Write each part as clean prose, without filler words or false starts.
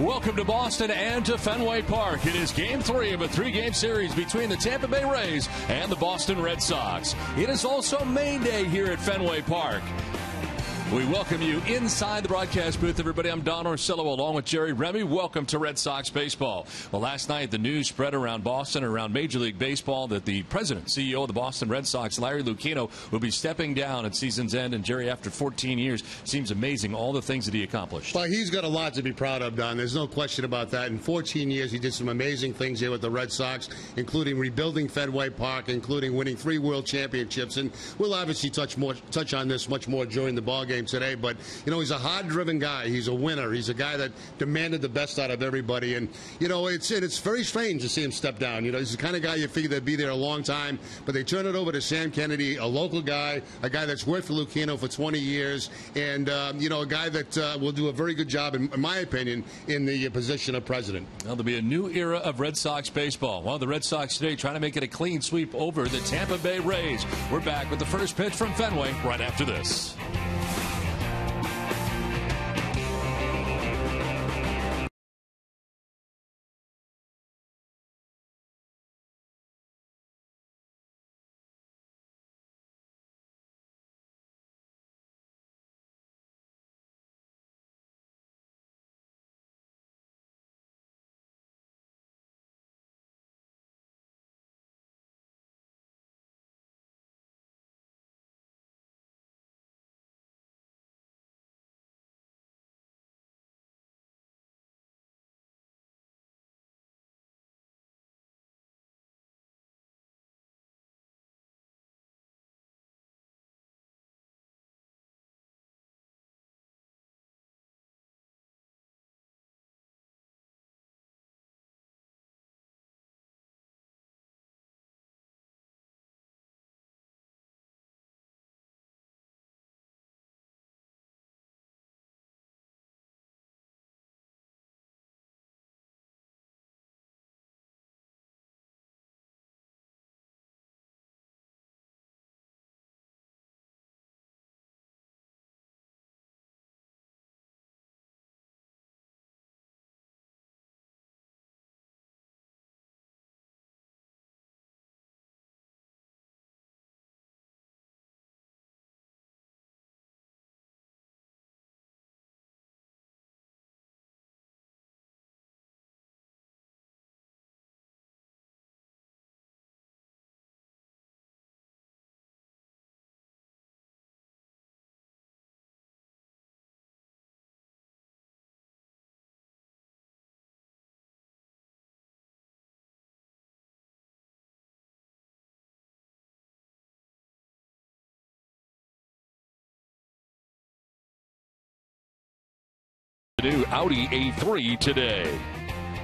Welcome to Boston and to Fenway Park. It is Game 3 of a 3-game series between the Tampa Bay Rays and the Boston Red Sox. It is also Main Day here at Fenway Park. We welcome you inside the broadcast booth, everybody. I'm Don Orsillo along with Jerry Remy. Welcome to Red Sox baseball. Well, last night the news spread around Boston, around Major League Baseball, that the president, CEO of the Boston Red Sox, Larry Lucchino, will be stepping down at season's end. And Jerry, after 14 years, seems amazing all the things that he accomplished. Well, he's got a lot to be proud of, Don. There's no question about that. In 14 years, he did some amazing things here with the Red Sox, including rebuilding Fenway Park, including winning 3 World Championships. And we'll obviously touch on this much more during the ballgame today. But, you know, he's a hard-driven guy. He's a winner. He's a guy that demanded the best out of everybody. And, you know, it's very strange to see him step down. You know, he's the kind of guy you figure that'd be there a long time. But they turn it over to Sam Kennedy, a local guy, a guy that's worked for Lucchino for 20 years, and, you know, a guy that will do a very good job, in my opinion, in the position of president. Well, there'll be a new era of Red Sox baseball. Well, the Red Sox today trying to make it a clean sweep over the Tampa Bay Rays. We're back with the first pitch from Fenway right after this. New Audi A3 today.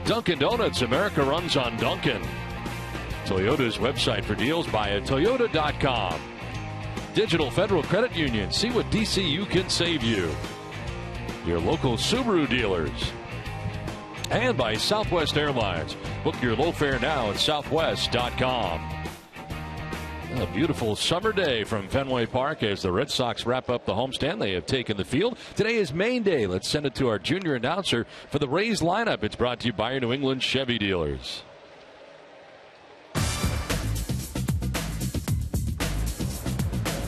Dunkin' Donuts, America runs on Dunkin'. Toyota's website for deals by Toyota.com. Digital Federal Credit Union. See what DCU can save you. Your local Subaru dealers. And by Southwest Airlines. Book your low fare now at Southwest.com. A beautiful summer day from Fenway Park as the Red Sox wrap up the homestand. They have taken the field. Today is Main Day. Let's send it to our junior announcer for the Rays lineup. It's brought to you by your New England Chevy dealers.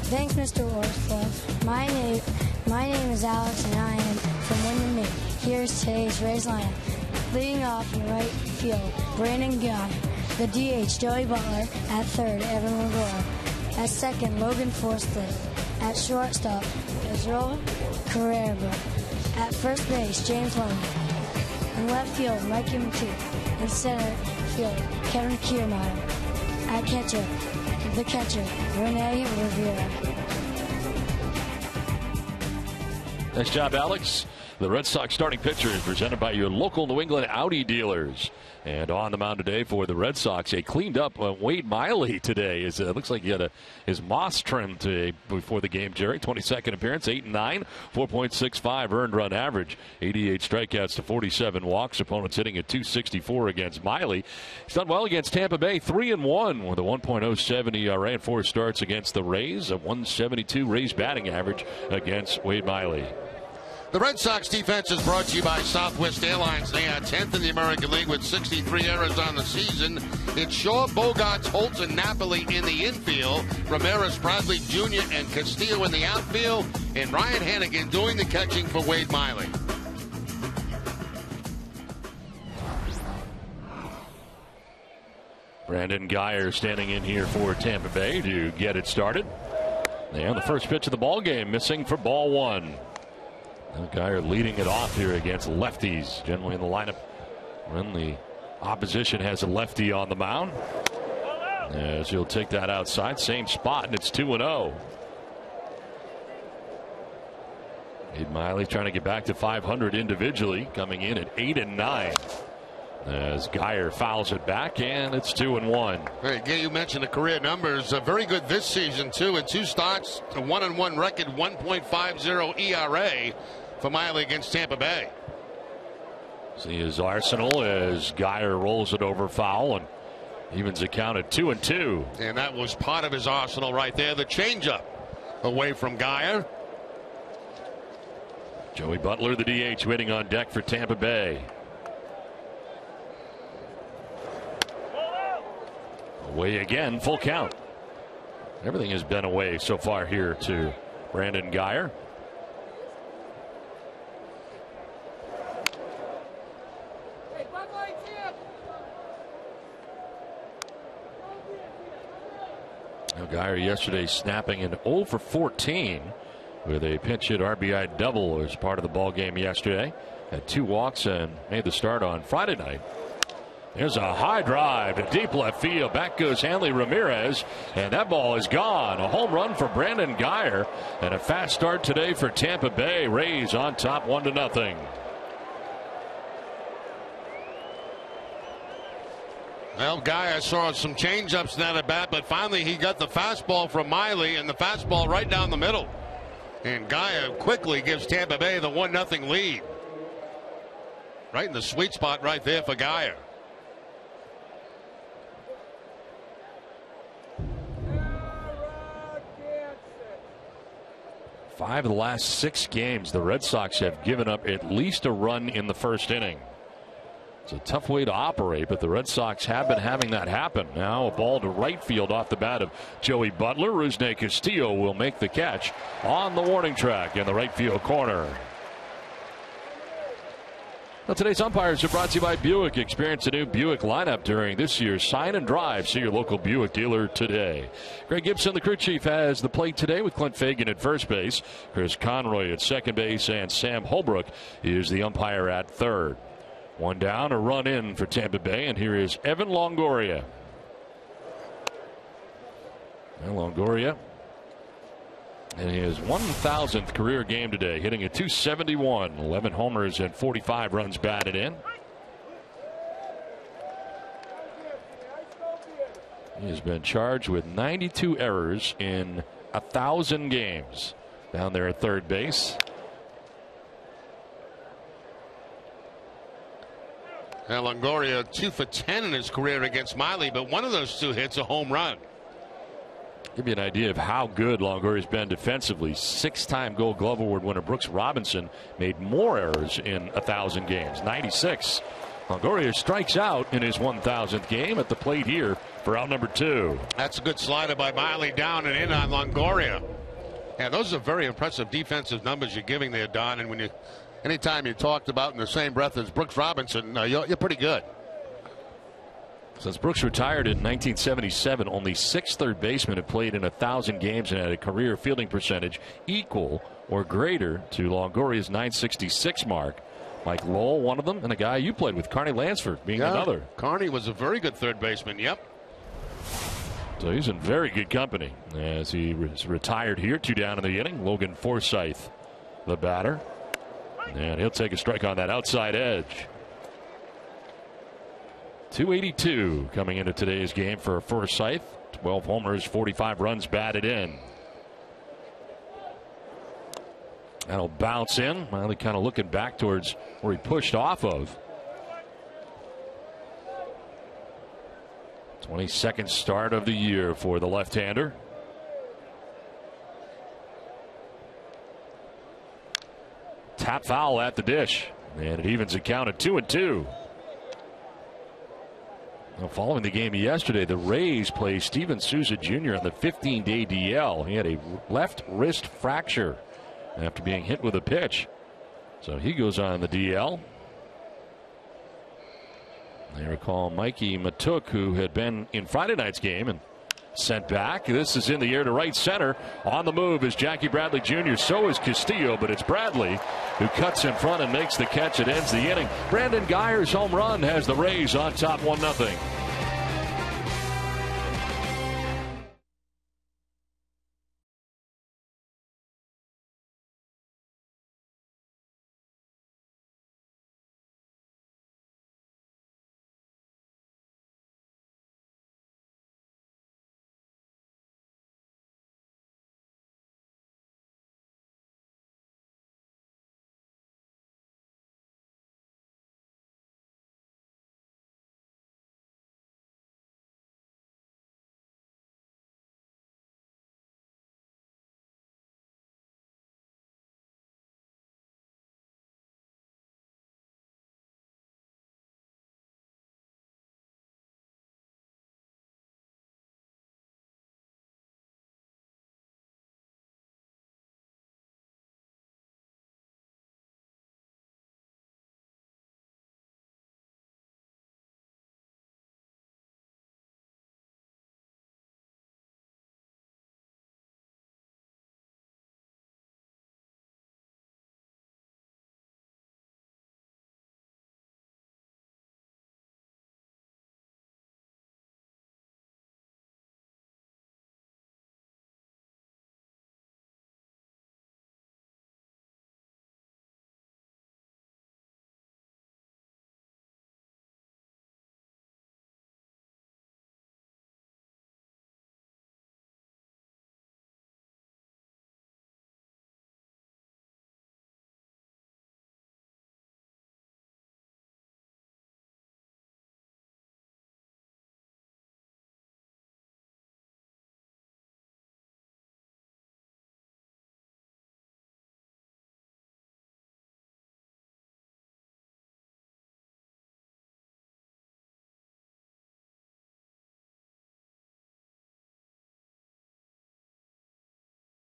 Thanks, Mr. Orslov. My name is Alex, and I am from Wyndham, Maine. Here's today's Rays lineup. Leading off in right field, Brandon Gunn. The DH, Joey Butler. At third, Evan Magora. At second, Logan Forsley. At shortstop, Israel Carrera. At first base, James Lemon. In left field, Mikey McKee. In center field, Kevin Kiermaier. At catcher, the catcher, Rene Rivera. Nice job, Alex. The Red Sox starting pitcher is presented by your local New England Audi dealers. And on the mound today for the Red Sox, a cleaned up Wade Miley today. It looks like he had his moss trimmed today before the game, Jerry. 22nd appearance, 8-9, 4.65 earned run average, 88 strikeouts to 47 walks. Opponents hitting at 264 against Miley. He's done well against Tampa Bay, 3-1 with a 1.07 ERA and 4 starts against the Rays. A 172 Rays batting average against Wade Miley. The Red Sox defense is brought to you by Southwest Airlines. They are 10th in the American League with 63 errors on the season. It's Shaw, Bogarts, Holt, and Napoli in the infield. Ramirez, Bradley Jr., and Castillo in the outfield. And Ryan Hannigan doing the catching for Wade Miley. Brandon Guyer standing in here for Tampa Bay to get it started. And the first pitch of the ball game missing for ball one. Guyer leading it off here against lefties, generally in the lineup when the opposition has a lefty on the mound. As he'll take that outside, same spot, and it's 2-0. Wade Miley trying to get back to 500 individually, coming in at 8-9. As Guyer fouls it back, and it's 2-1. Hey, you mentioned the career numbers. Very good this season, too. In 2 starts, a 1-1 record, 1.50 ERA for Miley against Tampa Bay. See his arsenal as Guyer rolls it over foul and evens the count at 2-2. And that was part of his arsenal right there. The changeup away from Guyer. Joey Butler, the DH, waiting on deck for Tampa Bay. Away again, full count. Everything has been away so far here to Brandon Guyer. Now Guyer yesterday snapping an 0 for 14 with a pinch hit RBI double as part of the ball game yesterday. Had 2 walks and made the start on Friday night. There's a high drive to deep left field. Back goes Hanley Ramirez, and that ball is gone. A home run for Brandon Guyer, and a fast start today for Tampa Bay. Rays on top 1-0. Well, Guyer saw some changeups in that at bat, but finally he got the fastball from Miley, and the fastball right down the middle. And Guyer quickly gives Tampa Bay the 1-0 lead. Right in the sweet spot right there for Guyer. Five of the last 6 games, the Red Sox have given up at least a run in the first inning. It's a tough way to operate, but the Red Sox have been having that happen. Now a ball to right field off the bat of Joey Butler. Rusney Castillo will make the catch on the warning track in the right field corner. Well, today's umpires are brought to you by Buick. Experience a new Buick lineup during this year's Sign and Drive. See your local Buick dealer today. Greg Gibson, the crew chief, has the plate today with Clint Fagan at first base, Chris Conroy at second base, and Sam Holbrook is the umpire at third. 1 down, a run in for Tampa Bay, and here is Evan Longoria. And Longoria in his 1,000th career game today, hitting a .271, 11 homers and 45 runs batted in. He has been charged with 92 errors in 1,000 games. Down there at third base. Now Longoria 2 for 10 in his career against Miley, but one of those 2 hits a home run. Give you an idea of how good Longoria's been defensively. 6-time Gold Glove Award winner Brooks Robinson made more errors in 1,000 games, 96. Longoria strikes out in his 1,000th game at the plate here for out number 2. That's a good slider by Miley, down and in on Longoria. Yeah, those are very impressive defensive numbers you're giving there, Don. And when you, anytime you talked about in the same breath as Brooks Robinson, you're pretty good. Since Brooks retired in 1977, only 6 third basemen have played in 1,000 games and had a career fielding percentage equal or greater to Longoria's .966 mark. Mike Lowell, one of them, and a guy you played with, Carney Lansford, being another. Carney was a very good third baseman, yep. So he's in very good company as he retired here. 2 down in the inning. Logan Forsythe, the batter. And he'll take a strike on that outside edge. 282 coming into today's game for Forsythe. 12 homers, 45 runs batted in. That'll bounce in. Miley kind of looking back towards where he pushed off of. 22nd start of the year for the left-hander. Bat foul at the dish. And it evens the count at 2-2. Well, following the game yesterday, the Rays play Steven Souza Jr. on the 15-day DL. He had a left wrist fracture after being hit with a pitch. So he goes on the DL. They recall Mikey Matuk, who had been in Friday night's game and sent back. This is in the air to right center. On the move is Jackie Bradley Jr. So is Castillo, but it's Bradley who cuts in front and makes the catch. It ends the inning. Brandon Geyer's home run has the Rays on top 1-0.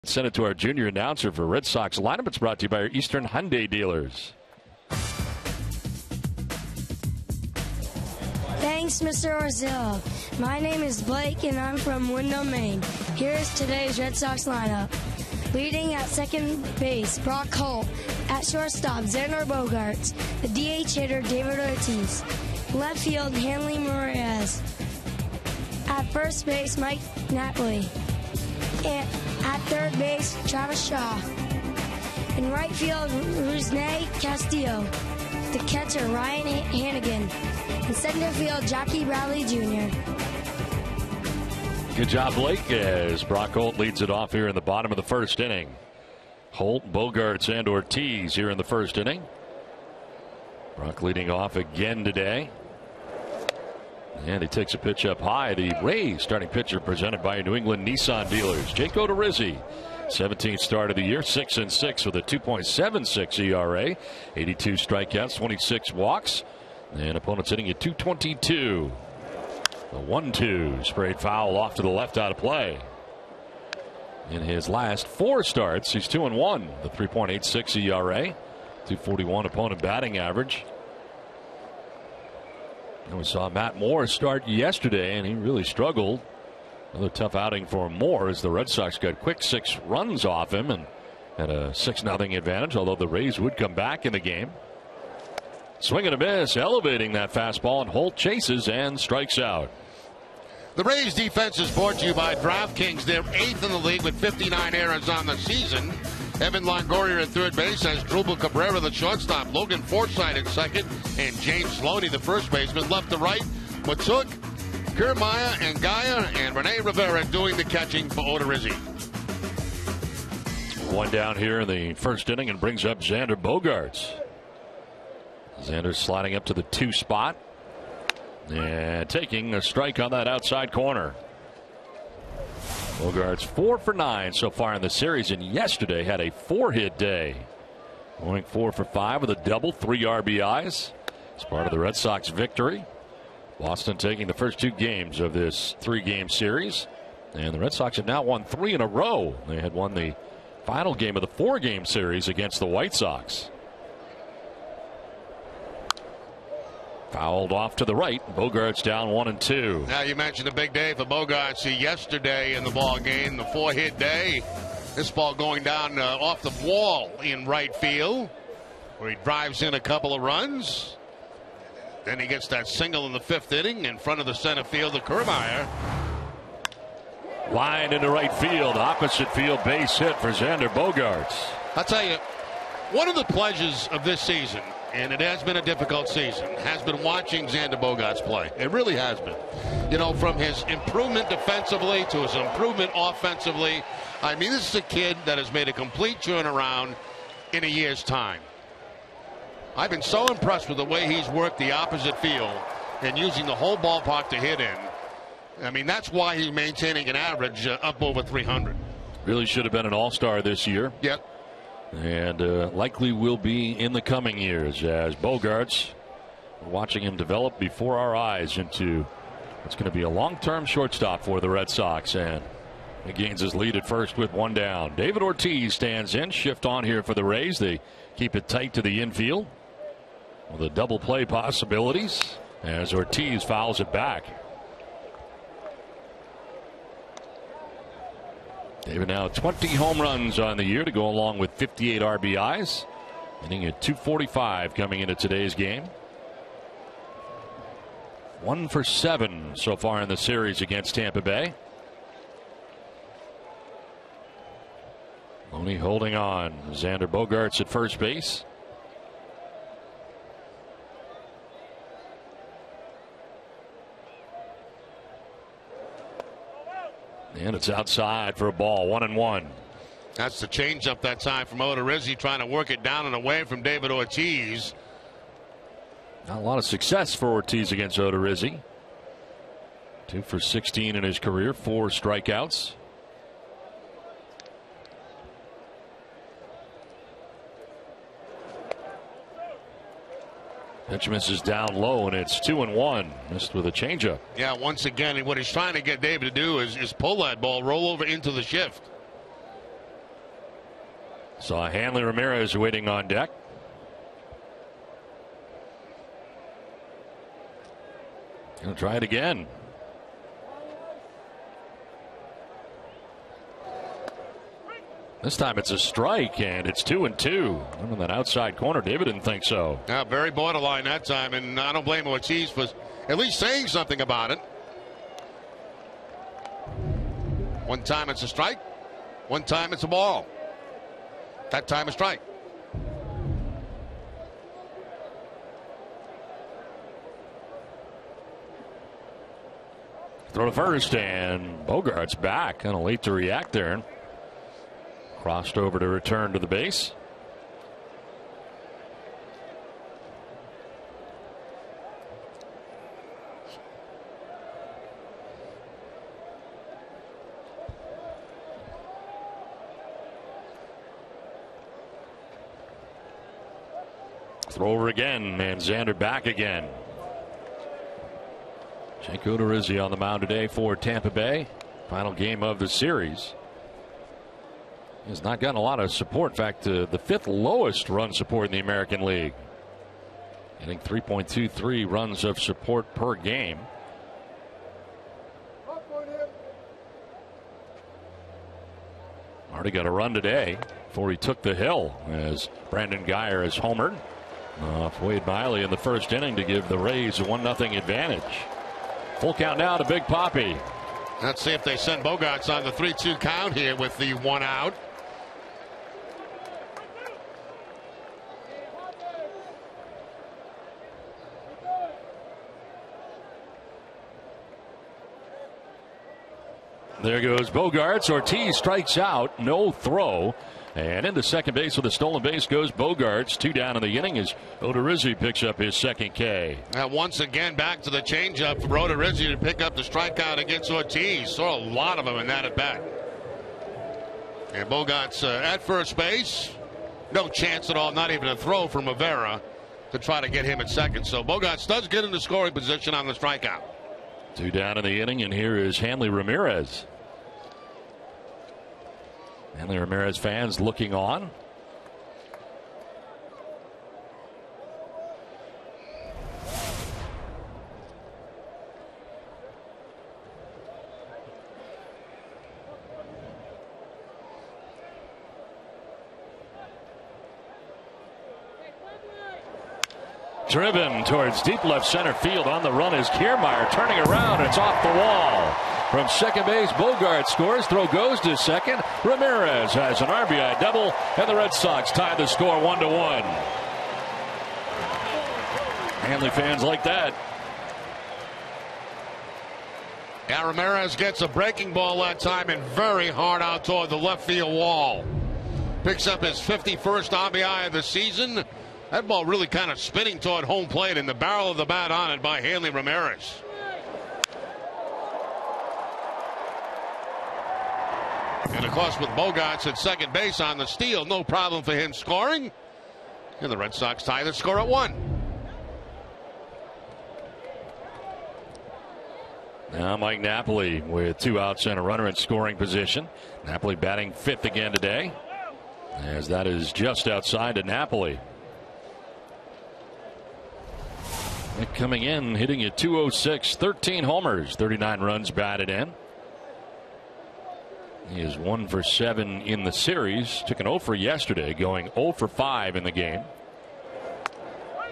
Send it to our junior announcer for Red Sox lineup. It's brought to you by our Eastern Hyundai dealers. Thanks, Mr. Orzillo. My name is Blake, and I'm from Windham, Maine. Here's today's Red Sox lineup. Leading at second base, Brock Holt. At shortstop, Xander Bogaerts. The DH hitter, David Ortiz. Left field, Hanley Ramirez. At first base, Mike Napoli. And at third base, Travis Shaw. In right field, Rusney Castillo. The catcher, Ryan Hannigan. In center field, Jackie Bradley Jr. Good job, Blake, as Brock Holt leads it off here in the bottom of the first inning. Holt, Bogaerts, and Ortiz here in the first inning. Brock leading off again today. And he takes a pitch up high. The Rays starting pitcher presented by New England Nissan dealers. Jake Odorizzi, 17th start of the year, 6-6 with a 2.76 ERA, 82 strikeouts, 26 walks, and opponents hitting at .222. The 1-2 sprayed foul off to the left out of play. In his last 4 starts, he's 2-1, the 3.86 ERA, 241 opponent batting average. And we saw Matt Moore start yesterday, and he really struggled. Another tough outing for Moore as the Red Sox got quick 6 runs off him and had a 6-0 advantage, although the Rays would come back in the game. Swing and a miss, elevating that fastball, and Holt chases and strikes out. The Rays defense is brought to you by DraftKings. They're 8th in the league with 59 errors on the season. Evan Longoria at third base has Drupal Cabrera, the shortstop, Logan Forsythe at second, and James Loney, the first baseman. Left to right, Matuk, Kiermaier, and Gaia, and Rene Rivera doing the catching for Odorizzi. One down here in the first inning and brings up Xander Bogaerts. Xander sliding up to the 2 spot and taking a strike on that outside corner. Bogaerts 4 for 9 so far in the series, and yesterday had a 4-hit day. Going 4 for 5 with a double, 3 RBIs. It's part of the Red Sox victory. Boston taking the first 2 games of this 3-game series. And the Red Sox have now won 3 in a row. They had won the final game of the 4-game series against the White Sox. Fouled off to the right. Bogarts down 1-2. Now you mentioned a big day for Bogarts yesterday in the ball game, the 4-hit day. This ball going down off the wall in right field, where he drives in a couple of runs. Then he gets that single in the 5th inning in front of the center fielder, Kiermaier. Line into right field, opposite field base hit for Xander Bogarts. I'll tell you, one of the pleasures of this season, and it has been a difficult season, has been watching Xander Bogarts play. It really has been. You know, from his improvement defensively to his improvement offensively. I mean, this is a kid that has made a complete turnaround in a year's time. I've been so impressed with the way he's worked the opposite field and using the whole ballpark to hit in. I mean, that's why he's maintaining an average up over 300. Really should have been an all-star this year. Yep. And likely will be in the coming years, as Bogarts, we're watching him develop before our eyes into what's going to be a long-term shortstop for the Red Sox. And he gains his lead at first with 1 down. David Ortiz stands in, shift on here for the Rays. They keep it tight to the infield with a double play possibilities as Ortiz fouls it back. David now 20 home runs on the year to go along with 58 RBIs. Hitting at .245 coming into today's game. 1 for 7 so far in the series against Tampa Bay. Only holding on. Xander Bogarts at first base. And it's outside for a ball, 1-1. That's the changeup that time from Odorizzi, trying to work it down and away from David Ortiz. Not a lot of success for Ortiz against Odorizzi. 2 for 16 in his career, 4 strikeouts. Pitch misses down low, and it's 2-1. Missed with a changeup. Yeah, once again, what he's trying to get David to do is pull that ball, roll over into the shift. Saw Hanley Ramirez waiting on deck. Gonna try it again. This time it's a strike, and it's 2-2. On that outside corner, David didn't think so. Yeah, very borderline that time, and I don't blame Ortiz for at least saying something about it. One time it's a strike, one time it's a ball. That time a strike. Throw to first, and Bogarts back. Kind of late to react there. Crossed over to return to the base. Throw over again, and Xander back again. Jake Odorizzi on the mound today for Tampa Bay. Final game of the series. He has not gotten a lot of support. In fact, the 5th lowest run support in the American League. Getting 3.23 runs of support per game. Already got a run today before he took the hill as Brandon Guyer has homered off Wade Miley in the first inning to give the Rays a 1-0 advantage. Full count now to Big Papi. Let's see if they send Bogarts on the 3-2 count here with the 1 out. There goes Bogarts. Ortiz strikes out. No throw. And into second base with a stolen base goes Bogarts. 2 down in the inning as Odorizzi picks up his second K. Once again, back to the changeup for Odorizzi to pick up the strikeout against Ortiz. Saw a lot of them in that at bat. And Bogarts at first base. no chance at all, not even a throw from Rivera to try to get him at second. So Bogaerts does get into scoring position on the strikeout. 2 down in the inning, and here is Hanley Ramirez. Hanley Ramirez fans looking on. Driven towards deep left center field. On the run is Kiermaier, turning around. It's off the wall. From second base, Bogaerts scores. Throw goes to second. Ramirez has an RBI double, and the Red Sox tie the score 1-1. Hanley fans like that. Yeah, Ramirez gets a breaking ball that time and very hard out toward the left field wall. Picks up his 51st RBI of the season. That ball really kind of spinning toward home plate, and the barrel of the bat on it by Hanley Ramirez. And of course, with Bogaerts at second base on the steal, no problem for him scoring. And the Red Sox tie the score at 1. Now Mike Napoli with 2 outs and a runner in scoring position. Napoli batting 5th again today, as that is just outside to Napoli. Coming in, hitting at .206, 13 homers, 39 runs batted in. He is 1 for 7 in the series. Took an 0 for yesterday, going 0 for 5 in the game.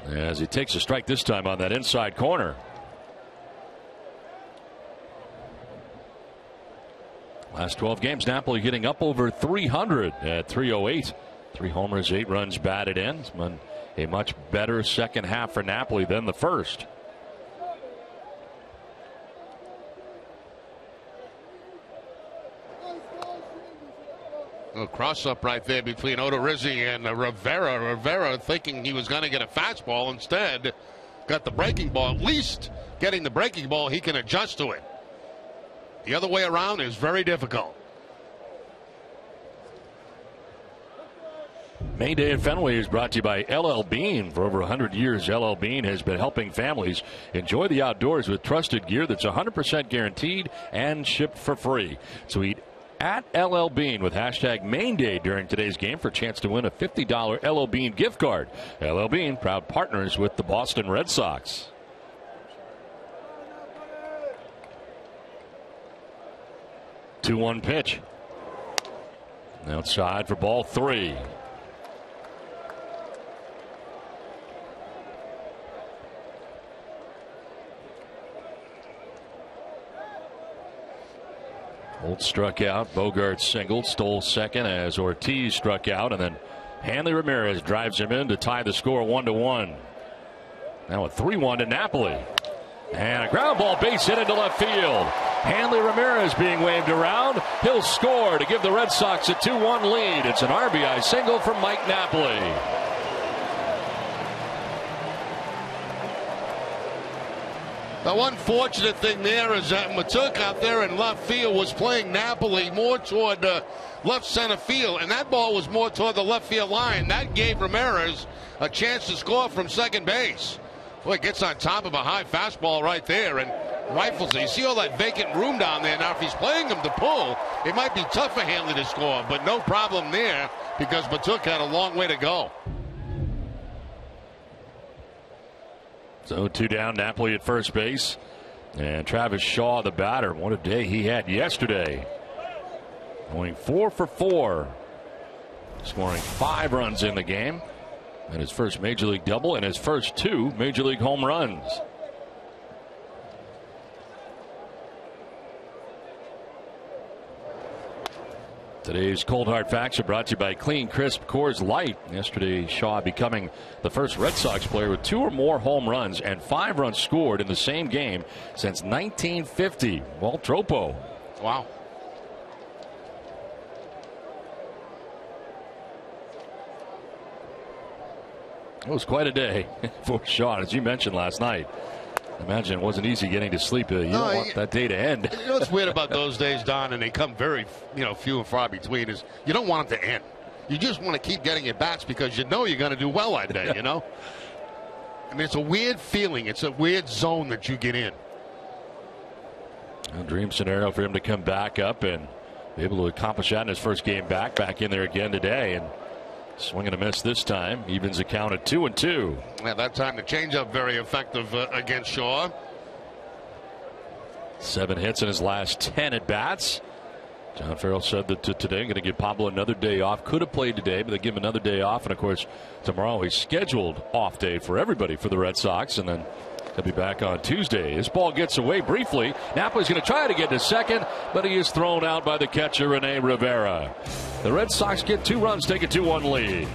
As he takes a strike this time on that inside corner. Last 12 games, Napoli hitting up over 300 at .308. 3 homers, 8 runs batted in. It's been a much better second half for Napoli than the first. A cross-up right there between Odorizzi and Rivera. Rivera thinking he was going to get a fastball. Instead, got the breaking ball. At least getting the breaking ball, he can adjust to it. The other way around is very difficult. May Day at Fenway is brought to you by LL Bean. For over 100 years, LL Bean has been helping families enjoy the outdoors with trusted gear that's 100% guaranteed and shipped for free. So eat at LL Bean with hashtag Main Day during today's game for a chance to win a $50 LL Bean gift card. LL Bean, proud partners with the Boston Red Sox. Two-one pitch. Outside for ball 3. Holt struck out. Bogaerts singled, stole second as Ortiz struck out, and then Hanley Ramirez drives him in to tie the score 1-1. Now a 3-1 to Napoli. And a ground ball base hit into left field. Hanley Ramirez being waved around. He'll score to give the Red Sox a 2-1 lead. It's an RBI single from Mike Napoli. The one fortunate thing there is that Matuk out there in left field was playing Napoli more toward left center field, and that ball was more toward the left field line. That gave Ramirez a chance to score from second base. Boy, it gets on top of a high fastball right there and rifles it. You see all that vacant room down there. Now, if he's playing him to pull, it might be tough for Hanley to score, but no problem there because Matuk had a long way to go. So 2 down, Napoli at first base. And Travis Shaw, the batter. What a day he had yesterday. Going 4 for 4. Scoring 5 runs in the game. And his first major league double and his first 2 major league home runs. Today's Cold Hard Facts are brought to you by Clean Crisp Coors Light. Yesterday, Shaw becoming the first Red Sox player with 2 or more home runs and 5 runs scored in the same game since 1950. Walt Tropo. Wow. It was quite a day for Shaw, as you mentioned last night. I imagine it wasn't easy getting to sleep. You don't want that day to end. You know what's weird about those days, Don, and they come very, few and far between, is you don't want them to end. You just want to keep getting at bats because you know you're going to do well that day, you know? I mean, it's a weird feeling. It's a weird zone that you get in. A dream scenario for him to come back up and be able to accomplish that in his first game back in there again today. And swing and a miss this time. Evens the count at 2-2. Yeah, that time the changeup very effective against Shaw. 7 hits in his last 10 at bats. John Farrell said that today going to give Pablo another day off. Could have played today, but they give him another day off. And of course, tomorrow a scheduled off day for everybody for the Red Sox. And then he'll be back on Tuesday. His ball gets away briefly. Napa's going to try to get to second, but he is thrown out by the catcher, Rene Rivera. The Red Sox get 2 runs, take a 2-1 lead.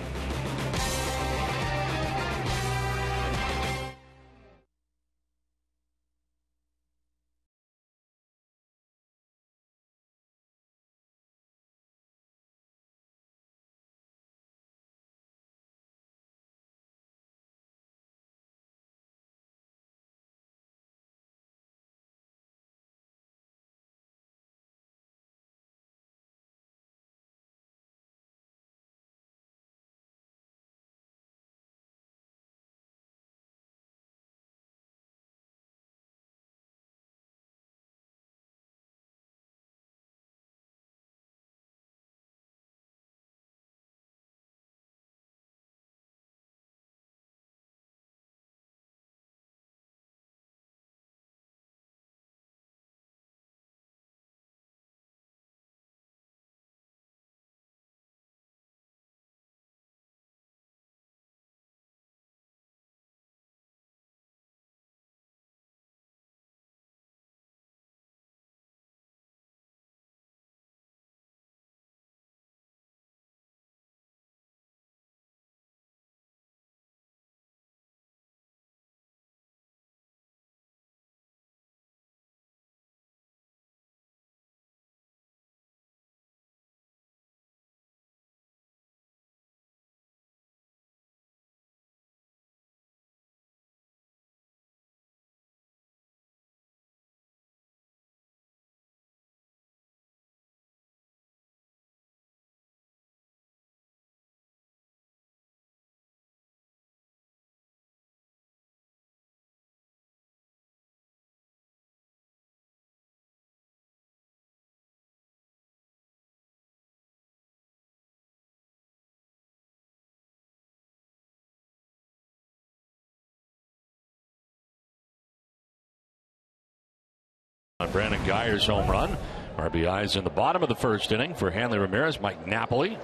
Brandon Guyer's home run. RBIs in the bottom of the first inning for Hanley Ramirez, Mike Napoli.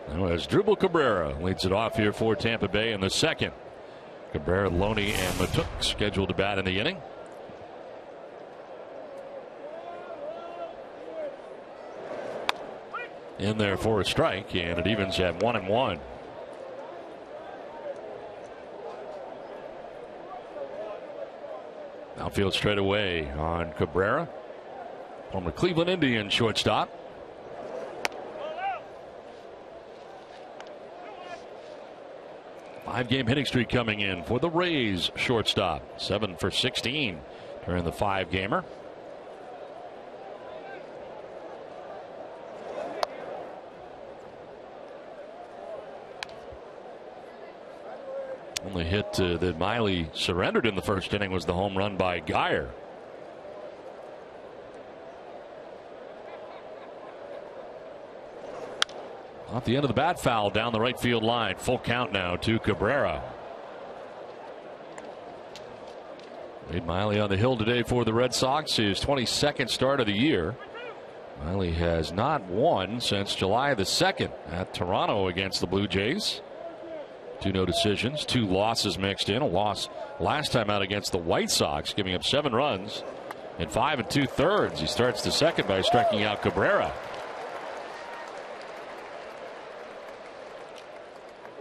Now as Drupal Cabrera leads it off here for Tampa Bay in the second. Cabrera, Loney, and Matuk scheduled to bat in the inning. In there for a strike, and it evens at 1-1. Outfield straight away on Cabrera from the Cleveland Indians shortstop. Five-game hitting streak coming in for the Rays shortstop. 7 for 16 during the 5-gamer. Only hit that Miley surrendered in the first inning was the home run by Guyer. Off the end of the bat, foul down the right field line. Full count now to Cabrera. Wade Miley on the hill today for the Red Sox, his 22nd start of the year. Miley has not won since July the 2nd at Toronto against the Blue Jays. 2 no decisions, 2 losses mixed in. A loss last time out against the White Sox, giving up 7 runs in 5 2/3. He starts the second by striking out Cabrera.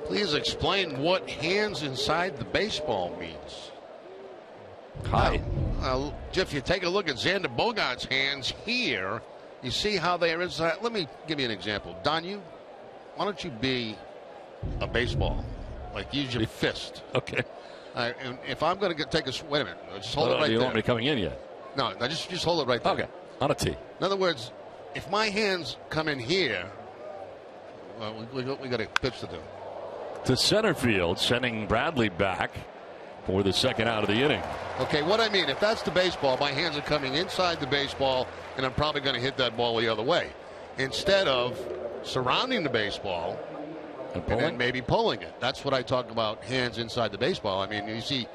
Please explain what hands inside the baseball means. Hi. Jeff, you take a look at Xander Bogaerts' hands here. You see how they are inside. Let me give you an example. Don, why don't you be a baseball? Like, use your fist. Okay. And if I'm going to take a wait a minute. Just hold it right there. You don't want me coming in yet? No, just hold it right there. Okay. On a tee. In other words, if my hands come in here, we got a pitch to do. To center field, sending Bradley back for the second out of the inning. Okay, what I mean, if that's the baseball, my hands are coming inside the baseball, and I'm probably going to hit that ball the other way. Instead of surrounding the baseball and then maybe pulling it. That's what I talk about, hands inside the baseball. I mean, you see,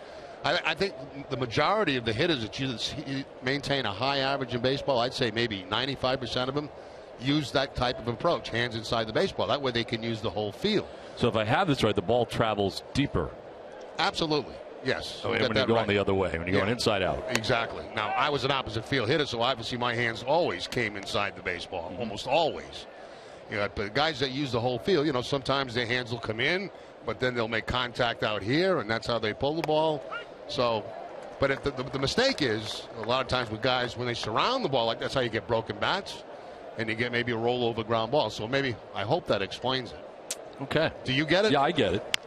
I think the majority of the hitters that maintain a high average in baseball, I'd say maybe 95% of them use that type of approach, hands inside the baseball. That way they can use the whole field. So if I have this right, the ball travels deeper. Absolutely. Yes. So when you're going the other way, when you're going inside out. Exactly. Now, I was an opposite field hitter, so obviously my hands always came inside the baseball, almost always. But guys that use the whole field, sometimes their hands will come in, but then they'll make contact out here, and that's how they pull the ball. So, but if the mistake is, a lot of times with guys, when they surround the ball, that's how you get broken bats, and you get maybe a rollover ground ball. So maybe, I hope that explains it. Okay. Do you get it? Yeah, I get it.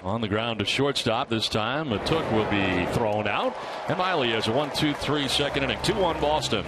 On the ground to shortstop this time. Matuk will be thrown out. And Miley has a 1-2-3 second inning. 2-1 Boston.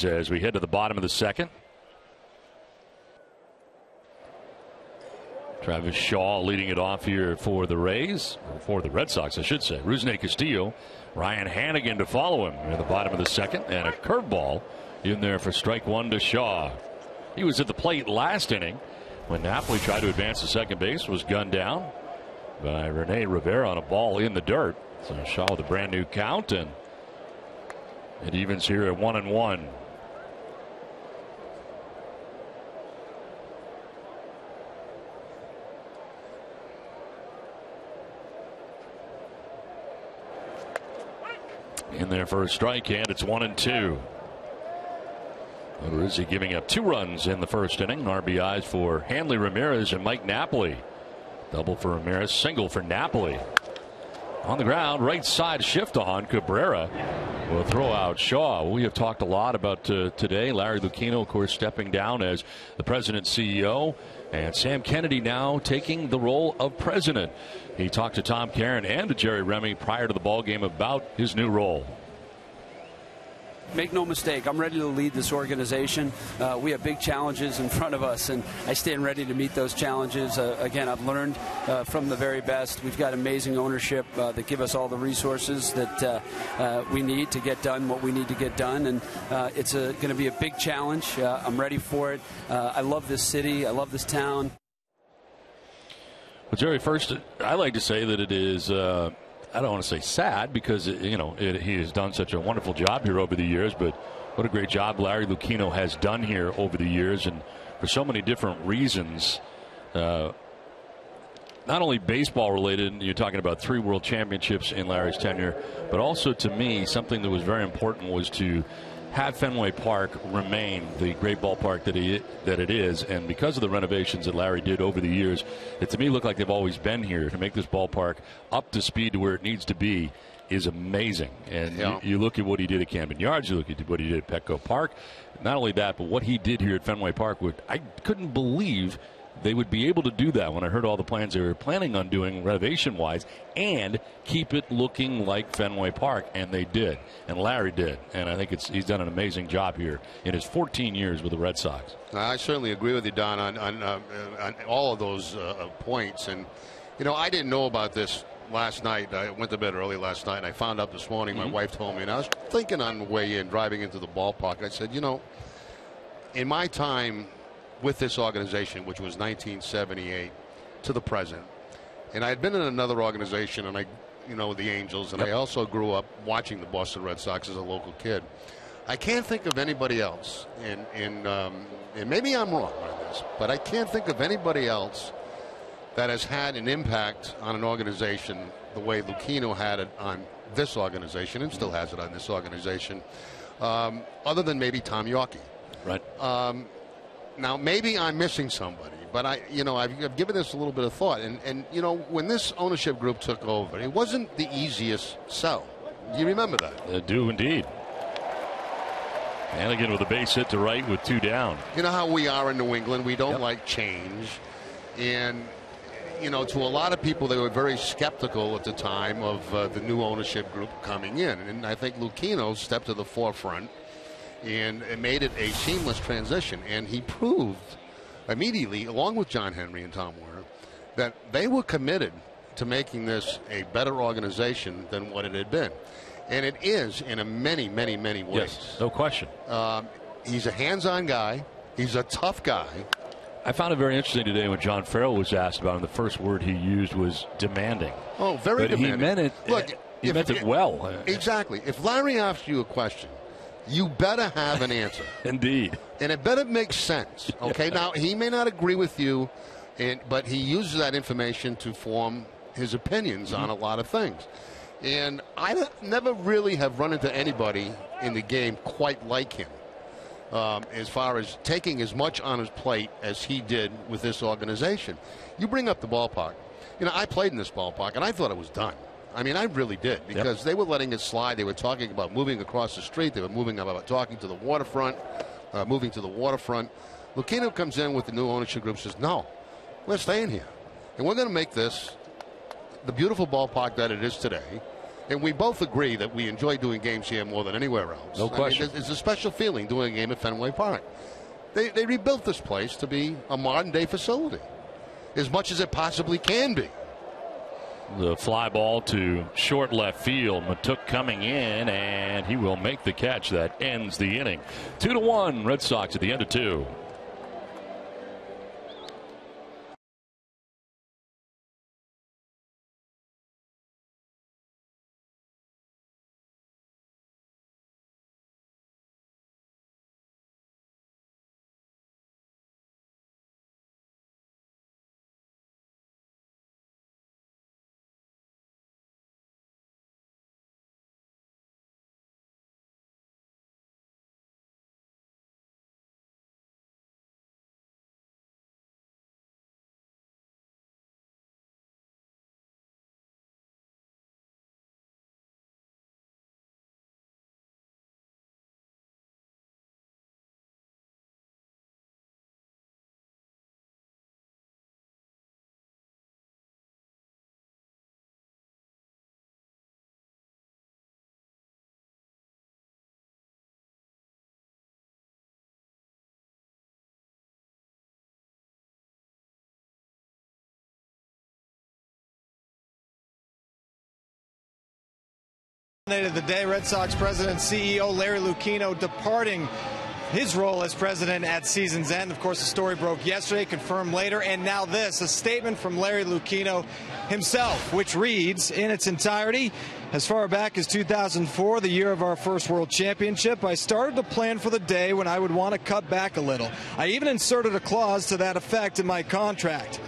As we head to the bottom of the second. Travis Shaw leading it off here for the Rays, or for the Red Sox, I should say. Rusney Castillo, Ryan Hannigan to follow him at the bottom of the second, and a curveball in there for strike one to Shaw. He was at the plate last inning when Napoli tried to advance to second base, was gunned down by Rene Rivera on a ball in the dirt. So Shaw with a brand new count, and it evens here at 1-1. In there for a strike, and it's 1-2. Rizzi giving up 2 runs in the first inning. RBIs for Hanley Ramirez and Mike Napoli. Double for Ramirez, single for Napoli. On the ground, right side shift on Cabrera will throw out Shaw. We have talked a lot about today. Larry Lucchino, of course, stepping down as the president CEO, and Sam Kennedy now taking the role of president. He talked to Tom Caron and to Jerry Remy prior to the ballgame about his new role. Make no mistake, I'm ready to lead this organization. We have big challenges in front of us, and I stand ready to meet those challenges. Again, I've learned from the very best. We've got amazing ownership that give us all the resources that we need to get done what we need to get done, and it's going to be a big challenge. I'm ready for it. I love this city. I love this town. Well, Jerry, first, I like to say that it is I don't want to say sad because, he has done such a wonderful job here over the years, but what a great job Larry Lucchino has done here over the years, and for so many different reasons. Not only baseball related, you're talking about 3 world championships in Larry's tenure, but also to me, something that was very important was to have Fenway Park remain the great ballpark that it is. And because of the renovations that Larry did over the years, it to me looked like they've always been here. To make this ballpark up to speed to where it needs to be is amazing. And you look at what he did at Camden Yards, you look at what he did at Petco Park. Not only that, but what he did here at Fenway Park, I couldn't believe they would be able to do that when I heard all the plans they were planning on doing renovation-wise and keep it looking like Fenway Park, and they did, and Larry did, and I think he's done an amazing job here in his 14 years with the Red Sox. I certainly agree with you, Don, on all of those points, and I didn't know about this last night. I went to bed early last night, and I found out this morning. My wife told me, and I was thinking on the way in, driving into the ballpark, I said, in my time with this organization, which was 1978 to the present, and I had been in another organization, and the Angels, and I also grew up watching the Boston Red Sox as a local kid. I can't think of anybody else, and maybe I'm wrong on this, but I can't think of anybody else that has had an impact on an organization the way Lucchino had it on this organization, and still has it on this organization, other than maybe Tom Yawkey. Right. Now, maybe I'm missing somebody, but I've given this a little bit of thought. And when this ownership group took over, it wasn't the easiest sell. You remember that? I do indeed. Hannigan with a base hit to right with 2 down. You know how we are in New England. We don't like change. And, to a lot of people, they were very skeptical at the time of the new ownership group coming in. And I think Lucchino stepped to the forefront and it made it a seamless transition. And he proved immediately, along with John Henry and Tom Werner, that they were committed to making this a better organization than what it had been. And it is in many, many, many ways. Yes, no question. He's a hands-on guy. He's a tough guy. I found it very interesting today when John Farrell was asked about him. The first word he used was demanding. Oh, very demanding. He meant it. Look, he meant it well. Exactly. If Larry asks you a question, you better have an answer. Indeed. And it better make sense. Okay. Now, he may not agree with you, but he uses that information to form his opinions on a lot of things. And I never really have run into anybody in the game quite like him, as far as taking as much on his plate as he did with this organization. You bring up the ballpark. I played in this ballpark, and I thought it was done. I mean, I really did, because they were letting it slide. They were talking about moving across the street. They were moving about talking to the waterfront, moving to the waterfront. Lucchino comes in with the new ownership group, says, no, we're staying here. And we're going to make this the beautiful ballpark that it is today. And we both agree that we enjoy doing games here more than anywhere else. No question. It's a special feeling doing a game at Fenway Park. They rebuilt this place to be a modern-day facility, as much as it possibly can be. The fly ball to short left field. Matuk coming in, and he will make the catch that ends the inning. 2-1 Red Sox at the end of 2. Of the day, Red Sox president and CEO Larry Lucchino departing his role as president at season's end. Of course, the story broke yesterday, confirmed later, and now this, a statement from Larry Lucchino himself, which reads in its entirety, as far back as 2004, the year of our first world championship, I started to plan for the day when I would want to cut back a little. I even inserted a clause to that effect in my contract.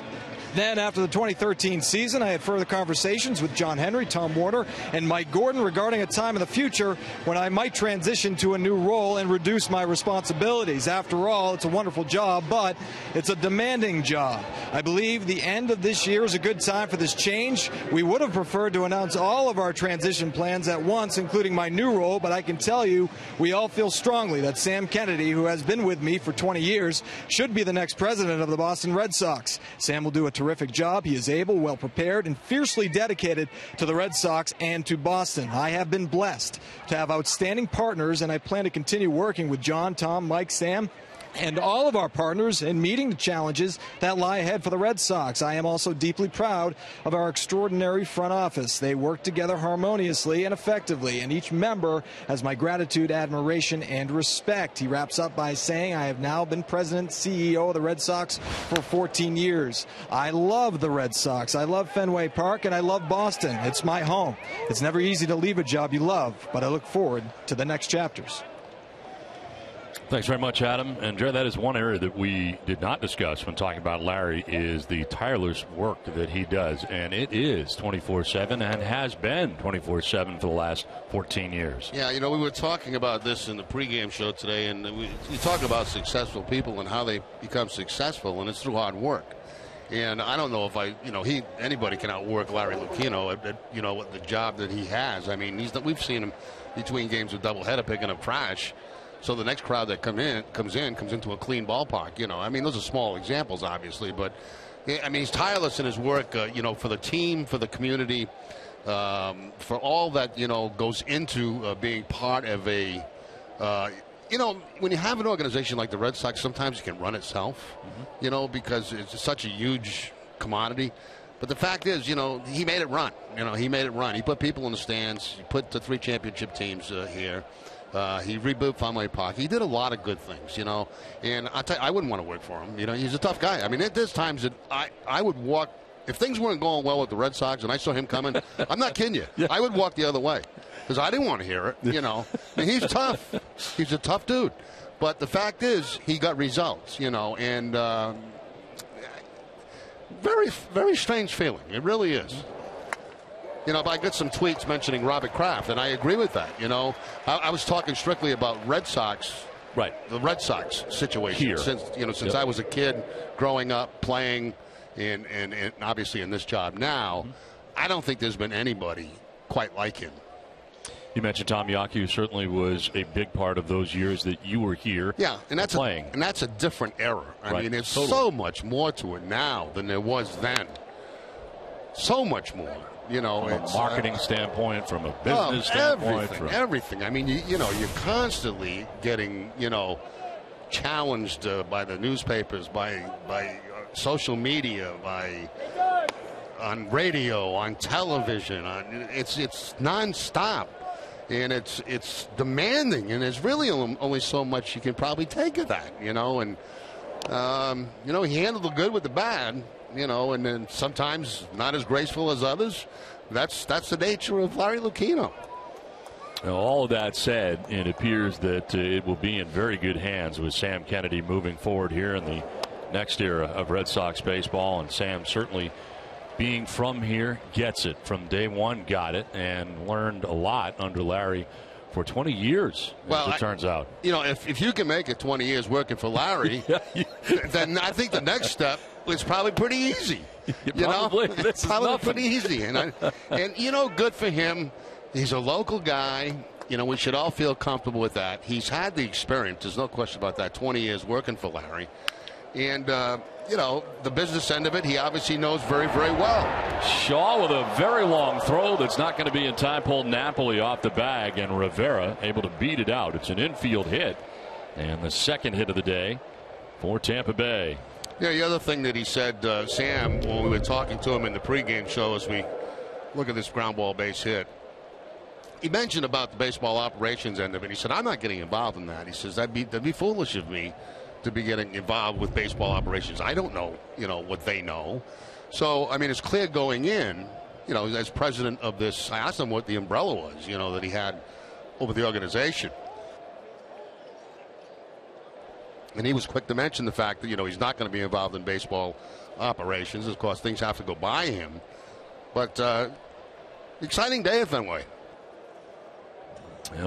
Then, after the 2013 season, I had further conversations with John Henry, Tom Warner, and Mike Gordon regarding a time in the future when I might transition to a new role and reduce my responsibilities. After all, it's a wonderful job, but it's a demanding job. I believe the end of this year is a good time for this change. We would have preferred to announce all of our transition plans at once, including my new role, but I can tell you we all feel strongly that Sam Kennedy, who has been with me for 20 years, should be the next president of the Boston Red Sox. Sam will do a terrific job. He is able, well prepared, and fiercely dedicated to the Red Sox and to Boston. I have been blessed to have outstanding partners, and I plan to continue working with John, Tom, Mike, Sam, and all of our partners in meeting the challenges that lie ahead for the Red Sox. I am also deeply proud of our extraordinary front office. They work together harmoniously and effectively, and each member has my gratitude, admiration, and respect. He wraps up by saying, I have now been president, CEO of the Red Sox for 14 years. I love the Red Sox. I love Fenway Park, and I love Boston. It's my home. It's never easy to leave a job you love, but I look forward to the next chapters. Thanks very much, Adam. And Jared, that is one area that we did not discuss when talking about Larry, is the tireless work that he does. And it is 24/7 and has been 24/7 for the last 14 years. Yeah, you know, we were talking about this in the pregame show today, and we talk about successful people and how they become successful, and it's through hard work. And I don't know if anybody can outwork Larry Lucchino at the job that he has. I mean, we've seen him between games with doubleheader picking up trash. So the next crowd that comes into a clean ballpark. You know, I mean, those are small examples, obviously, but I mean, he's tireless in his work. For the team, for the community, for all that goes into being part of a. When you have an organization like the Red Sox, sometimes it can run itself. Mm-hmm. Because it's such a huge commodity. But the fact is, he made it run. He made it run. He put people in the stands. He put the 3 championship teams here. He rebuilt Fenway Park. He did a lot of good things, and I wouldn't want to work for him. He's a tough guy. I mean, there's times that I would walk, if things weren't going well with the Red Sox and I saw him coming, I'm not kidding you. Yeah. I would walk the other way because I didn't want to hear it, And he's tough. He's a tough dude. But the fact is, he got results, and very, very strange feeling. It really is. I got some tweets mentioning Robert Kraft, and I agree with that. I was talking strictly about Red Sox, right? The Red Sox situation here. Since I was a kid growing up playing, and obviously in this job now, mm-hmm. I don't think there's been anybody quite like him. You mentioned Tom Yaki, who certainly was a big part of those years that you were here. Yeah, and that's playing. And that's a different era. I mean, there's so much more to it now than there was then. So much more. From a marketing standpoint, from a business standpoint. Everything. I mean, you're constantly getting, challenged by the newspapers, by social media, on radio, on television. It's nonstop, and it's demanding, and there's really only so much you can probably take of that, And he handled the good with the bad. And then sometimes not as graceful as others. That's the nature of Larry Lucchino. Now, all of that said, it appears that it will be in very good hands with Sam Kennedy moving forward here in the next era of Red Sox baseball. And Sam, certainly being from here, gets it from day one, got it, and learned a lot under Larry for 20 years, as it turns out. If you can make it 20 years working for Larry, then I think the next step is probably pretty easy. It's probably pretty easy. And good for him. He's a local guy. We should all feel comfortable with that. He's had the experience. There's no question about that. 20 years working for Larry. And, the business end of it, he obviously knows very, very well. Shaw with a very long throw that's not going to be in time, pulled Napoli off the bag, and Rivera able to beat it out. It's an infield hit, and the second hit of the day for Tampa Bay. Yeah, the other thing that he said, Sam, when we were talking to him in the pregame show, as we look at this ground ball base hit, he mentioned about the baseball operations end of it. He said, I'm not getting involved in that. He says, that'd be foolish of me to be getting involved with baseball operations. I don't know, what they know. So, I mean, it's clear going in, as president of this, I asked him what the umbrella was, that he had over the organization. And he was quick to mention the fact that, he's not going to be involved in baseball operations. Of course, things have to go by him. But exciting day at Fenway.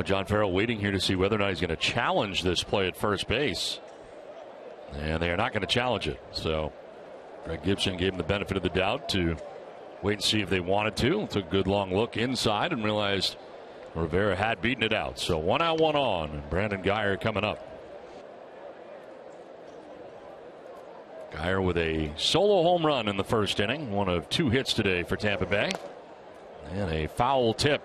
John Farrell waiting here to see whether or not he's going to challenge this play at first base. And they are not going to challenge it. So Greg Gibson gave him the benefit of the doubt to wait and see if they wanted to. Took a good long look inside and realized Rivera had beaten it out. So 1 out, 1 on. And Brandon Guyer coming up. Guyer with a solo home run in the first inning. One of 2 hits today for Tampa Bay. And a foul tip.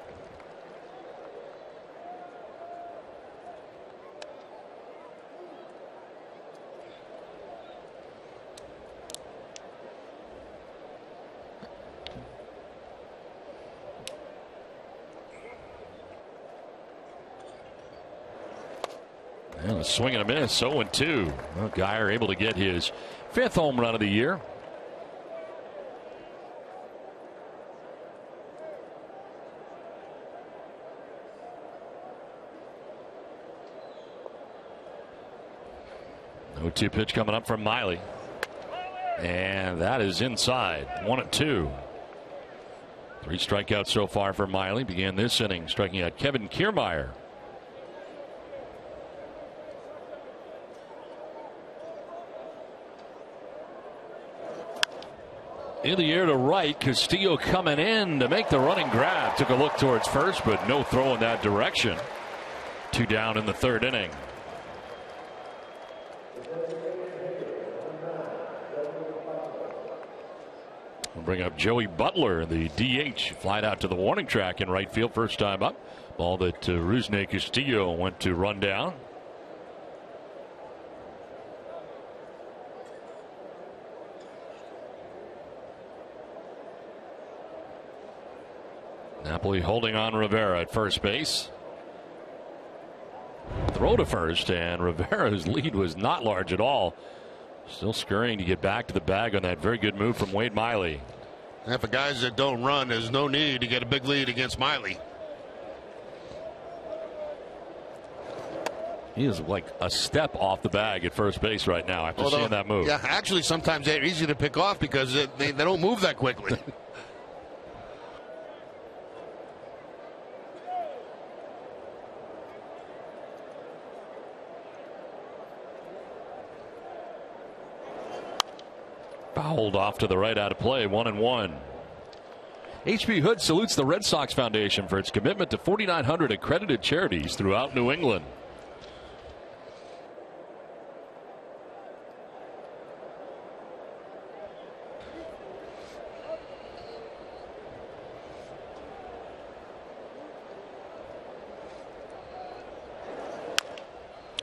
And a swing and a miss, 0-2. Well, Guyer able to get his 5th home run of the year. No 2 pitch coming up from Miley. And that is inside. 1-2. 3 strikeouts so far for Miley. Began this inning striking out Kevin Kiermaier. In the air to right, Castillo coming in to make the running grab. Took a look towards first, but no throw in that direction. 2 down in the 3rd inning. We'll bring up Joey Butler, the DH, flied out to the warning track in right field first time up. Ball that Rusney Castillo went to run down. Napoli holding on Rivera at first base. Throw to first, and Rivera's lead was not large at all. Still scurrying to get back to the bag on that very good move from Wade Miley. And for guys that don't run, there's no need to get a big lead against Miley. He is like a step off the bag at first base right now after seeing that move. Yeah, actually, sometimes they're easy to pick off because they don't move that quickly. Fouled off to the right out of play. 1-1. H.B. Hood salutes the Red Sox Foundation for its commitment to 4,900 accredited charities throughout New England.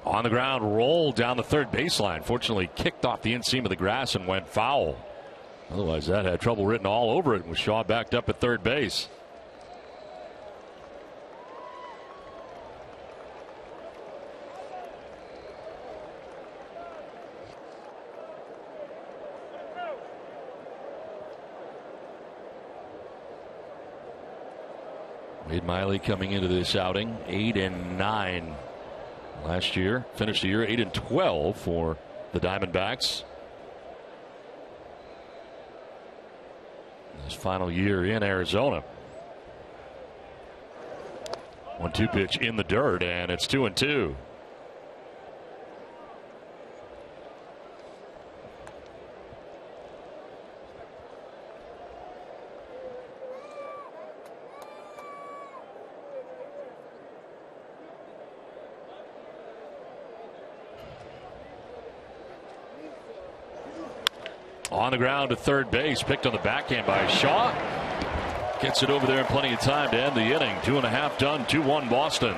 On the ground, rolled down the 3rd baseline. Fortunately, kicked off the inseam of the grass and went foul. Otherwise, that had trouble written all over it with Shaw backed up at 3rd base. Wade Miley coming into this outing 8-9. Last year, finished the year 8-12 for the Diamondbacks. His final year in Arizona. 1-2 pitch in the dirt, and it's 2-2. On the ground to 3rd base, picked on the backhand by Shaw. Gets it over there in plenty of time to end the inning. 2.5 done, 2-1 Boston.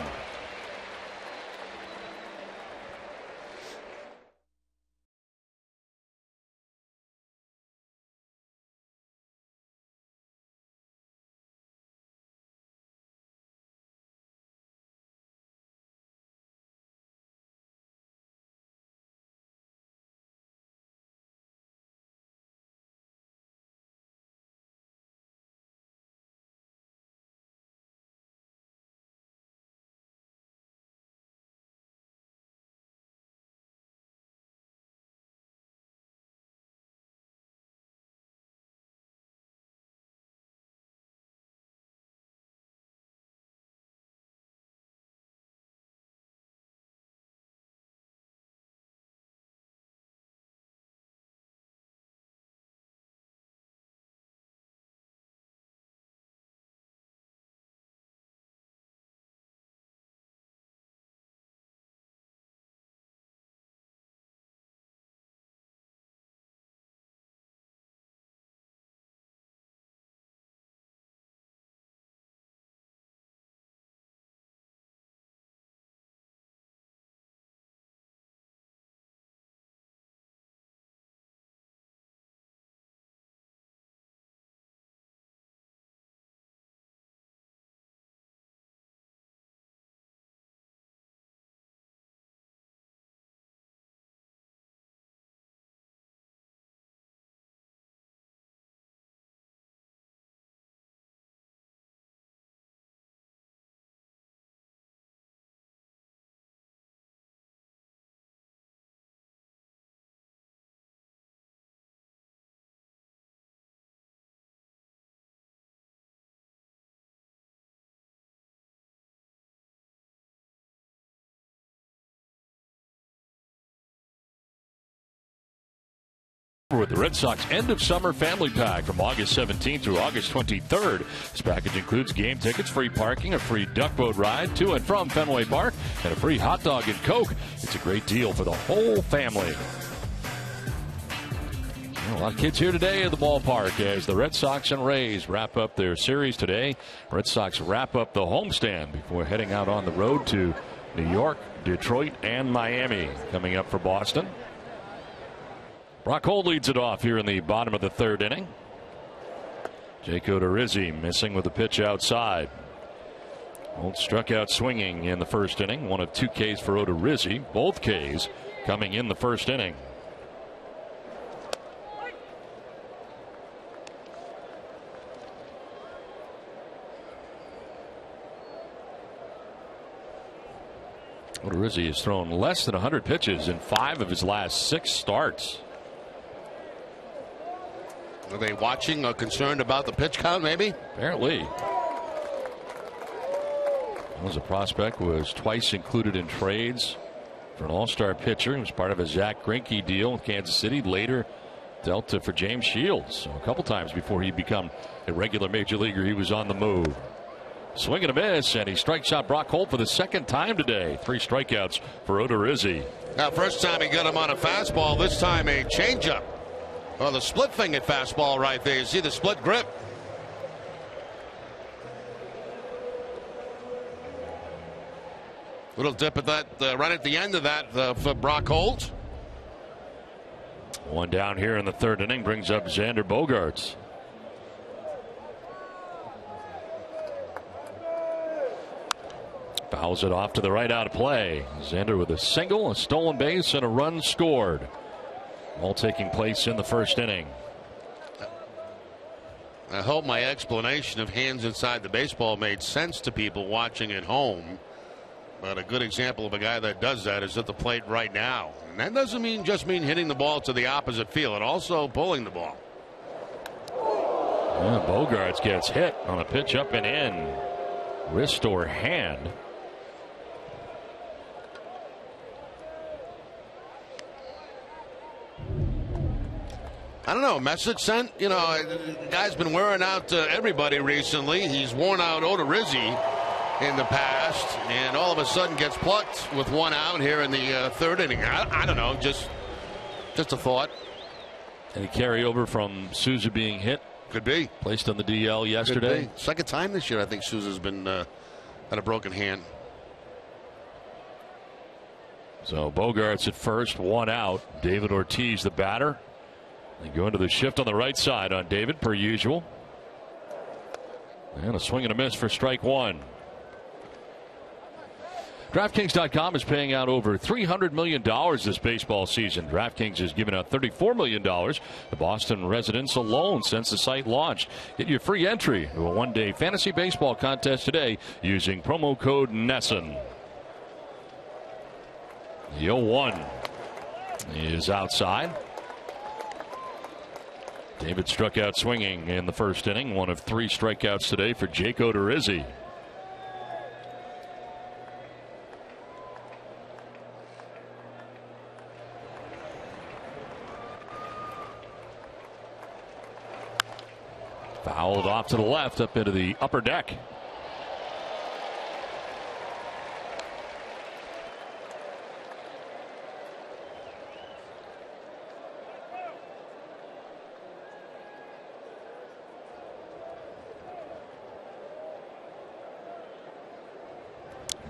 With the Red Sox end of summer family pack from August 17th through August 23rd. This package includes game tickets, free parking, a free duck boat ride to and from Fenway Park, and a free hot dog and Coke. It's a great deal for the whole family. A lot of kids here today at the ballpark as the Red Sox and Rays wrap up their series today. Red Sox wrap up the homestand before heading out on the road to New York, Detroit, and Miami coming up for Boston. Brock Holt leads it off here in the bottom of the third inning. Jake Odorizzi missing with a pitch outside. Holt struck out swinging in the first inning. One of 2 Ks for Odorizzi. Both Ks coming in the first inning. Odorizzi has thrown less than 100 pitches in 5 of his last 6 starts. Are they watching or concerned about the pitch count, maybe? Apparently. Was a prospect, was twice included in trades for an all-star pitcher. He was part of a Zach Greinke deal with Kansas City. Later dealt for James Shields. So a couple times before he became a regular major leaguer, he was on the move. Swing and a miss, and he strikes out Brock Holt for the 2nd time today. 3 strikeouts for Odorizzi. Now, first time he got him on a fastball, this time a changeup. Well, the split-fingered fastball right there. You see the split grip. Little dip at that, right at the end of that for Brock Holt. One down here in the 3rd inning brings up Xander Bogaerts. Fouls it off to the right, out of play. Xander with a single, a stolen base, and a run scored. All taking place in the 1st inning. I hope my explanation of hands inside the baseball made sense to people watching at home. But a good example of a guy that does that is at the plate right now. And that doesn't just mean hitting the ball to the opposite field. It also pulling the ball. Yeah, Bogaerts gets hit on a pitch up and in. Wrist or hand. I don't know, message sent. You know, the guy's been wearing out everybody recently. He's worn out Odorizzi in the past, and all of a sudden gets plucked with 1 out here in the 3rd inning. I don't know, just a thought. Any carryover from Souza being hit? Could be. Placed on the DL yesterday. 2nd time this year I think Souza's been had a broken hand. So Bogaerts at first, 1 out. David Ortiz the batter. They go into the shift on the right side on David, per usual. And a swing and a miss for strike 1. DraftKings.com is paying out over $300 million this baseball season. DraftKings has given out $34 million to Boston residents alone since the site launched. Get your free entry to a one-day fantasy baseball contest today using promo code NESSN. The 0-1 is outside. David struck out swinging in the 1st inning. 1 of 3 strikeouts today for Jake Odorizzi. Fouled off to the left, up into the upper deck.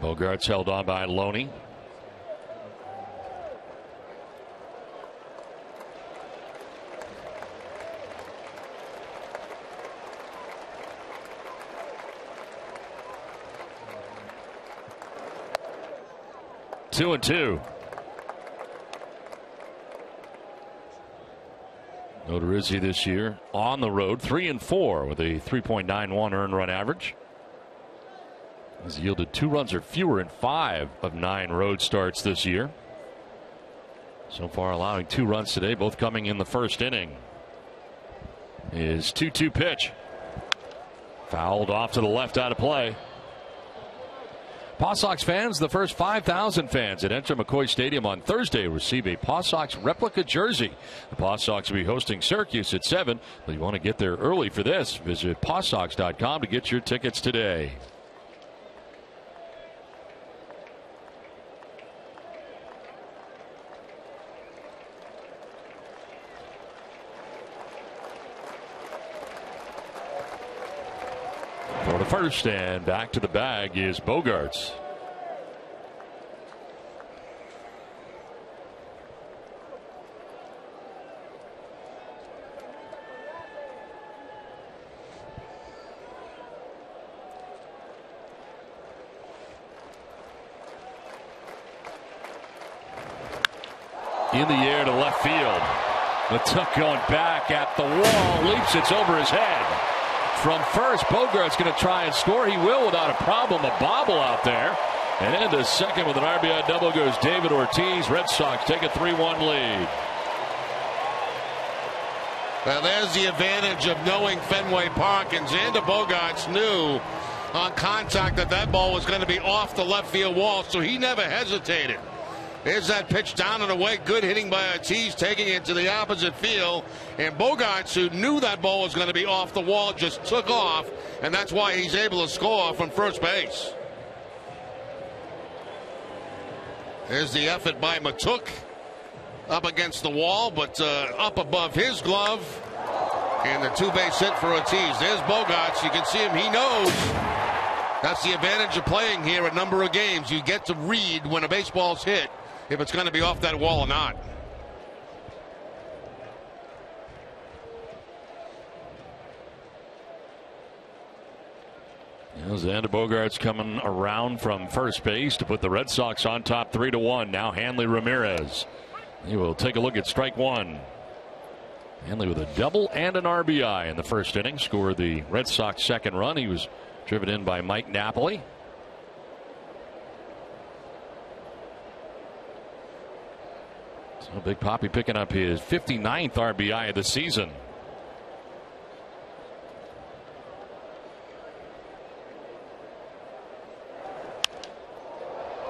Bogaerts held on by Loney. Two and two. Odorizzi this year on the road 3-4 with a 3.91 earned run average. He's yielded 2 runs or fewer in 5 of 9 road starts this year. So far allowing 2 runs today, both coming in the 1st inning. His 2-2 pitch. Fouled off to the left, out of play. Paw Sox fans, the first 5,000 fans that enter McCoy Stadium on Thursday receive a Paw Sox replica jersey. The Paw Sox will be hosting Syracuse at 7, but you want to get there early for this. Visit pawsox.com to get your tickets today. For the first, and back to the bag is Bogaerts. In the air to left field. Matuk going back at the wall, leaps, it's over his head. From first, Bogaerts going to try and score. He will without a problem. A bobble out there. And into second with an RBI double goes David Ortiz. Red Sox take a 3-1 lead. Well, there's the advantage of knowing Fenway Park, and Xander Bogaerts knew on contact that ball was going to be off the left field wall, so he never hesitated. There's that pitch down and away. Good hitting by Ortiz, taking it to the opposite field. And Bogaerts, who knew that ball was going to be off the wall, just took off. And that's why he's able to score from first base. There's the effort by Matuk. Up against the wall, but up above his glove. And the two-base hit for Ortiz. There's Bogaerts. You can see him. He knows. That's the advantage of playing here a number of games. You get to read when a baseball's hit, if it's going to be off that wall or not. Xander Bogaerts coming around from first base to put the Red Sox on top 3-1. Now Hanley Ramirez. He will take a look at strike one. Hanley with a double and an RBI in the first inning. Scored the Red Sox second run. He was driven in by Mike Napoli. So Big Poppy picking up his 59th RBI of the season.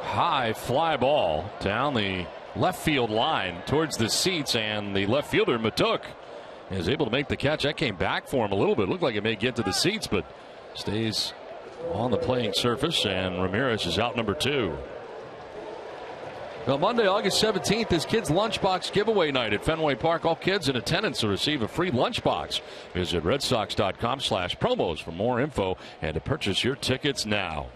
High fly ball down the left field line towards the seats, and the left fielder Matuk is able to make the catch. That came back for him a little bit. Looked like it may get to the seats, but stays on the playing surface, and Ramirez is out number 2. Well, Monday, August 17th is Kids Lunchbox Giveaway Night at Fenway Park. All kids in attendance will receive a free lunchbox. Visit redsox.com/promos for more info and to purchase your tickets now.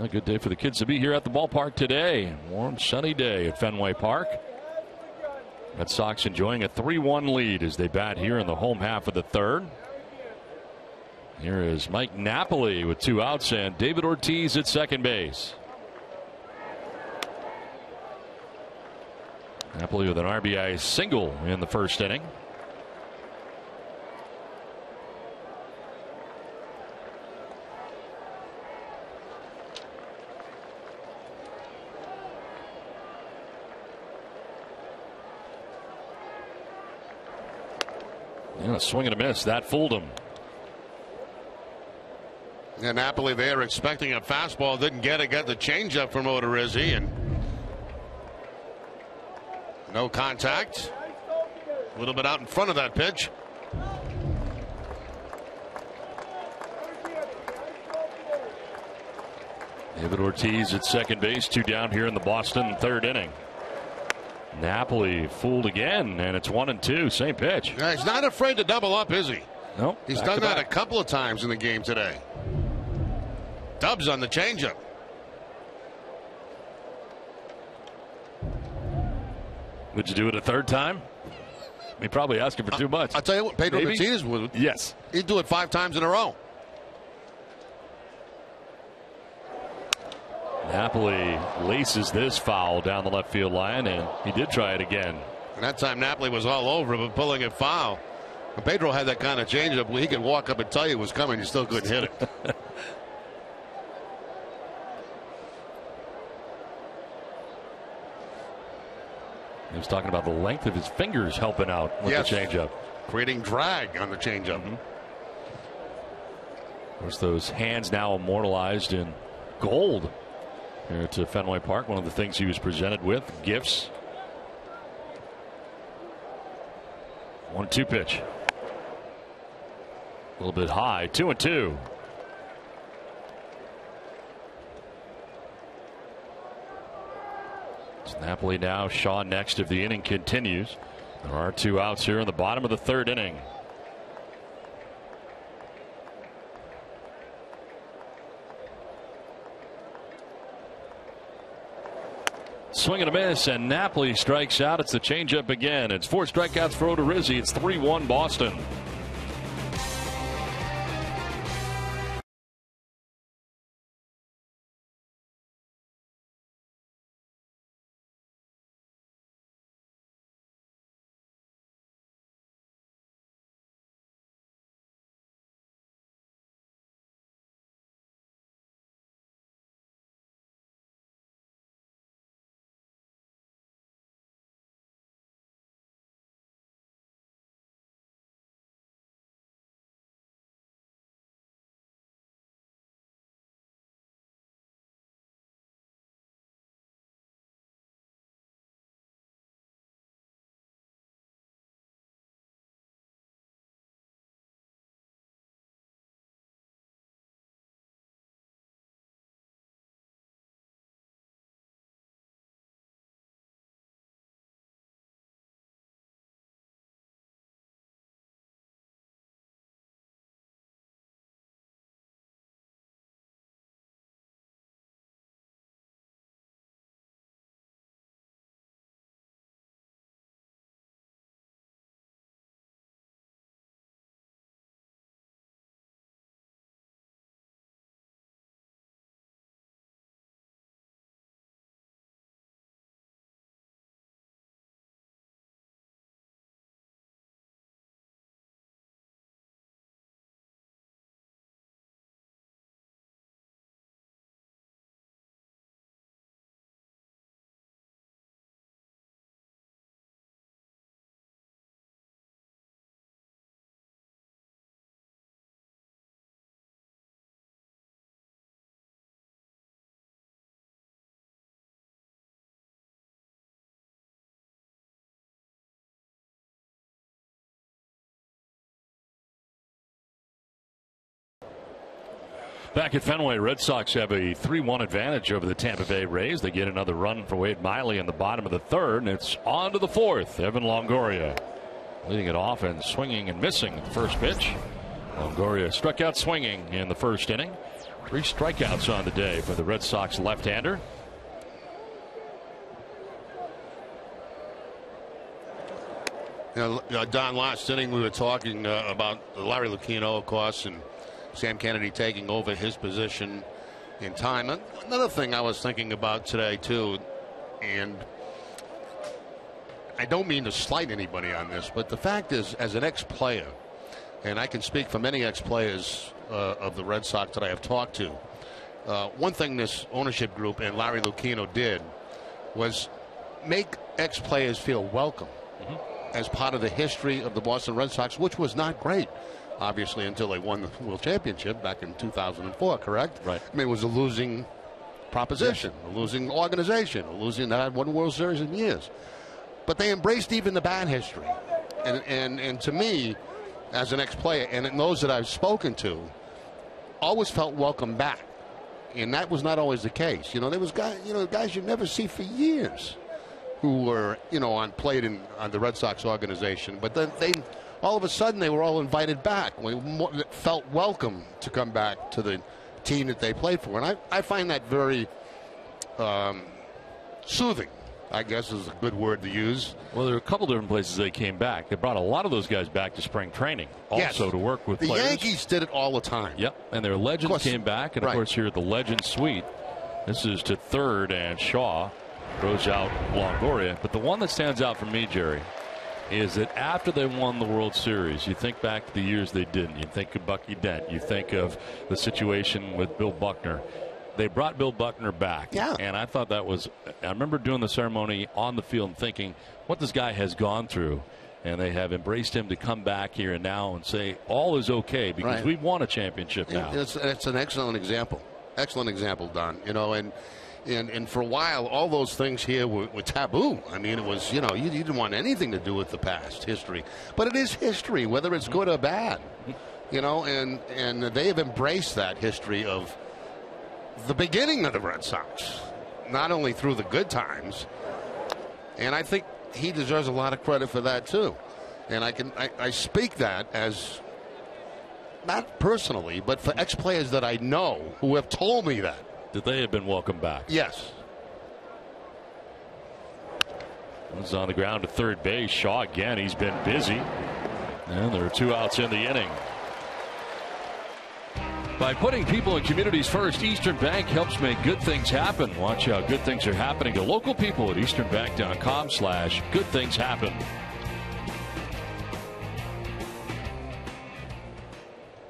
A good day for the kids to be here at the ballpark today. Warm, sunny day at Fenway Park. Red Sox enjoying a 3-1 lead as they bat here in the home half of the third. Here is Mike Napoli with 2 outs and David Ortiz at second base. Napoli with an RBI single in the first inning. A swing and a miss. That fooled him. And Napoli there expecting a fastball. Didn't get it. Got the changeup from Odorizzi. And no contact. A little bit out in front of that pitch. David Ortiz at second base. 2 down here in the Boston third inning. Napoli fooled again, and it's 1-2. Same pitch. Yeah, he's not afraid to double up, is he? Nope. He's done that a couple of times in the game today. Dubs on the changeup. Would you do it a third time? He probably asking for too much. I'll tell you what, Pedro Maybe? Martinez would. Yes. He'd do it 5 times in a row. Napoli laces this foul down the left field line, and he did try it again. And that time Napoli was all over, but pulling it foul. When Pedro had that kind of changeup where he could walk up and tell you it was coming, you still couldn't hit it. He was talking about the length of his fingers helping out with the changeup. Creating drag on the changeup. Of course, those hands now immortalized in gold here to Fenway Park. One of the things he was presented with, gifts. 1-2 pitch. A little bit high. 2-2. It's Napoli now. Shaw next if the inning continues. There are 2 outs here in the bottom of the 3rd inning. Swing and a miss, and Napoli strikes out. It's the changeup again. It's 4 strikeouts for Odorizzi. It's 3-1 Boston. Back at Fenway, Red Sox have a 3-1 advantage over the Tampa Bay Rays. They get another run for Wade Miley in the bottom of the 3rd, and it's on to the 4th. Evan Longoria leading it off and swinging and missing the first pitch. Longoria struck out swinging in the 1st inning. 3 strikeouts on the day for the Red Sox left-hander. Don, last inning we were talking about Larry Lucchino, of course, and Sam Kennedy taking over his position in time. Another thing I was thinking about today, too, and I don't mean to slight anybody on this, but the fact is, as an ex-player, and I can speak for many ex-players of the Red Sox that I have talked to, one thing this ownership group and Larry Lucchino did was make ex-players feel welcome as part of the history of the Boston Red Sox, which was not great, obviously, until they won the World Championship back in 2004, correct? Right. I mean, it was a losing proposition, a losing organization, that had won World Series in years. But they embraced even the bad history. And to me, as an ex-player, and those that I've spoken to, always felt welcome back. And that was not always the case. There was guys you never see for years who were, played on the Red Sox organization. But then all of a sudden, they were all invited back. We felt welcome to come back to the team that they played for. And I find that very soothing, I guess is a good word to use. Well, there are a couple different places they came back. They brought a lot of those guys back to spring training also to work with players. The Yankees did it all the time. Yep, and their legends came back. And, of course, here at the Legends Suite, this is to third, and Shaw throws out Longoria. But the one that stands out for me, Jerry, is that after they won the World Series, you think back to the years they didn't. You think of Bucky Dent. You think of the situation with Bill Buckner. They brought Bill Buckner back. Yeah. And I thought that was, I remember doing the ceremony on the field and thinking what this guy has gone through. And they have embraced him to come back here and now and say all is okay because we've won a championship now. It's an excellent example. Excellent example, Don. You know, and for a while, all those things here were taboo. I mean, it was, you know, you didn't want anything to do with the past history. But it is history, whether it's good or bad. You know, and they have embraced that history of the beginning of the Red Sox, not only through the good times. And I think he deserves a lot of credit for that, too. And I speak that as, not personally, but for ex-players that I know who have told me that they have been welcomed back. Yes. Runs on the ground to third base. Shaw again. He's been busy. And there are 2 outs in the inning. By putting people and communities first, Eastern Bank helps make good things happen. Watch how good things are happening to local people at easternbank.com/goodthingshappen.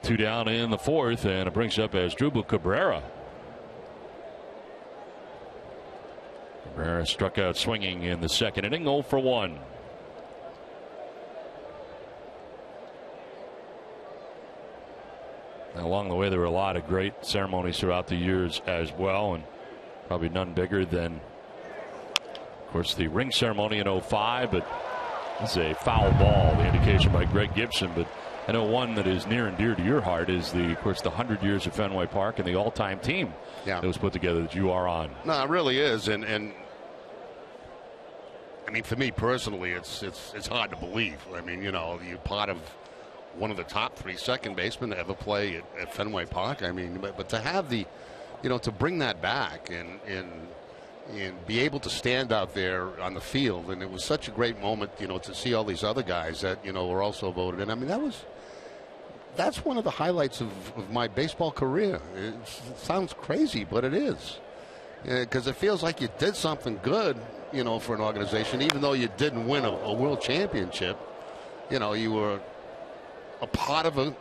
2 down in the 4th, and it brings up Asdrubal Cabrera. Cabrera struck out swinging in the 2nd inning, 0 for 1. Now, along the way, there were a lot of great ceremonies throughout the years as well, and probably none bigger than, of course, the ring ceremony in 05, but it's a foul ball, the indication by Greg Gibson. But I know one that is near and dear to your heart is, of course, the 100 years of Fenway Park and the all-time team that was put together that you are on. No, it really is, and I mean, for me personally, it's hard to believe. I mean, you know, you're part of one of the top 3 second basemen to ever play at Fenway Park. I mean, but to have the, you know, to bring that back and be able to stand out there on the field, and it was such a great moment, you know, to see all these other guys that, you know, were also voted in. I mean, that's one of the highlights of my baseball career. It sounds crazy, but it is, because it feels like you did something good, you know, for an organization, even though you didn't win a world championship. You know, you were a part of a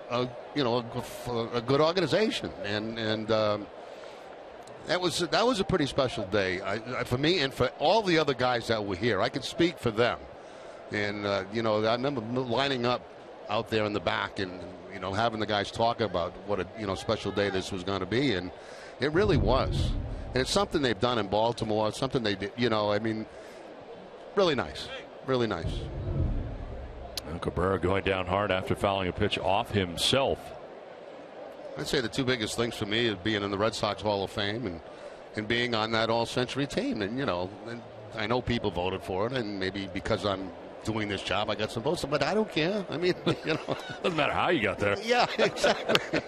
good organization, and that was a pretty special day for me and for all the other guys that were here. I could speak for them, and you know, I remember lining up out there in the back and, you know, having the guys talk about what a, you know, special day this was going to be, and it really was. And it's something they've done in Baltimore. It's something they did, you know. I mean, really nice, really nice. Cabrera going down hard after fouling a pitch off himself. I'd say the 2 biggest things for me is being in the Red Sox Hall of Fame and being on that all-century team. And, you know, and I know people voted for it, and maybe because I'm doing this job, I got some votes, but I don't care. I mean, you know. Doesn't matter how you got there. Yeah, exactly.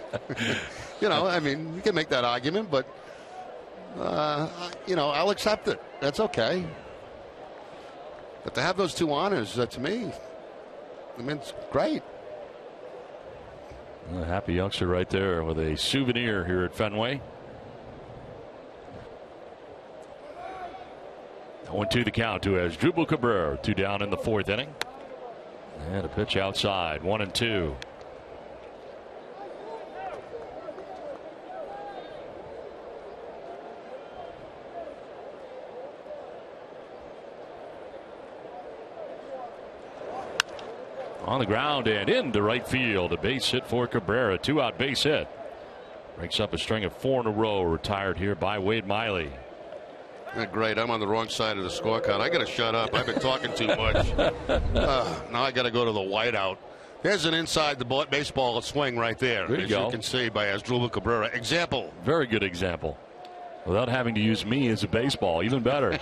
You know, I mean, you can make that argument, but, you know, I'll accept it. That's okay. But to have those 2 honors, to me, I mean, it's great. A happy youngster right there with a souvenir here at Fenway. 0-2 the count to Asdrubal Cabrera. 2 down in the 4th inning. And a pitch outside. 1-2. On the ground and into right field. A base hit for Cabrera. 2-out base hit. Breaks up a string of 4 in a row. Retired here by Wade Miley. Great. I'm on the wrong side of the scorecard. I got to shut up. I've been talking too much. Now I got to go to the whiteout. There's an inside the baseball swing right there. There you go. You can see by Asdrubal Cabrera. Example. Very good example. Without having to use me as a baseball. Even better.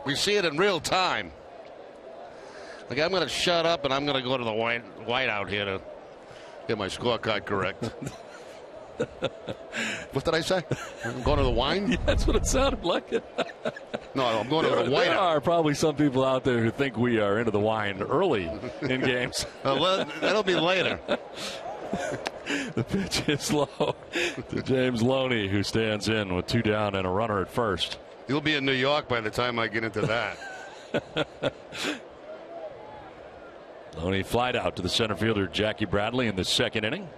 We see it in real time. Like, I'm going to shut up and I'm going to go to the whiteout here to get my scorecard correct. What did I say? I'm going to the wine? Yeah, that's what it sounded like. No, I'm going to the whiteout. There are probably some people out there who think we are into the wine early in games. That'll be later. The pitch is low to James Loney, who stands in with 2 down and a runner at first. You'll be in New York by the time I get into that. Loney flied out to the center fielder Jackie Bradley in the 2nd inning.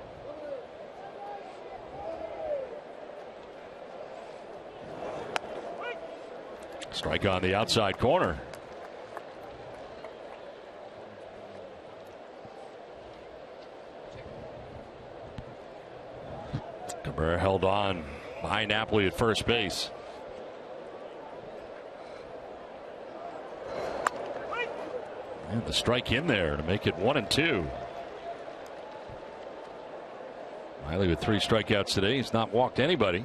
Strike on the outside corner. Cabrera held on behind Napoli at first base. And the strike in there to make it 1-2. Miley with 3 strikeouts today. He's not walked anybody.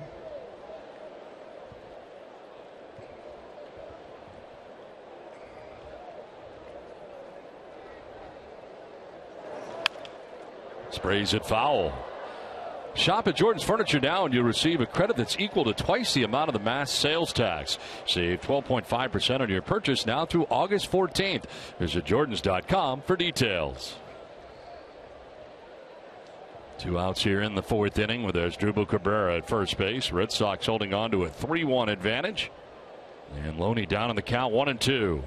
Sprays it foul. Shop at Jordan's Furniture now and you'll receive a credit that's equal to twice the amount of the mass sales tax. Save 12.5% on your purchase now through August 14th. Visit Jordans.com for details. 2 outs here in the 4th inning where there's Drupal Cabrera at first base. Red Sox holding on to a 3-1 advantage. And Loney down in the count 1-2.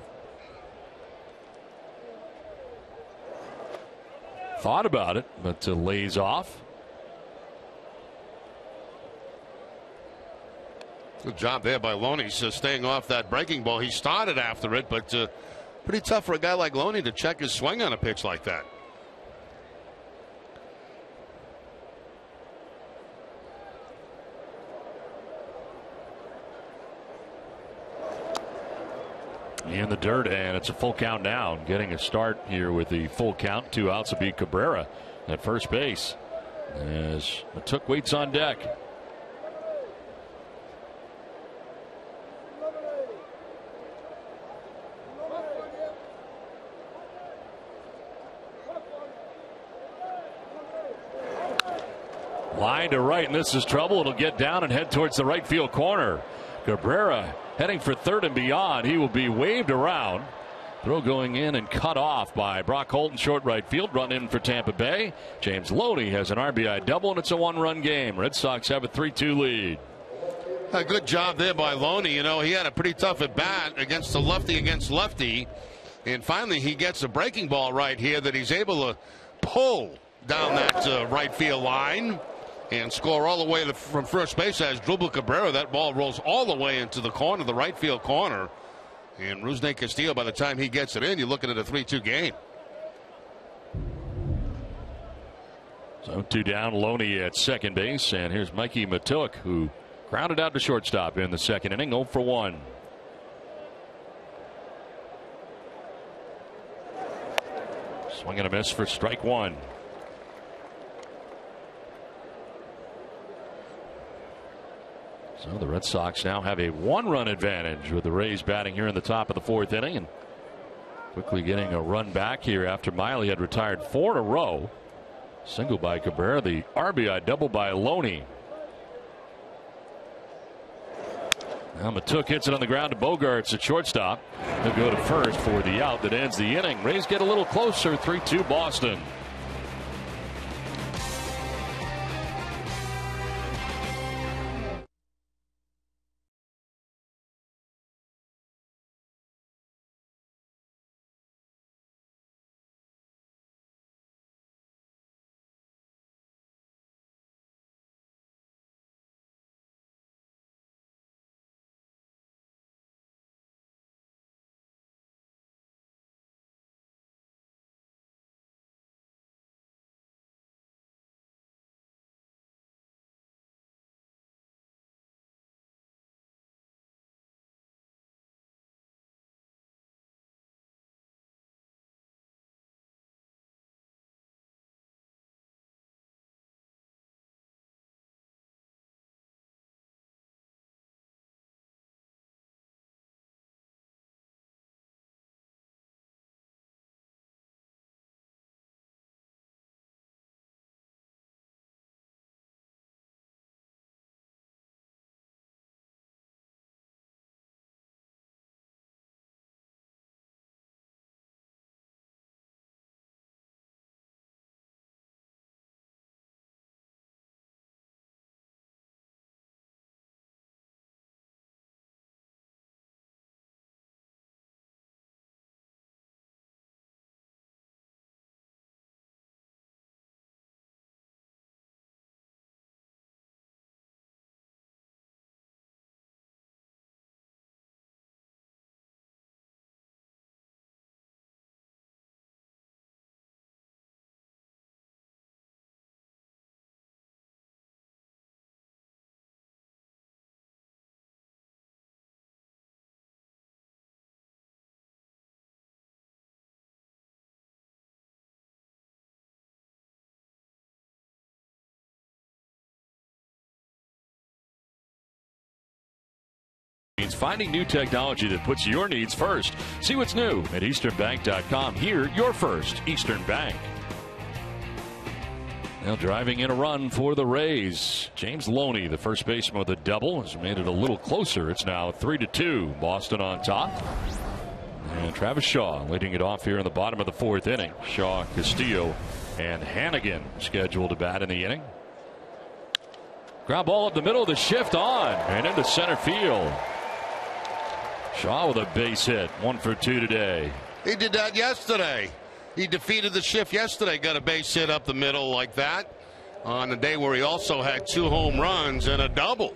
Thought about it, but lays off. Good job there by Loney, staying off that breaking ball. He started after it, but pretty tough for a guy like Loney to check his swing on a pitch like that. In the dirt, and it's a full count now. Getting a start here with the full count. 2 outs will be Cabrera at first base as Matuk waits on deck. Line to right, and this is trouble. It'll get down and head towards the right field corner. Cabrera heading for third and beyond. He will be waved around. Throw going in and cut off by Brock Holt in short right field. Run in for Tampa Bay. James Loney has an RBI double, and it's a 1-run game. Red Sox have a 3-2 lead. A good job there by Loney. You know, he had a pretty tough at bat against the lefty. And finally, he gets a breaking ball right here that he's able to pull down that right field line and score all the way from first base as Drupal Cabrera. That ball rolls all the way into the corner, the right field corner. And Rusney Castillo, by the time he gets it in, you're looking at a 3-2 game. So 2 down, Loney at second base. And here's Mikey Matuk, who grounded out to shortstop in the second inning, 0 for 1. Swing and a miss for strike 1. So the Red Sox now have a 1-run advantage with the Rays batting here in the top of the 4th inning and quickly getting a run back here after Miley had retired 4 in a row. Single by Cabrera, the RBI double by Loney. Now Matuk hits it on the ground to Bogarts at shortstop. He'll go to first for the out that ends the inning. Rays get a little closer, 3-2 Boston. means finding new technology that puts your needs first. See what's new at easternbank.com. Here, your first Eastern Bank. Now driving in a run for the Rays. James Loney, the first baseman with a double, has made it a little closer. It's now 3-2. Boston on top. And Travis Shaw leading it off here in the bottom of the fourth inning. Shaw, Castillo, and Hannigan scheduled to bat in the inning. Ground ball up the middle, the shift on and into center field. Shaw with a base hit, 1 for 2 today. He did that yesterday. He defeated the shift yesterday, got a base hit up the middle like that on the day where he also had 2 home runs and a double.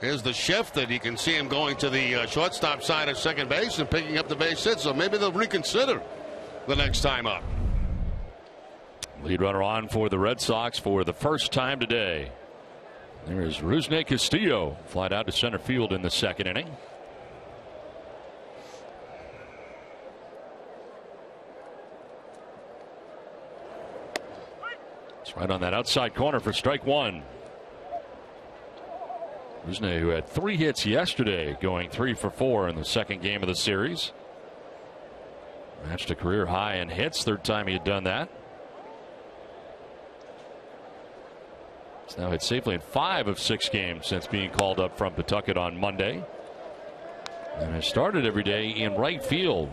Here's the shift that you can see him going to the shortstop side of second base and picking up the base hit, so maybe they'll reconsider the next time up. Lead runner on for the Red Sox for the first time today. There's Rusney Castillo, flied out to center field in the second inning. It's right on that outside corner for strike one. Rusney, who had 3 hits yesterday, going 3 for 4 in the second game of the series. Matched a career high in hits, third time he had done that. He's now hit safely in 5 of 6 games since being called up from Pawtucket on Monday. And has started every day in right field.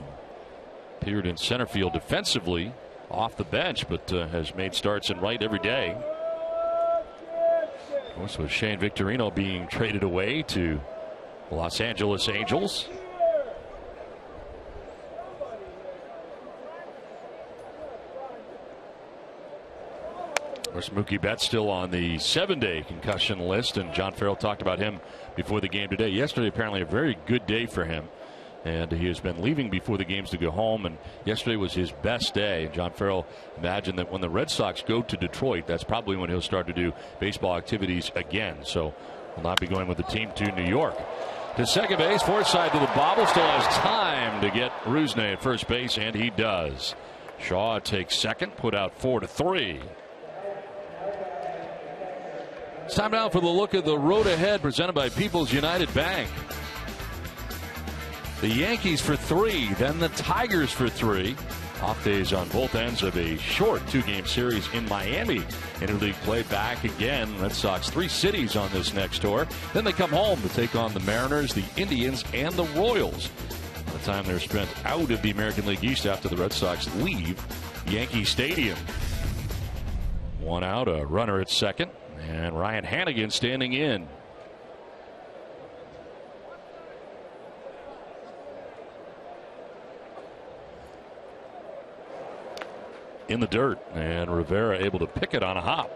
Appeared in center field defensively off the bench, but has made starts in right every day. Of course, with Shane Victorino being traded away to the Los Angeles Angels. Of course, Mookie Betts still on the 7-day concussion list, and John Farrell talked about him before the game today. Yesterday, apparently a very good day for him, and he has been leaving before the games to go home, and yesterday was his best day. John Farrell imagined that when the Red Sox go to Detroit, that's probably when he'll start to do baseball activities again. So will not be going with the team to New York. To second base, Forsythe to the bobble, still has time to get Rusney at first base, and he does. Shaw takes second, put out 4-3. It's time now for the look at the road ahead, presented by People's United Bank. The Yankees for 3, then the Tigers for 3. Off days on both ends of a short 2-game series in Miami. Interleague play back again. Red Sox 3 cities on this next tour. Then they come home to take on the Mariners, the Indians, and the Royals. By the time they're spent out of the American League East after the Red Sox leave Yankee Stadium. 1 out, a runner at second. And Ryan Hannigan standing in. In the dirt, and Rivera able to pick it on a hop.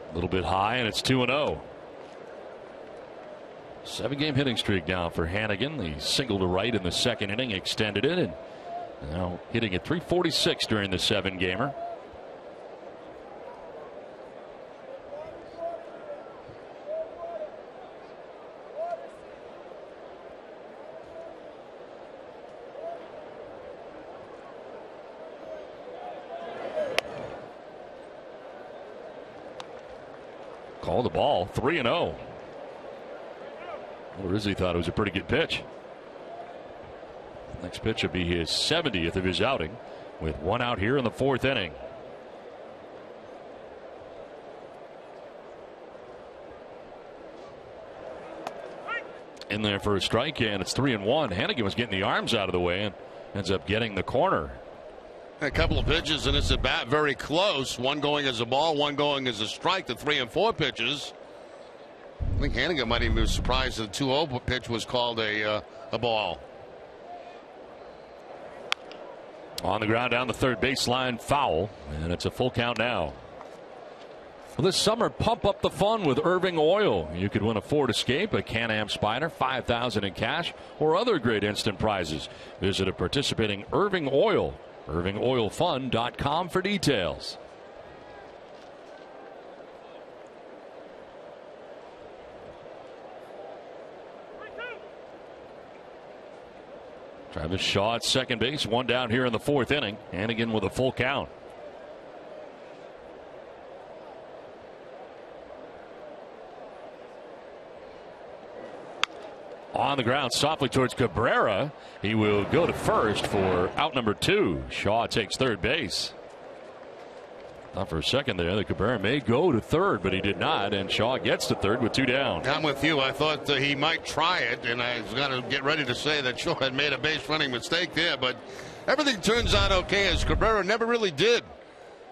A little bit high, and it's 2-0. 7-game hitting streak now for Hannigan. The single to right in the second inning extended it, and now hitting at .346 during the 7-gamer. Call the ball, 3-0. Well, Rizzi thought it was a pretty good pitch. Next pitch will be his 70th of his outing, with 1 out here in the 4th inning. In there for a strike, and it's 3-1. Hannigan was getting the arms out of the way and ends up getting the corner. A couple of pitches in this at bat, very close. One going as a ball, one going as a strike. The 3 and 4 pitches. I think Hannigan might even be surprised that the 2-0 pitch was called a ball. On the ground down the third baseline, foul, and it's a full count now. Well, this summer, pump up the fun with Irving Oil. You could win a Ford Escape, a Can-Am Spyder, $5,000 in cash, or other great instant prizes. Visit a participating Irving Oil, irvingoilfun.com for details. Travis Shaw at second base, one down here in the fourth inning, and again with a full count. On the ground, softly towards Cabrera. He will go to first for out number 2. Shaw takes third base. Not for a second there. The Cabrera may go to third, but he did not, and Shaw gets to third with 2 down. I'm with you. I thought he might try it, and I was going to get ready to say that Shaw had made a base running mistake there, but everything turns out okay, as Cabrera never really did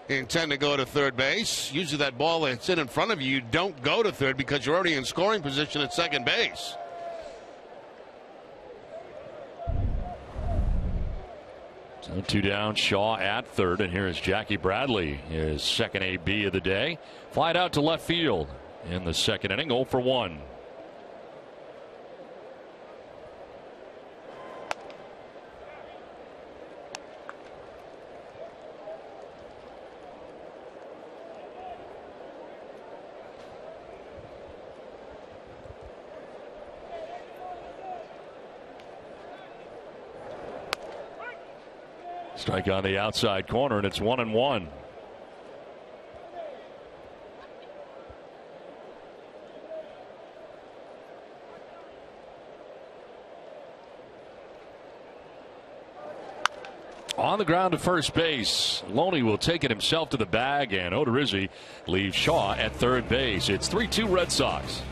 intend to go to third base. Usually that ball that's in front of you don't go to third because you're already in scoring position at second base. So 2 down, Shaw at third, and here is Jackie Bradley, his second AB of the day. Flied out to left field in the second inning, 0 for 1. Strike on the outside corner, and it's 1-1. On the ground to first base. Loney will take it himself to the bag, and Odorizzi leaves Shaw at third base. It's 3-2 Red Sox.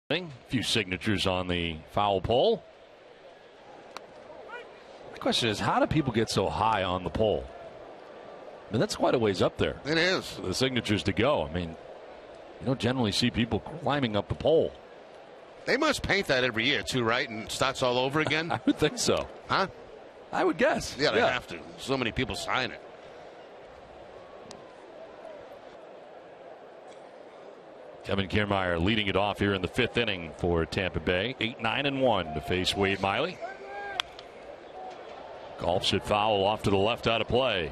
A few signatures on the foul pole. The question is, how do people get so high on the pole? I mean, that's quite a ways up there. It is. For the signatures to go. I mean, you don't generally see people climbing up the pole. They must paint that every year, too, right? And it starts all over again? I would think so. Huh? I would guess. Yeah, they have to. So many people sign it. Kevin Kiermaier leading it off here in the fifth inning for Tampa Bay. 8-9-1 to face Wade Miley. Golfs it foul off to the left out of play.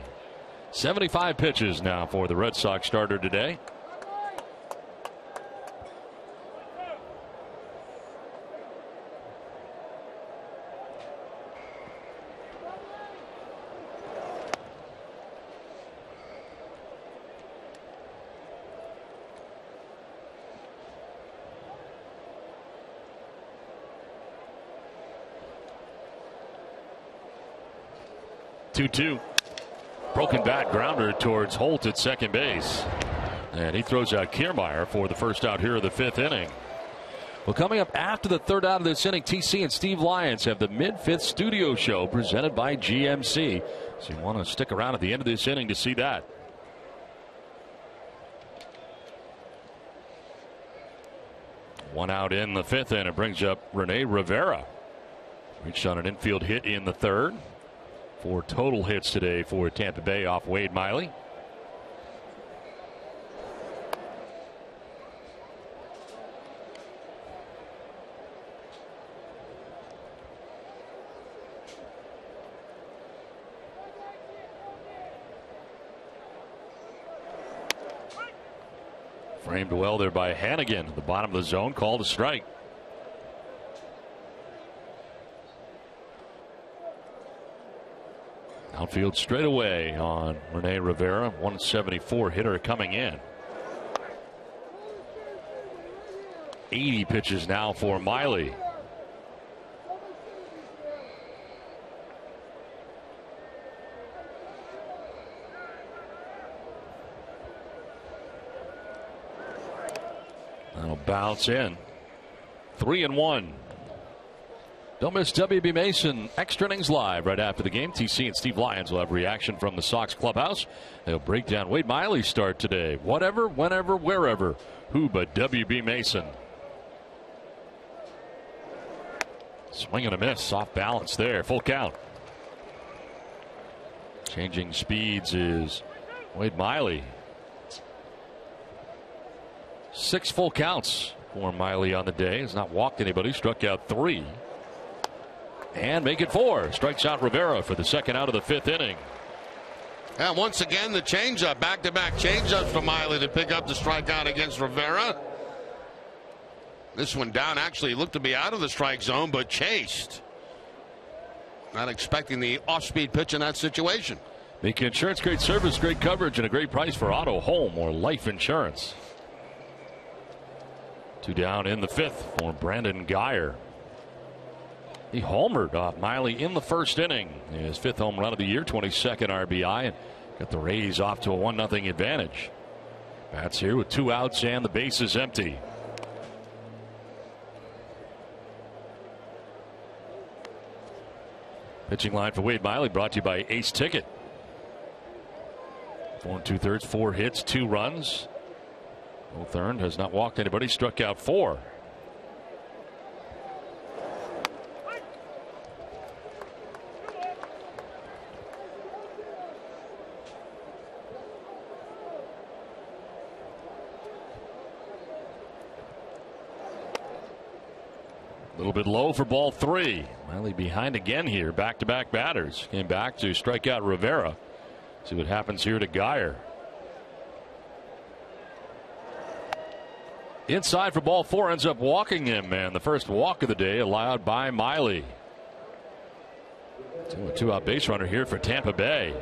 75 pitches now for the Red Sox starter today. 2-2. Broken bat grounder towards Holt at second base. And he throws out Kiermaier for the first out here of the 5th inning. Well, coming up after the 3rd out of this inning, TC and Steve Lyons have the mid-5th studio show presented by GMC. So you want to stick around at the end of this inning to see that. One out in the 5th, and it brings up Rene Rivera. Reached on an infield hit in the 3rd. 4 total hits today for Tampa Bay off Wade Miley. Framed well there by Hannigan. The bottom of the zone, called a strike. Outfield straight away on Rene Rivera. 174 hitter coming in. 80 pitches now for Miley. That'll bounce in. 3-1. Don't miss WB Mason Extra Innings Live right after the game. TC and Steve Lyons will have reaction from the Sox clubhouse. They'll break down Wade Miley's start today. Whatever, whenever, wherever. Who but WB Mason? Swing and a miss. Off balance there. Full count. Changing speeds is Wade Miley. 6 full counts for Miley on the day. Has not walked anybody. Struck out 3. And make it 4. Strikes out Rivera for the 2nd out of the 5th inning. And once again, the changeup. Back-to-back changeups for Miley to pick up the strikeout against Rivera. This one down. Actually looked to be out of the strike zone, but chased. Not expecting the off-speed pitch in that situation. Make Insurance, great service, great coverage, and a great price for auto, home, or life insurance. 2 down in the 5th for Brandon Geyer. He homered off Miley in the 1st inning. His 5th home run of the year, 22nd RBI, and got the Rays off to a 1-0 advantage. Bats here with 2 outs and the base is empty. Pitching line for Wade Miley brought to you by Ace Ticket. 4 2/3, 4 hits, 2 runs. Both earned, has not walked anybody, struck out 4. A little bit low for ball 3. Miley behind again here. Back-to-back batters. Came back to strike out Rivera. See what happens here to Geyer. Inside for ball 4, ends up walking him, and the first walk of the day allowed by Miley. A 2-out base runner here for Tampa Bay.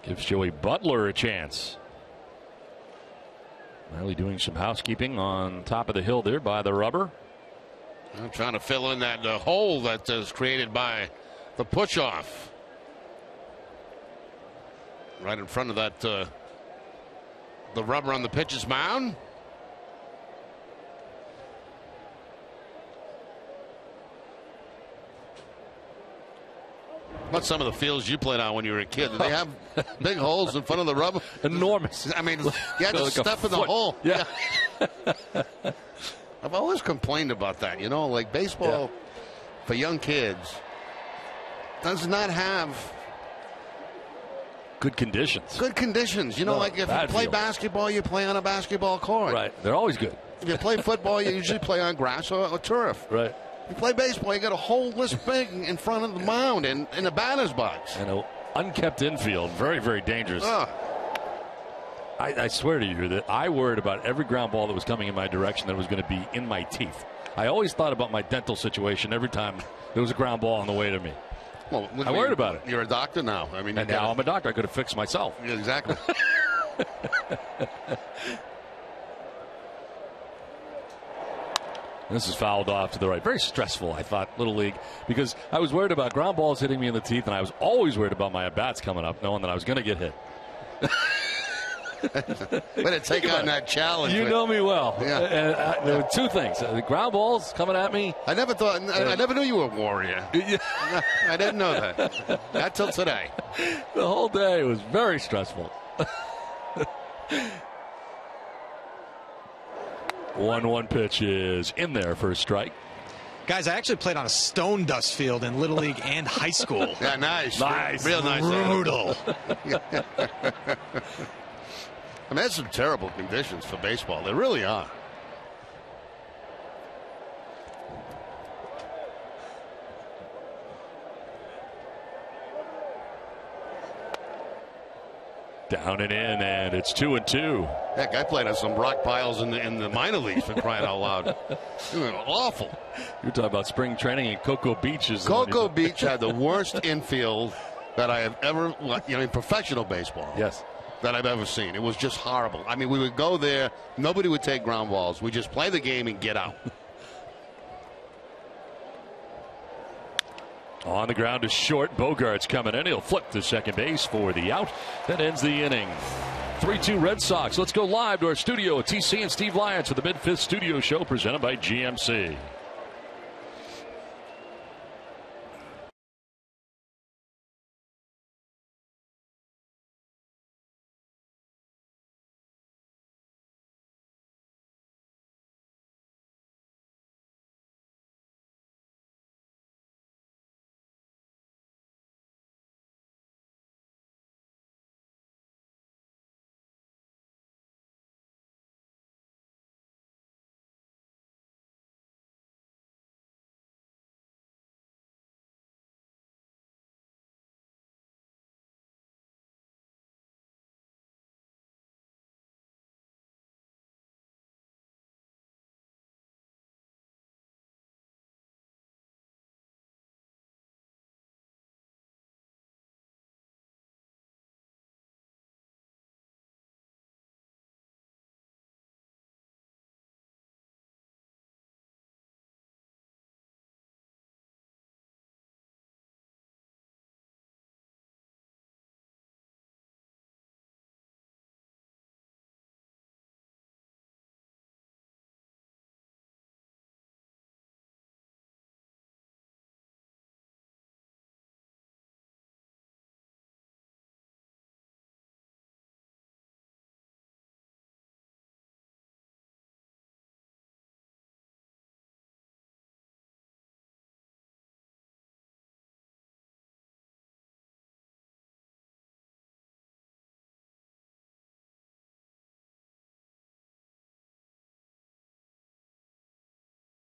Gives Joey Butler a chance. Miley doing some housekeeping on top of the hill there by the rubber. I'm trying to fill in that hole that is created by the push-off. Right in front of that, the rubber on the pitcher's mound. What some of the fields you played on when you were a kid? Did they have big holes in front of the rubber? Enormous. I mean, you had to step in the hole. Yeah. I've always complained about that. You know, like baseball for young kids does not have good conditions. Good conditions. You know, like if you play basketball, you play on a basketball court. Right. They're always good. If you play football, you usually play on grass or turf. Right. You play baseball, you got a hole this big in front of the mound in the batter's box. And an unkept infield. Very, very dangerous. I swear to you that I worried about every ground ball that was coming in my direction that was going to be in my teeth. I always thought about my dental situation every time there was a ground ball on the way to me. Well, I worried about it. You're a doctor now. I mean, and now I'm a doctor. I could have fixed myself. Yeah, exactly. This is fouled off to the right. Very stressful, I thought, Little League, because I was worried about ground balls hitting me in the teeth, and I was always worried about my at-bats coming up, knowing that I was going to get hit. Way to take on that challenge. You know me well. Yeah. There were two things. The ground balls coming at me. I never knew you were a warrior. I didn't know that. Not till today. The whole day was very stressful. 1-1 pitch is in there for a strike. Guys, I actually played on a stone dust field in Little League and high school. Yeah, nice. Real nice. Brutal. I mean, that's some terrible conditions for baseball. They really are. Down and in, and it's 2-2. Heck, I played on some rock piles in the minor leagues, for crying out loud. It was awful. You're talking about spring training in Cocoa Beach. Cocoa Beach had the worst infield that I have ever, in professional baseball. Yes. That I've ever seen. It was just horrible. I mean, we would go there. Nobody would take ground balls. We just play the game and get out. On the ground is short. Bogart's coming in. He'll flip to second base for the out. That ends the inning. 3-2 Red Sox. Let's go live to our studio at TC and Steve Lyons for the mid-fifth studio show presented by GMC.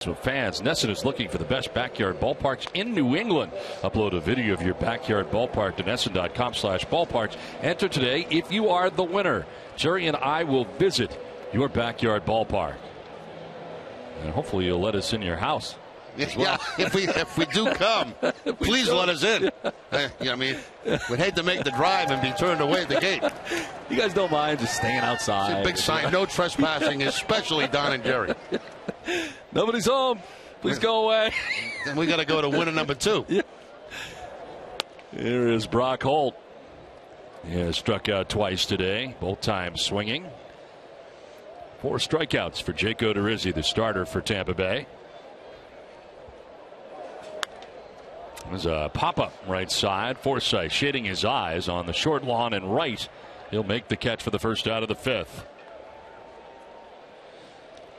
So fans, Nesson is looking for the best backyard ballparks in New England. Upload a video of your backyard ballpark to Nesson.com/ballparks. Enter today if you are the winner. Jerry and I will visit your backyard ballpark. And hopefully you'll let us in your house. Yeah, if we do come, please let us in. You know what I mean? We'd hate to make the drive and be turned away at the gate. You guys don't mind just staying outside? It's a big sign, no trespassing, especially Don and Jerry. Nobody's home. Please go away. And we got to go to winner number 2. Yeah. Here is Brock Holt. He has struck out twice today, both times swinging. 4 strikeouts for Jake Odorizzi, the starter for Tampa Bay. There's a pop-up right side. Forsythe shading his eyes on the short lawn and right. He'll make the catch for the first out of the 5th.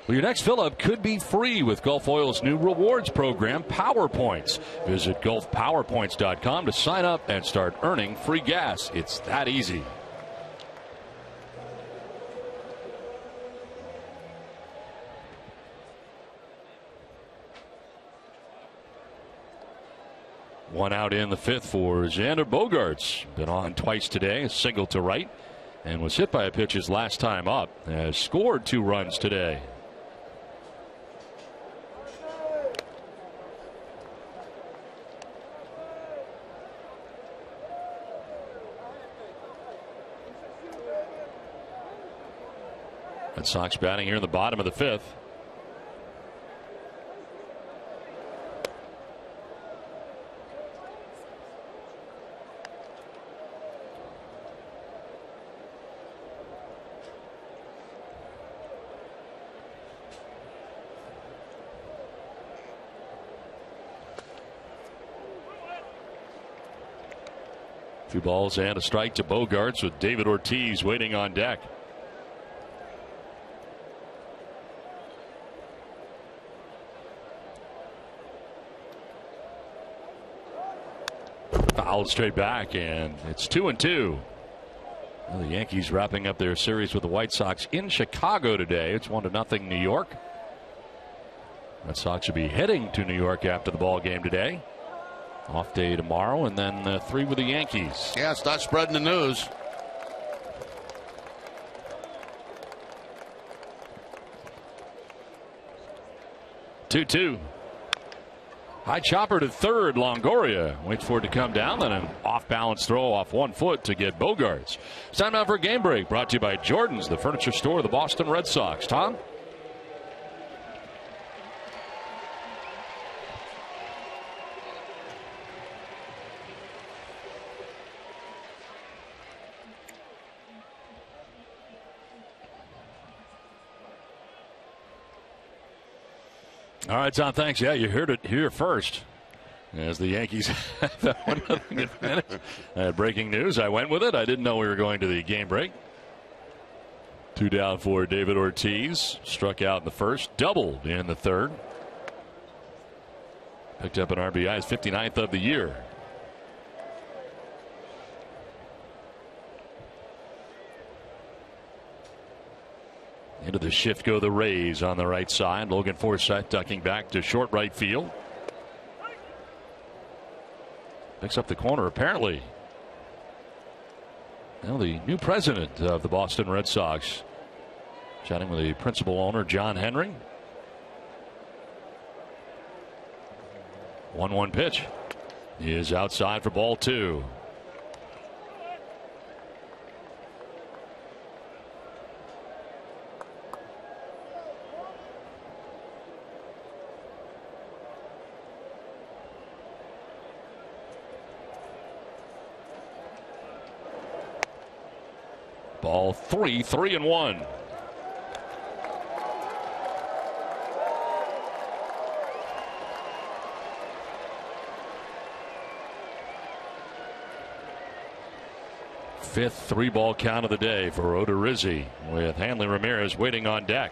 Well, your next fill-up could be free with Gulf Oil's new rewards program, PowerPoints. Visit GulfPowerPoints.com to sign up and start earning free gas. It's that easy. One out in the 5th for Xander Bogaerts. Been on twice today, a single to right, and was hit by a pitch his last time up. Has scored 2 runs today. Red Sox batting here in the bottom of the 5th. 2 balls and a strike to Bogaerts with David Ortiz waiting on deck. Fouled straight back, and it's 2-2. Well, the Yankees wrapping up their series with the White Sox in Chicago today. It's 1-0 New York. Red Sox will be heading to New York after the ball game today. Off day tomorrow, and then 3 with the Yankees. Yeah, start spreading the news. Two. High chopper to third. Longoria waits for it to come down, then an off-balance throw off 1 foot to get Bogaerts. It's time now for a game break, brought to you by Jordan's, the furniture store of the Boston Red Sox. Tom? All right, Tom, thanks. Yeah, you heard it here first. As the Yankees have that 1-0 advantage. Breaking news. I went with it. I didn't know we were going to the game break. 2 down for David Ortiz. Struck out in the first. Doubled in the third. Picked up an RBI. His 59th of the year. Into the shift go the Rays on the right side. Logan Forsythe ducking back to short right field. Picks up the corner apparently. Now the new president of the Boston Red Sox chatting with the principal owner John Henry. 1-1 pitch. He is outside for ball 2. Ball 3, 3-1. Fifth 3-ball count of the day for Odorizzi, with Hanley Ramirez waiting on deck.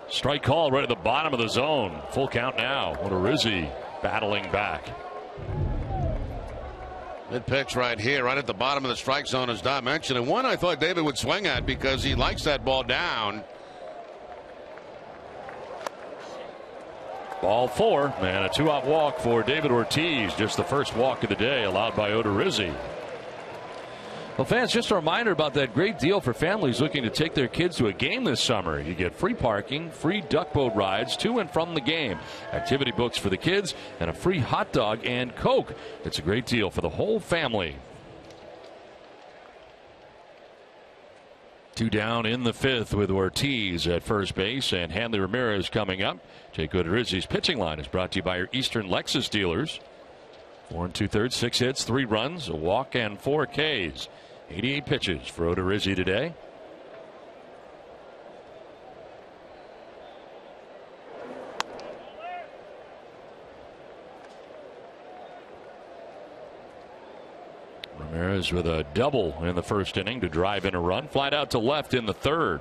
Strike call right at the bottom of the zone. Full count now. Odorizzi battling back. Good pitch right here, right at the bottom of the strike zone, as Don mentioned. And one I thought David would swing at because he likes that ball down. Ball 4, and a 2-out walk for David Ortiz. Just the first walk of the day allowed by Odorizzi. Well, fans, just a reminder about that great deal for families looking to take their kids to a game this summer. You get free parking, free duck boat rides to and from the game, activity books for the kids, and a free hot dog and Coke. It's a great deal for the whole family. 2 down in the 5th with Ortiz at first base and Hanley Ramirez coming up. Jake Odorizzi's pitching line is brought to you by your Eastern Lexus dealers. 4 2/3, 6 hits, 3 runs, a walk, and 4 Ks. 88 pitches for Odorizzi today. Ramirez with a double in the first inning to drive in a run. Flied out to left in the third.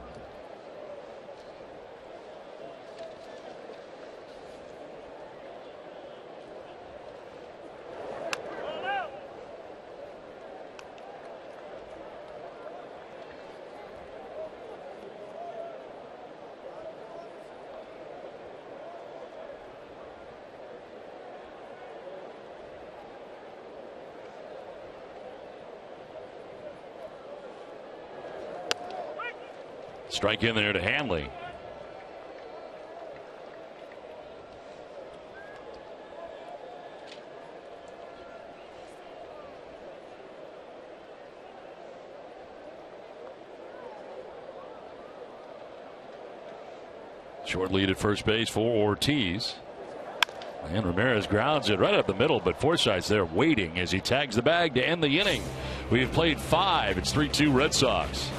Strike in there to Hanley. Short lead at first base for Ortiz. And Ramirez grounds it right up the middle, but Forsythe's there waiting as he tags the bag to end the inning. We have played 5. It's 3-2 Red Sox.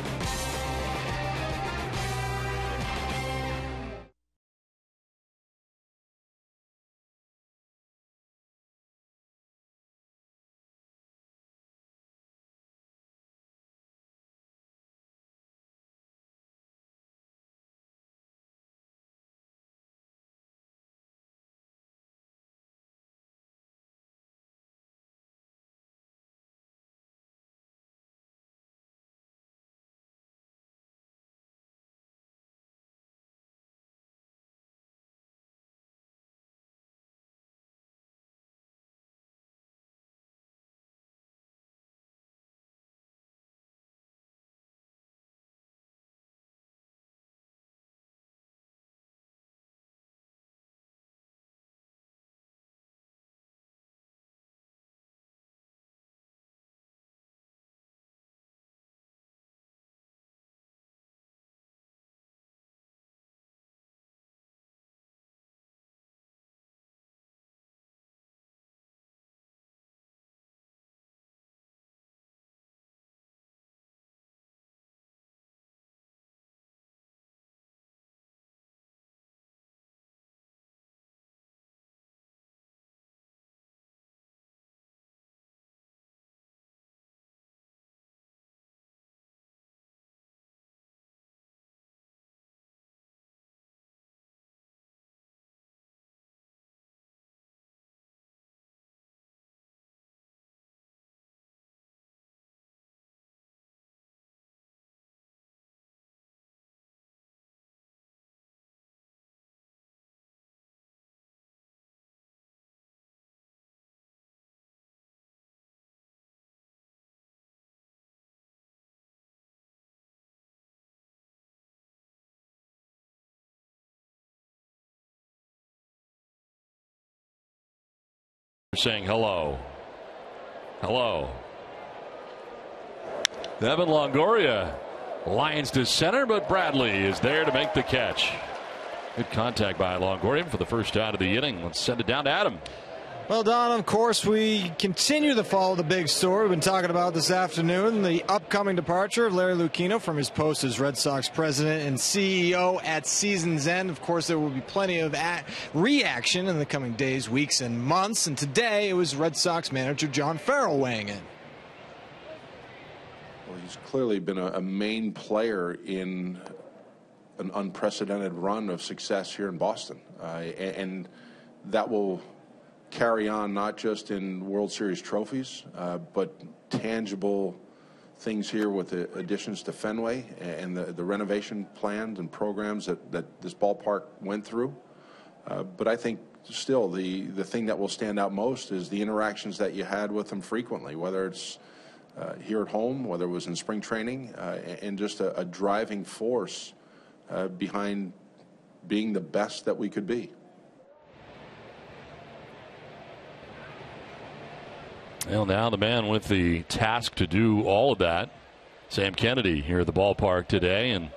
saying hello. Hello. Evan Longoria lines to center, but Bradley is there to make the catch. Good contact by Longoria for the first out of the inning. Let's send it down to Adam. Well, Don, of course, we continue to follow the big story we've been talking about this afternoon, the upcoming departure of Larry Lucchino from his post as Red Sox president and CEO at season's end. Of course, there will be plenty of reaction in the coming days, weeks, and months. And today, it was Red Sox manager John Farrell weighing in. Well, he's clearly been a main player in an unprecedented run of success here in Boston. And that will carry on not just in World Series trophies, but tangible things here with the additions to Fenway and the renovation plans and programs that this ballpark went through. But I think still the thing that will stand out most is the interactions that you had with him frequently, whether it's here at home, whether it was in spring training, and just a driving force behind being the best that we could be. Well, now the man with the task to do all of that, Sam Kennedy, here at the ballpark today. And,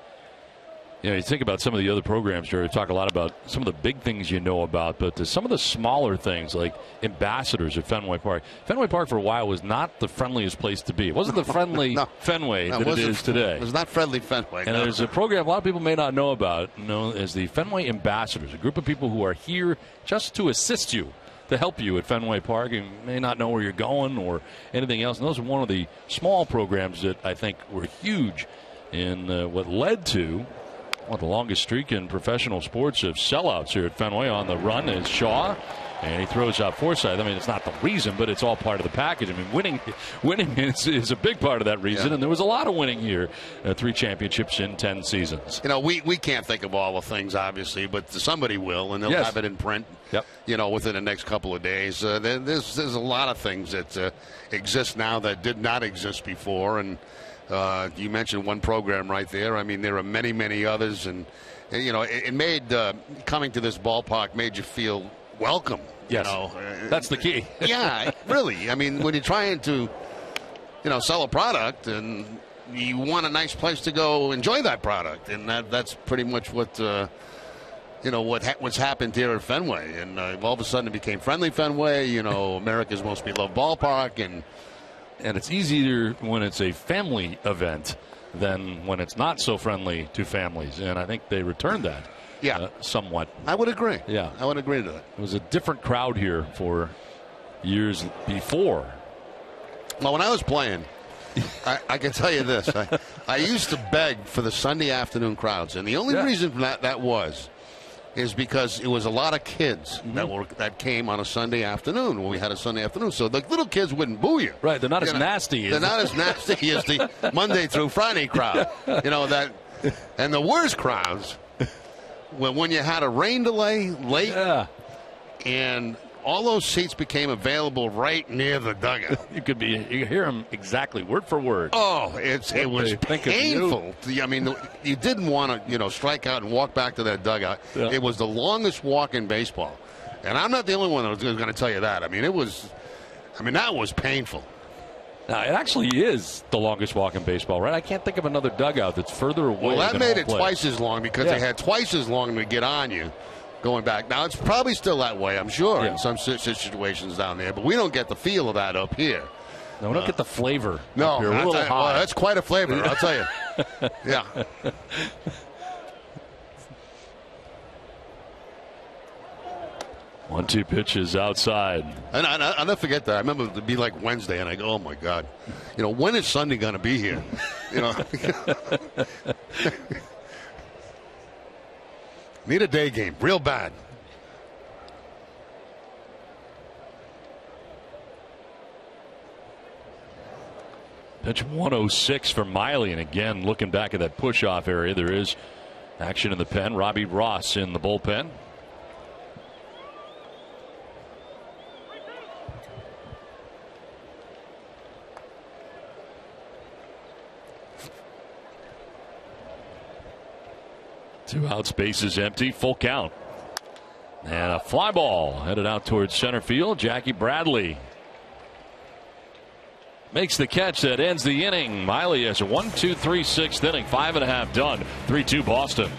you know, you think about some of the other programs, Jerry, we talk a lot about some of the big things you know about, but some of the smaller things like ambassadors at Fenway Park. Fenway Park for a while was not the friendliest place to be. It wasn't the friendly Fenway that it is today. It was not friendly Fenway. And there's a program a lot of people may not know about, known as the Fenway Ambassadors, a group of people who are here just to assist you, to help you at Fenway Park. You may not know where you're going or anything else. And those are one of the small programs that I think were huge in what led to the longest streak in professional sports of sellouts here at Fenway. On the run is Shaw, and he throws out Forsythe. I mean, it's not the reason, but it's all part of the package. I mean, winning is a big part of that reason, and there was a lot of winning here. 3 championships in 10 seasons. You know, we can't think of all the things, obviously, but somebody will, and they'll have it in print. Yep. You know, within the next couple of days. There's a lot of things that exist now that did not exist before, and you mentioned one program right there. I mean, there are many, many others, and you know, it made coming to this ballpark made you feel welcome. Yes, you know, that's the key. Yeah, really. I mean, when you're trying to, you know, sell a product and you want a nice place to go enjoy that product, and that's pretty much what. You know, what's happened here at Fenway, and all of a sudden it became friendly Fenway, you know, America's most beloved ballpark, and it's easier when it's a family event than when it's not so friendly to families, and I think they returned that somewhat. I would agree. Yeah. I would agree to that. It was a different crowd here for years before. Well, when I was playing, I can tell you this, I used to beg for the Sunday afternoon crowds, and the only reason for that was is because it was a lot of kids that came on a Sunday afternoon when we had a Sunday afternoon. So the little kids wouldn't boo you. Right, they're not as nasty. They're not as nasty as the Monday through Friday crowd. You know, that, and the worst crowds when you had a rain delay late and all those seats became available right near the dugout. You hear them exactly word for word. Oh, it was painful. I mean, you didn't want to, strike out and walk back to that dugout. Yeah. It was the longest walk in baseball, and I'm not the only one that was going to tell you that. I mean, that was painful. Now, it actually is the longest walk in baseball, right? I can't think of another dugout that's further away. Well, that than made it place. Twice as long because they had twice as long to get on you. Going back. Now, it's probably still that way, I'm sure, in some situations down there, but we don't get the feel of that up here. No, we don't get the flavor. No, up here. Well, that's quite a flavor, I'll tell you. Yeah. 1-2 pitches outside. And I'll never forget that. I remember it would be like Wednesday, and I go, oh, my God. When is Sunday going to be here? Need a day game, real bad. Pitch 106 for Miley, and again, looking back at that push-off area, there is action in the pen. Robbie Ross in the bullpen. Two outs, bases empty, full count. And a fly ball headed out towards center field. Jackie Bradley makes the catch that ends the inning. Miley has a 1-2-3 6th inning, 5.5 done, 3-2 Boston.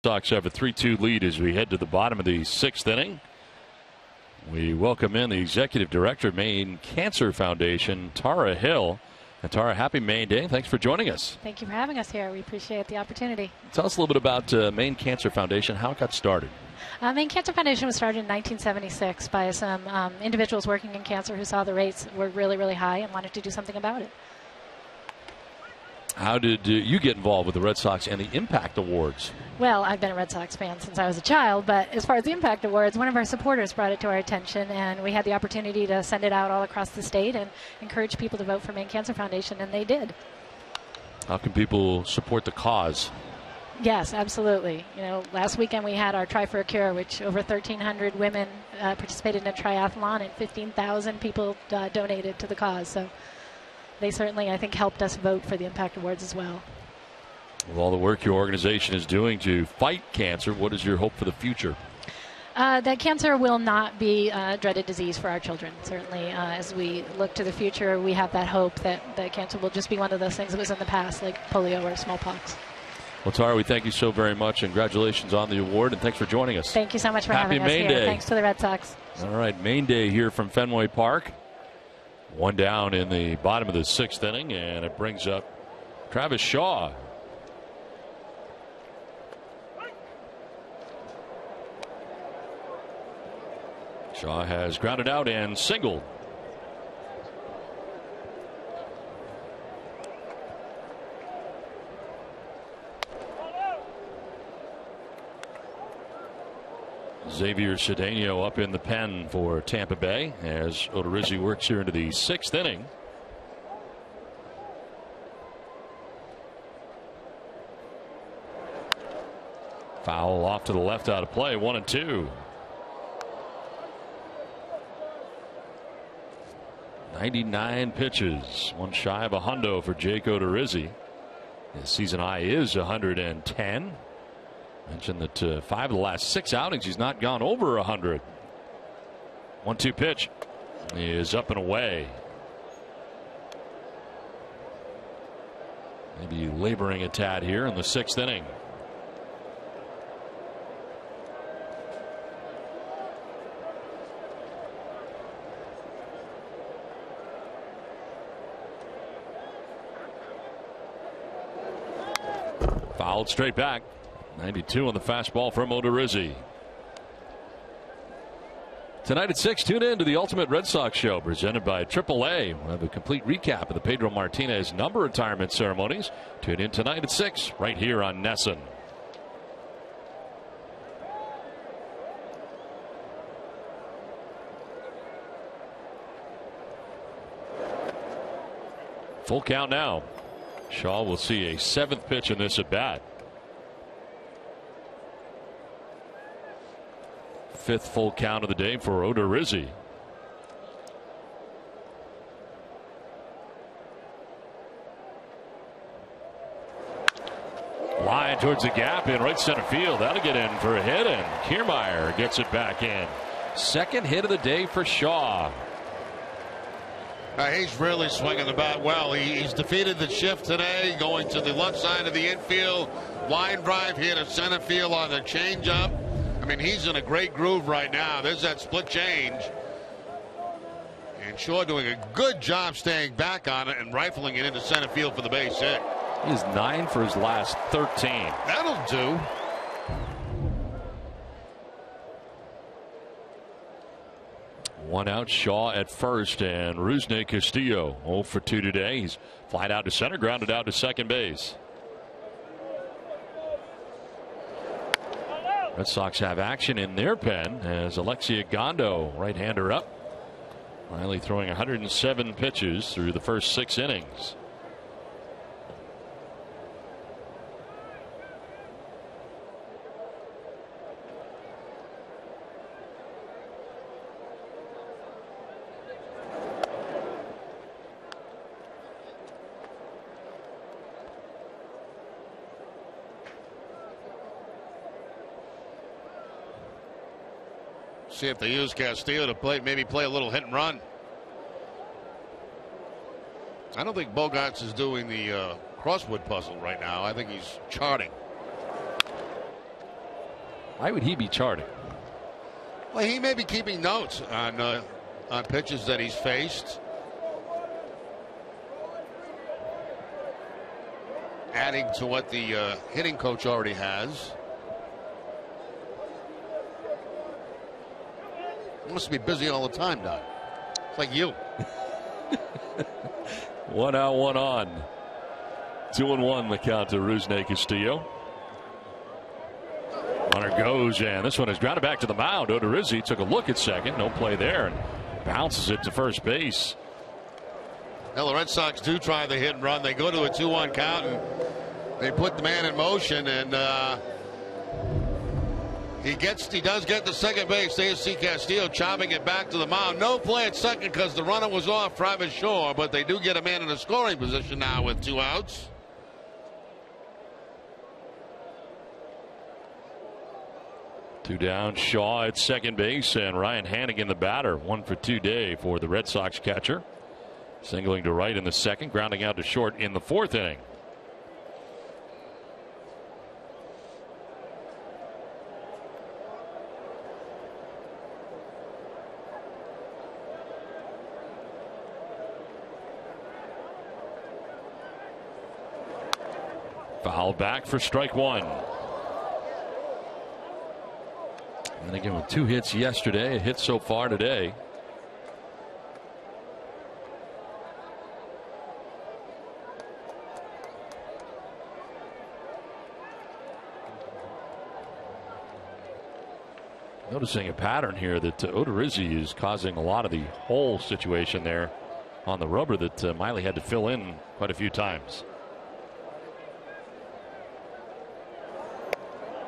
Sox have a 3-2 lead as we head to the bottom of the 6th inning. We welcome in the executive director of Maine Cancer Foundation, Tara Hill. And Tara, happy Maine Day. Thanks for joining us. Thank you for having us here. We appreciate the opportunity. Tell us a little bit about Maine Cancer Foundation, how it got started. Maine Cancer Foundation was started in 1976 by some individuals working in cancer who saw the rates were really, really high and wanted to do something about it. How did you get involved with the Red Sox and the Impact Awards? Well, I've been a Red Sox fan since I was a child, but as far as the Impact Awards, one of our supporters brought it to our attention, and we had the opportunity to send it out all across the state and encourage people to vote for Maine Cancer Foundation, and they did. How can people support the cause? Yes, absolutely. You know, last weekend we had our Try for a Cure, which over 1,300 women participated in a triathlon, and 15,000 people donated to the cause. So they certainly, I think, helped us vote for the Impact Awards as well. With all the work your organization is doing to fight cancer, what is your hope for the future? That cancer will not be a dreaded disease for our children. Certainly, as we look to the future, we have that hope that cancer will just be one of those things that was in the past, like polio or smallpox. Well, Tara, we thank you so very much. Congratulations on the award, and thanks for joining us. Thank you so much for having us here. Day. Thanks to the Red Sox. All right, Maine Day here from Fenway Park. One down in the bottom of the 6th inning, and it brings up Travis Shaw. Shaw has grounded out and singled. Xavier Cedano up in the pen for Tampa Bay as Odorizzi works here into the 6th inning. Foul off to the left out of play, 1-2. 99 pitches, one shy of a hundo for Jake Odorizzi. His season high is 110. Mentioned that 5 of the last 6 outings he's not gone over 100. 1-2 pitch is up and away. Maybe laboring a tad here in the 6th inning. Fouled straight back. 92 on the fastball from Odorizzi. Tonight at 6, tune in to the Ultimate Red Sox Show presented by AAA. We'll have a complete recap of the Pedro Martinez number retirement ceremonies. Tune in tonight at 6 right here on NESN. Full count now. Shaw will see a 7th pitch in this at bat. 5th full count of the day for Odorizzi. Line towards the gap in right center field. That'll get in for a hit, and Kiermaier gets it back in. 2nd hit of the day for Shaw. He's really swinging the bat well. He's defeated the shift today, going to the left side of the infield. Line drive here to center field on the changeup. I mean, he's in a great groove right now. There's that split change. And Shaw doing a good job staying back on it and rifling it into center field for the base hit. He's 9 for his last 13. That'll do. One out, Shaw at first, and Rusney Castillo 0 for 2 today. He's flied out to center, grounded out to second base. Red Sox have action in their pen as Alexia Gondo, right-hander, up. Finally throwing 107 pitches through the first 6 innings. See if they use Castillo to maybe play a little hit and run. I don't think Bogaerts is doing the crossword puzzle right now. I think he's charting. Why would he be charting? Well, he may be keeping notes on pitches that he's faced. Adding to what the hitting coach already has. Must be busy all the time, Doc. It's like you. 1 out, 1 on. 2-1 the count to Rusney Castillo. Runner goes, and this one is grounded back to the mound. Odorizzi took a look at second. No play there, and bounces it to first base. Well, the Red Sox do try the hit and run. They go to a 2-1 count, and they put the man in motion, and he does get to second base. There's C. Castillo chopping it back to the mound. No play at second because the runner was off Travis Shaw, but they do get a man in a scoring position now with 2 outs. Two down, Shaw at second base, and Ryan Hannigan the batter. 1 for 2 day for the Red Sox catcher. Singling to right in the second, grounding out to short in the 4th inning. Foul back for strike 1. And again with 2 hits yesterday, a hit so far today. Noticing a pattern here that Odorizzi is causing a lot of the hole situation there on the rubber that Miley had to fill in quite a few times.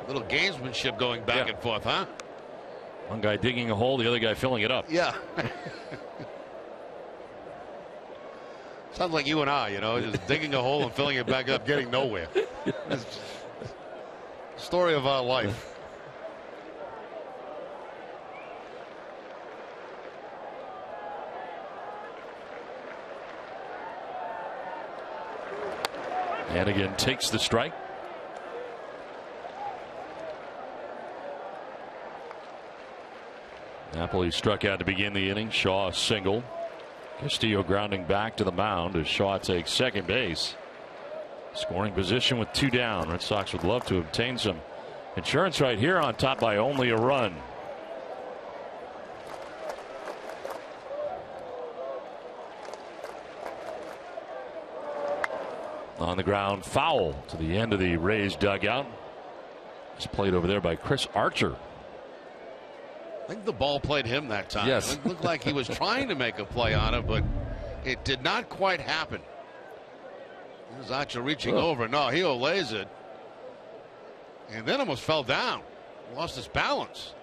Little gamesmanship going back and forth, huh? One guy digging a hole, the other guy filling it up. Yeah. Sounds like you and I, just digging a hole and filling it back up, getting nowhere. Story of our life. Hannigan takes the strike. Napoli struck out to begin the inning. Shaw single. Castillo grounding back to the mound as Shaw takes second base. Scoring position with 2 down. Red Sox would love to obtain some insurance right here, on top by only a run. On the ground, foul to the end of the Rays dugout. It's played over there by Chris Archer. I think the ball played him that time. Yes. It looked like he was trying to make a play on it, but it did not quite happen. There's Archer reaching over. No, he olays it. And then almost fell down. Lost his balance.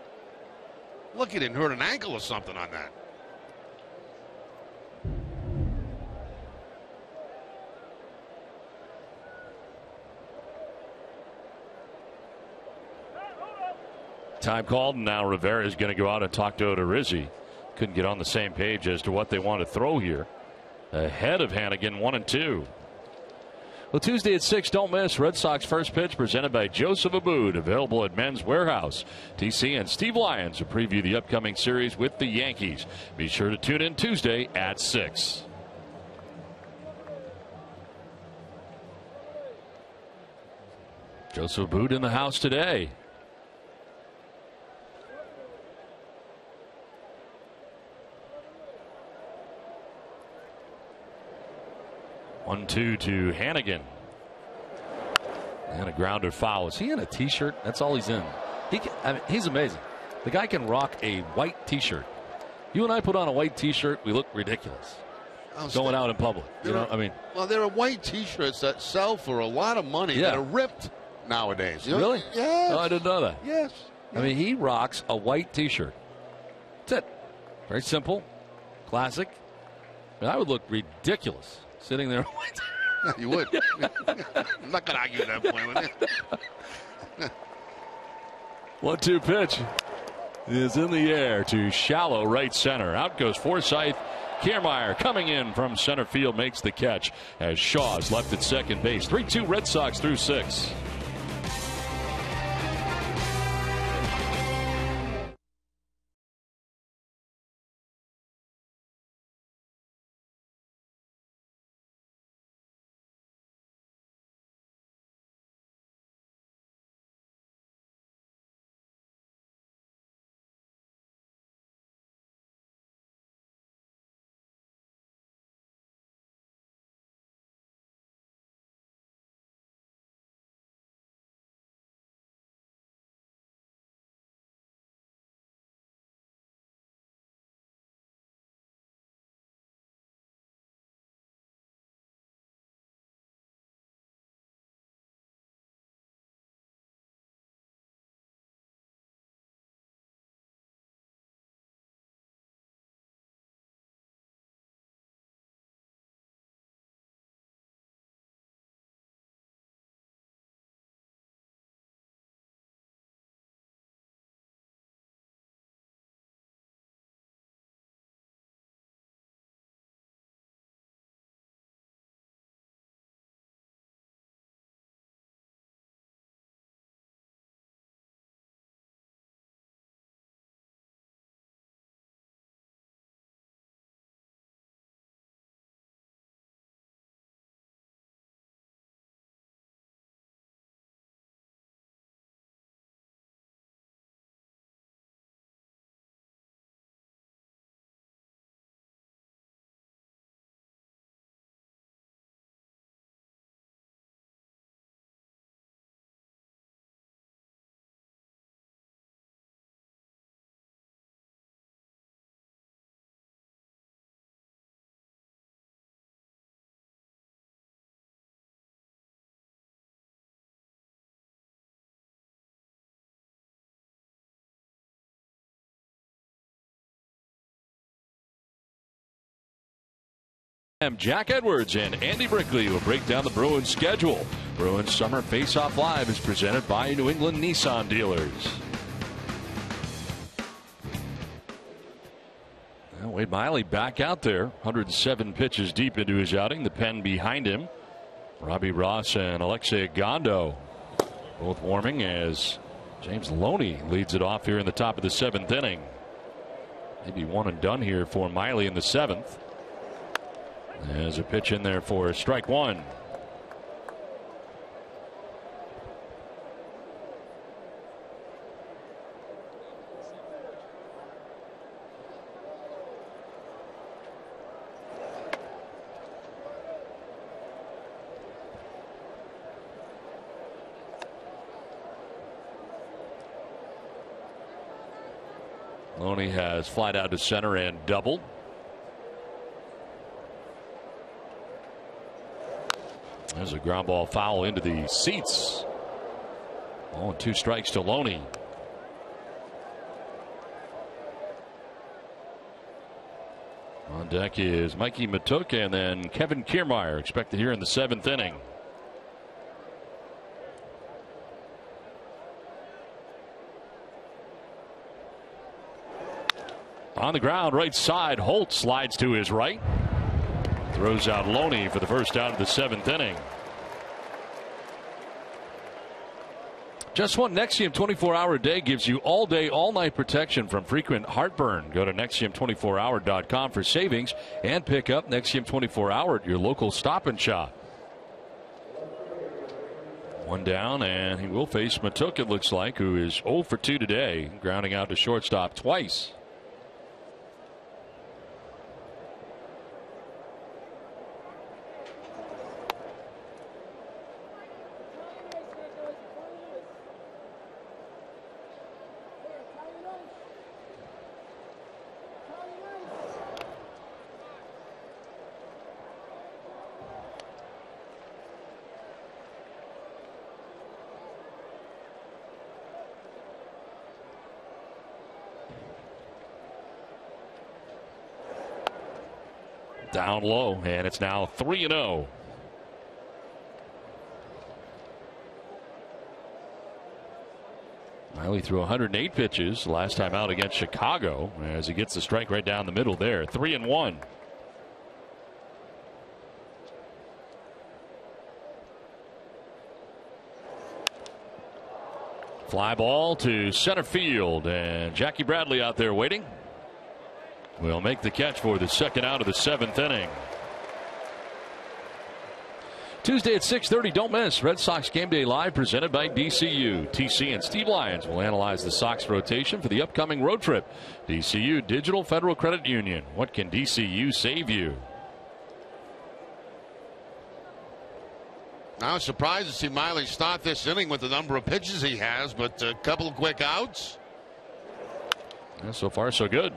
Look, he didn't hurt an ankle or something on that. Time called, and now Rivera is going to go out and talk to Odorizzi. Couldn't get on the same page as to what they want to throw here. Ahead of Hannigan, 1-2. Well, Tuesday at 6, don't miss Red Sox First Pitch, presented by Joseph Abboud, available at Men's Warehouse. TC and Steve Lyons will preview the upcoming series with the Yankees. Be sure to tune in Tuesday at 6. Joseph Abboud in the house today. One-two to Hannigan. And a grounded foul. Is he in a T-shirt? That's all he's in. He's amazing. The guy can rock a white T-shirt. You and I put on a white T-shirt, we look ridiculous going out in public. Well, there are white T-shirts that sell for a lot of money that are ripped nowadays. Really? Yes. Oh, I didn't know that. Yes. I mean, he rocks a white T-shirt. That's it. Very simple, classic. I would look ridiculous sitting there. You would. I'm not going to argue that point with you. 1-2 pitch is in the air to shallow right center. Out goes Forsythe. Kiermaier coming in from center field makes the catch as Shaw's left at second base. 3-2 Red Sox through 6. Jack Edwards and Andy Brickley will break down the Bruins schedule. Bruins Summer Face-Off Live is presented by New England Nissan dealers. Well, Wade Miley back out there, 107 pitches deep into his outing. The pen behind him. Robbie Ross and Alexei Gondo both warming as James Loney leads it off here in the top of the 7th inning. Maybe one and done here for Miley in the 7th. There's a pitch in there for strike one. Loney has flied out to center and doubled. There's a ground ball foul into the seats. 2 strikes to Loney. On deck is Mikey Matuk and then Kevin Kiermaier, expected here in the 7th inning. On the ground, right side, Holt slides to his right. Throws out Loney for the first out of the 7th inning. Just one Nexium 24-hour day gives you all day, all night protection from frequent heartburn. Go to Nexium24hour.com for savings and pick up Nexium 24-hour at your local Stop and Shop. 1 down, and he will face Matuk, it looks like, who is 0 for 2 today, grounding out to shortstop twice. Down low, and it's now 3-0. Miley threw 108 pitches last time out against Chicago as he gets the strike right down the middle there. 3-1. Fly ball to center field, and Jackie Bradley out there waiting. Will make the catch for the second out of the 7th inning. Tuesday at 6:30, don't miss Red Sox Game Day Live presented by DCU. TC and Steve Lyons will analyze the Sox rotation for the upcoming road trip. DCU Digital Federal Credit Union. What can DCU save you? I was surprised to see Miley start this inning with the number of pitches he has, but a couple of quick outs. Yeah, so far so good.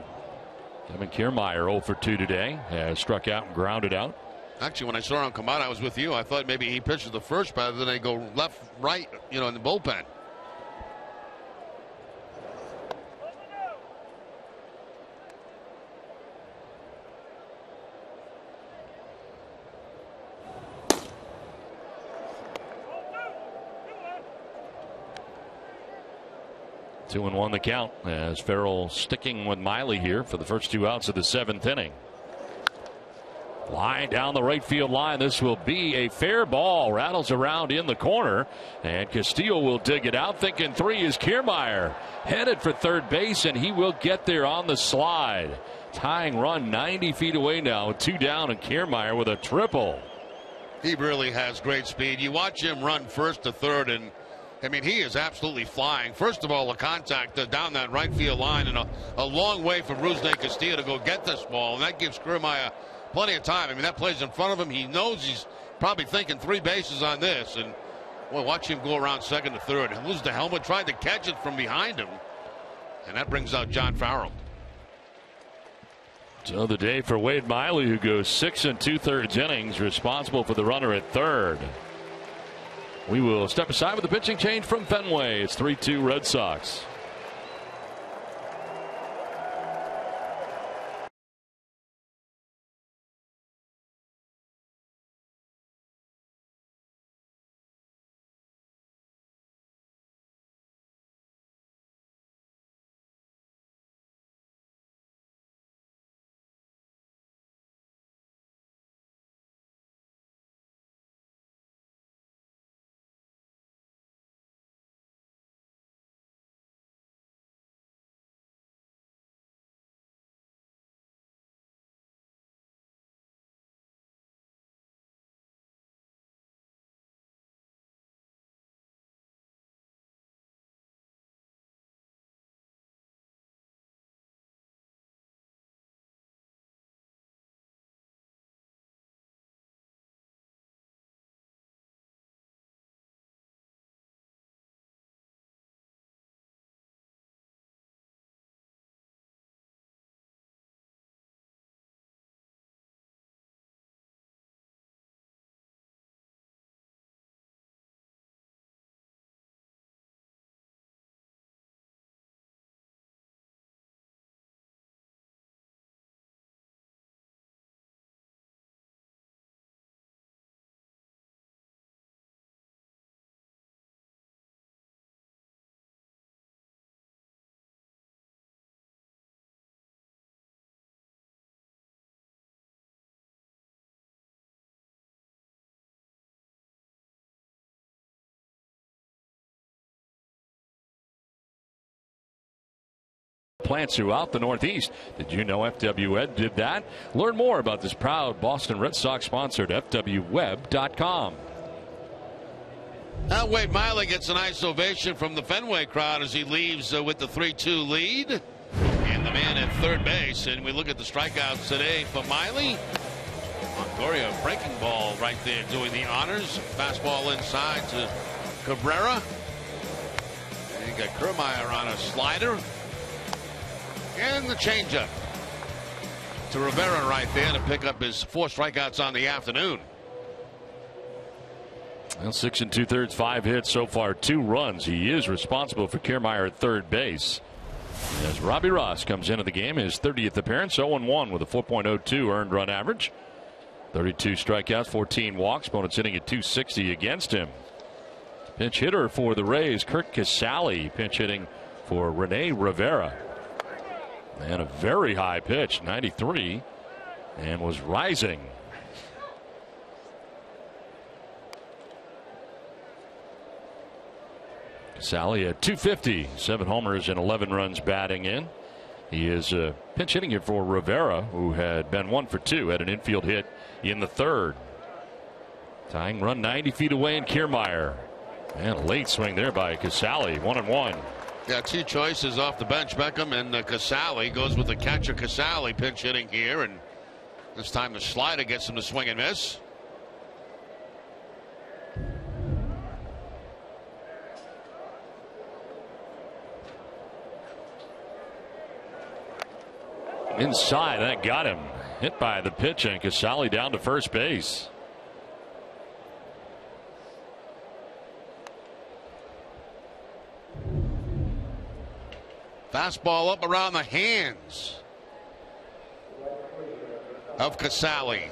Kevin Kiermaier 0 for 2 today, has struck out and grounded out. Actually, when I saw him come out, I was with you. I thought maybe he pitches the first batter, then they go left, right, in the bullpen. Two and 1 the count as Farrell sticking with Miley here for the first 2 outs of the 7th inning. Line down the right field line. This will be a fair ball. Rattles around in the corner, and Castillo will dig it out. Thinking 3 is Kiermaier. Headed for third base, and he will get there on the slide. Tying run 90 feet away now. 2 down, and Kiermaier with a triple. He really has great speed. You watch him run first to third, and I mean, he is absolutely flying. First of all, the contact down that right field line, and a long way from Rusney Castillo to go get this ball, and that gives Kiermaier plenty of time. I mean, that play's in front of him. He knows he's probably thinking 3 bases on this, and well, watch him go around second to third and lose the helmet. Tried to catch it from behind him, and that brings out John Farrell. So the day for Wade Miley, who goes 6 2/3 innings, responsible for the runner at third. We will step aside with a pitching change from Fenway. It's 3-2 Red Sox. plants throughout the Northeast. Did you know FWWeb did that? Learn more about this proud Boston Red Sox sponsor at FWWeb.com. Now Wade Miley gets a nice ovation from the Fenway crowd as he leaves with the 3-2 lead. And the man at third base. And we look at the strikeouts today for Miley. Longoria breaking ball right there doing the honors. Fastball inside to Cabrera. And you got Kiermaier on a slider. And the changeup to Rivera right there to pick up his 4 strikeouts on the afternoon. Well, 6 2/3, 5 hits so far, 2 runs. He is responsible for Kiermaier at third base. As Robbie Ross comes into the game, his 30th appearance, 0-1 with a 4.02 earned run average. 32 strikeouts, 14 walks. Opponents hitting at .260 against him. Pinch hitter for the Rays, Curt Casali, pinch hitting for Rene Rivera. And a very high pitch, 93, and was rising. Casali at .250, 7 homers and 11 runs batting in. He is pinch hitting it for Rivera, who had been 1 for 2, had an infield hit in the third. Tying run 90 feet away in Kiermaier. And a late swing there by Casali, 1-1. Yeah, 2 choices off the bench. Beckham and Casali. Goes with the catcher Casali pinch hitting here, and this time the slider gets him to swing and miss. Inside, that got him. Hit by the pitch, and Casali down to first base. Fastball up around the hands of Casali.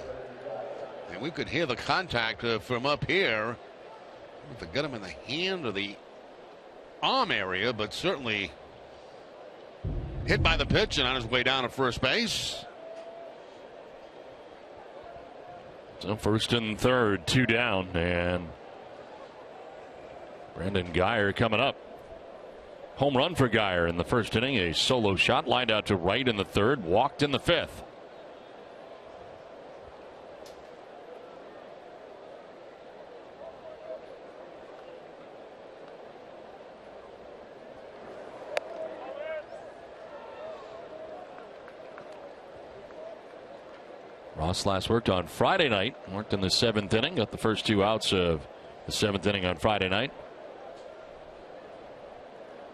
And we could hear the contact from up here. If it got him in the hand or the arm area, but certainly hit by the pitch and on his way down to first base. So first and third, 2 down, and Brandon Guyer coming up. Home run for Guyer in the first inning, a solo shot lined out to right in the third, walked in the fifth. Ross last worked on Friday night, worked in the 7th inning, got the first 2 outs of the 7th inning on Friday night.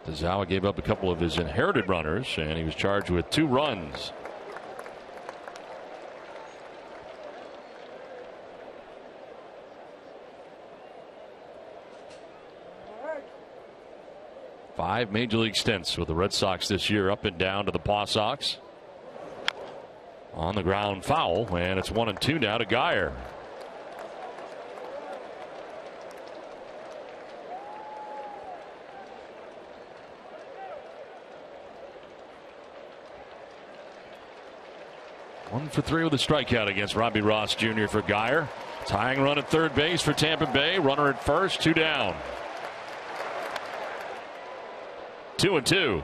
Tazawa gave up a couple of his inherited runners, and he was charged with 2 runs. Five major league stints with the Red Sox this year, up and down to the Paw Sox. On the ground foul, and it's 1-2 now to Guyer. One for 3 with a strikeout against Robbie Ross Jr. for Guyer. Tying run at third base for Tampa Bay. Runner at first, 2 down. 2-2.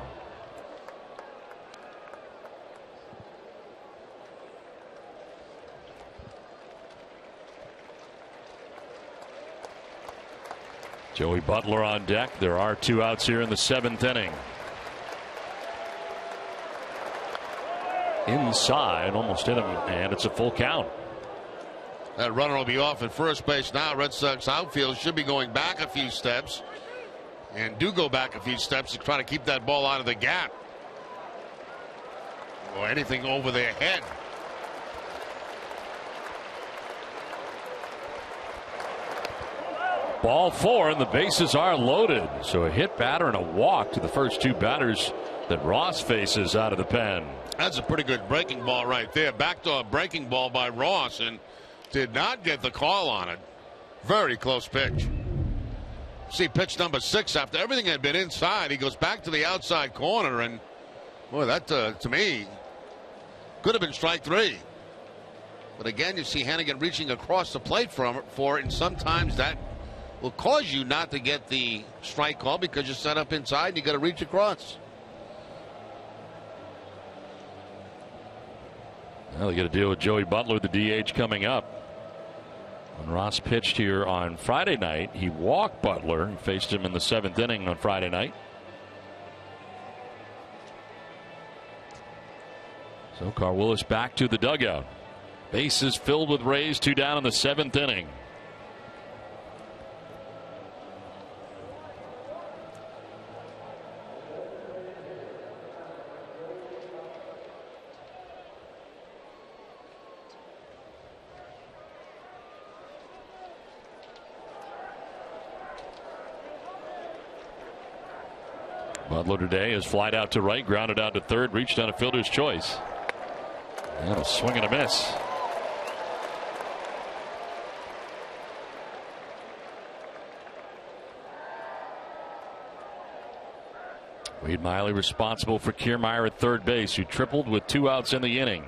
Joey Butler on deck. There are 2 outs here in the 7th inning. Inside, almost hit him, and it's a full count. That runner will be off at first base now. Red Sox outfield should be going back a few steps, and do go back a few steps to try to keep that ball out of the gap or anything over their head. Ball 4, and the bases are loaded. So a hit batter and a walk to the first 2 batters that Ross faces out of the pen. That's a pretty good breaking ball right there. Backdoor breaking ball by Ross, and did not get the call on it. Very close pitch. See pitch number 6, after everything had been inside, he goes back to the outside corner, and boy, that to me could have been strike 3. But again, you see Hannigan reaching across the plate for it, and sometimes that will cause you not to get the strike call because you're set up inside and you got to reach across. Well, they got to deal with Joey Butler, the DH, coming up. When Ross pitched here on Friday night, he walked Butler. He faced him in the 7th inning on Friday night. So Carl Willis back to the dugout. Bases filled with Rays, 2 down in the 7th inning. Butler today is flied out to right, grounded out to third, reached on a fielder's choice. And a swing and a miss. Wade Miley responsible for Kiermaier at third base, who tripled with 2 outs in the inning.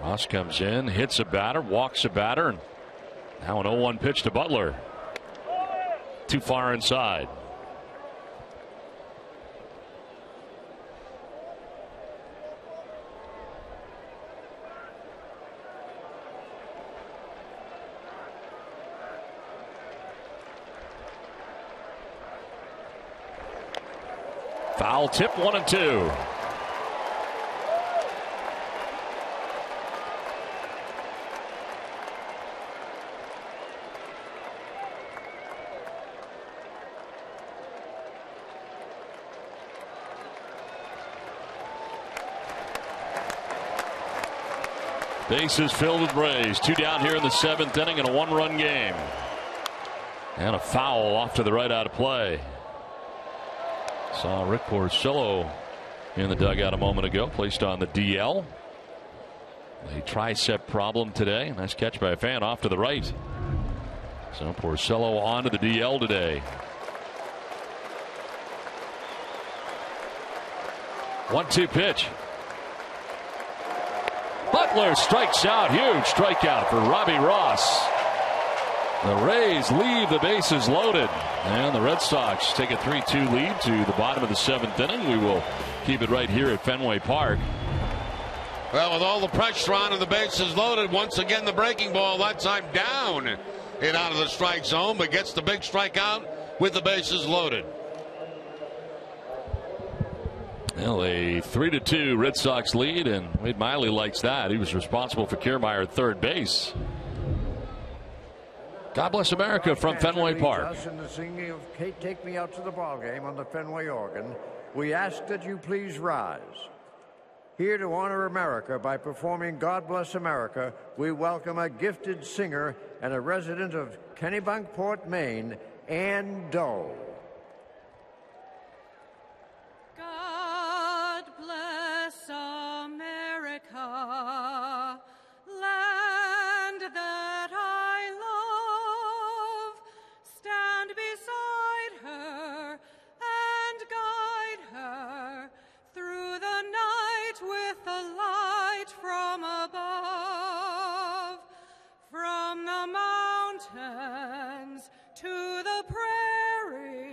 Ross comes in, hits a batter, walks a batter, and now an 0-1 pitch to Butler. Too far inside. Foul tip, 1-2. Bases filled with Rays. 2 down here in the 7th inning and a 1-run game. And a foul off to the right out of play. Saw Rick Porcello in the dugout a moment ago, placed on the DL. A tricep problem today. Nice catch by a fan off to the right. So Porcello onto the DL today. 1-2 pitch. Butler strikes out. Huge strikeout for Robbie Ross. The Rays leave the bases loaded. And the Red Sox take a 3-2 lead to the bottom of the 7th inning. We will keep it right here at Fenway Park. Well, with all the pressure on and the bases loaded, once again the breaking ball, that time down and out of the strike zone, but gets the big strikeout with the bases loaded. Well, a 3-2 Red Sox lead, and Wade Miley likes that. He was responsible for Kiermaier at third base. God bless America from Fenway Park. Us in the singing of Kate, Take Me Out to the Ball Game on the Fenway organ, we ask that you please rise. Here to honor America by performing God Bless America, we welcome a gifted singer and a resident of Kennebunkport, Maine, Ann Doe. God bless America, land that I love. Stand beside her and guide her through the night with the light from above. From the mountains to the prairie,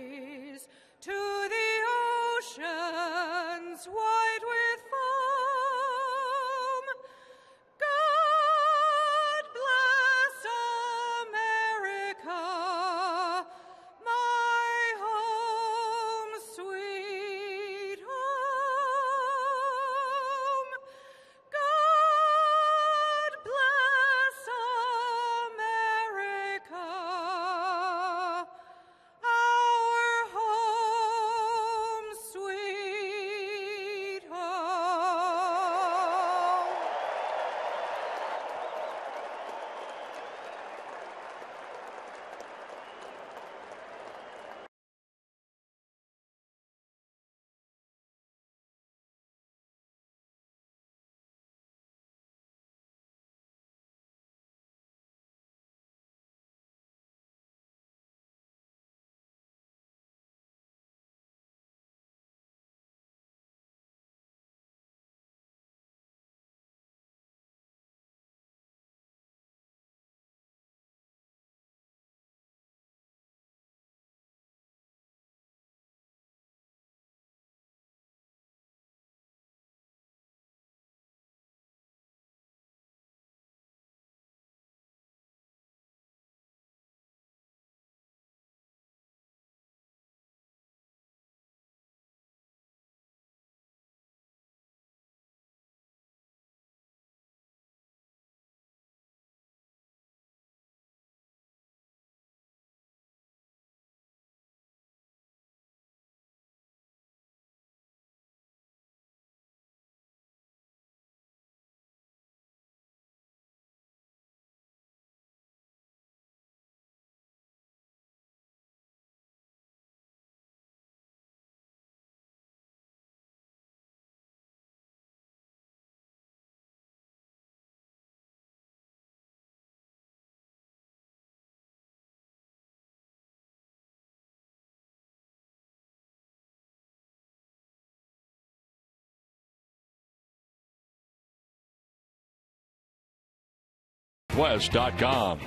PacificNorthwest.com.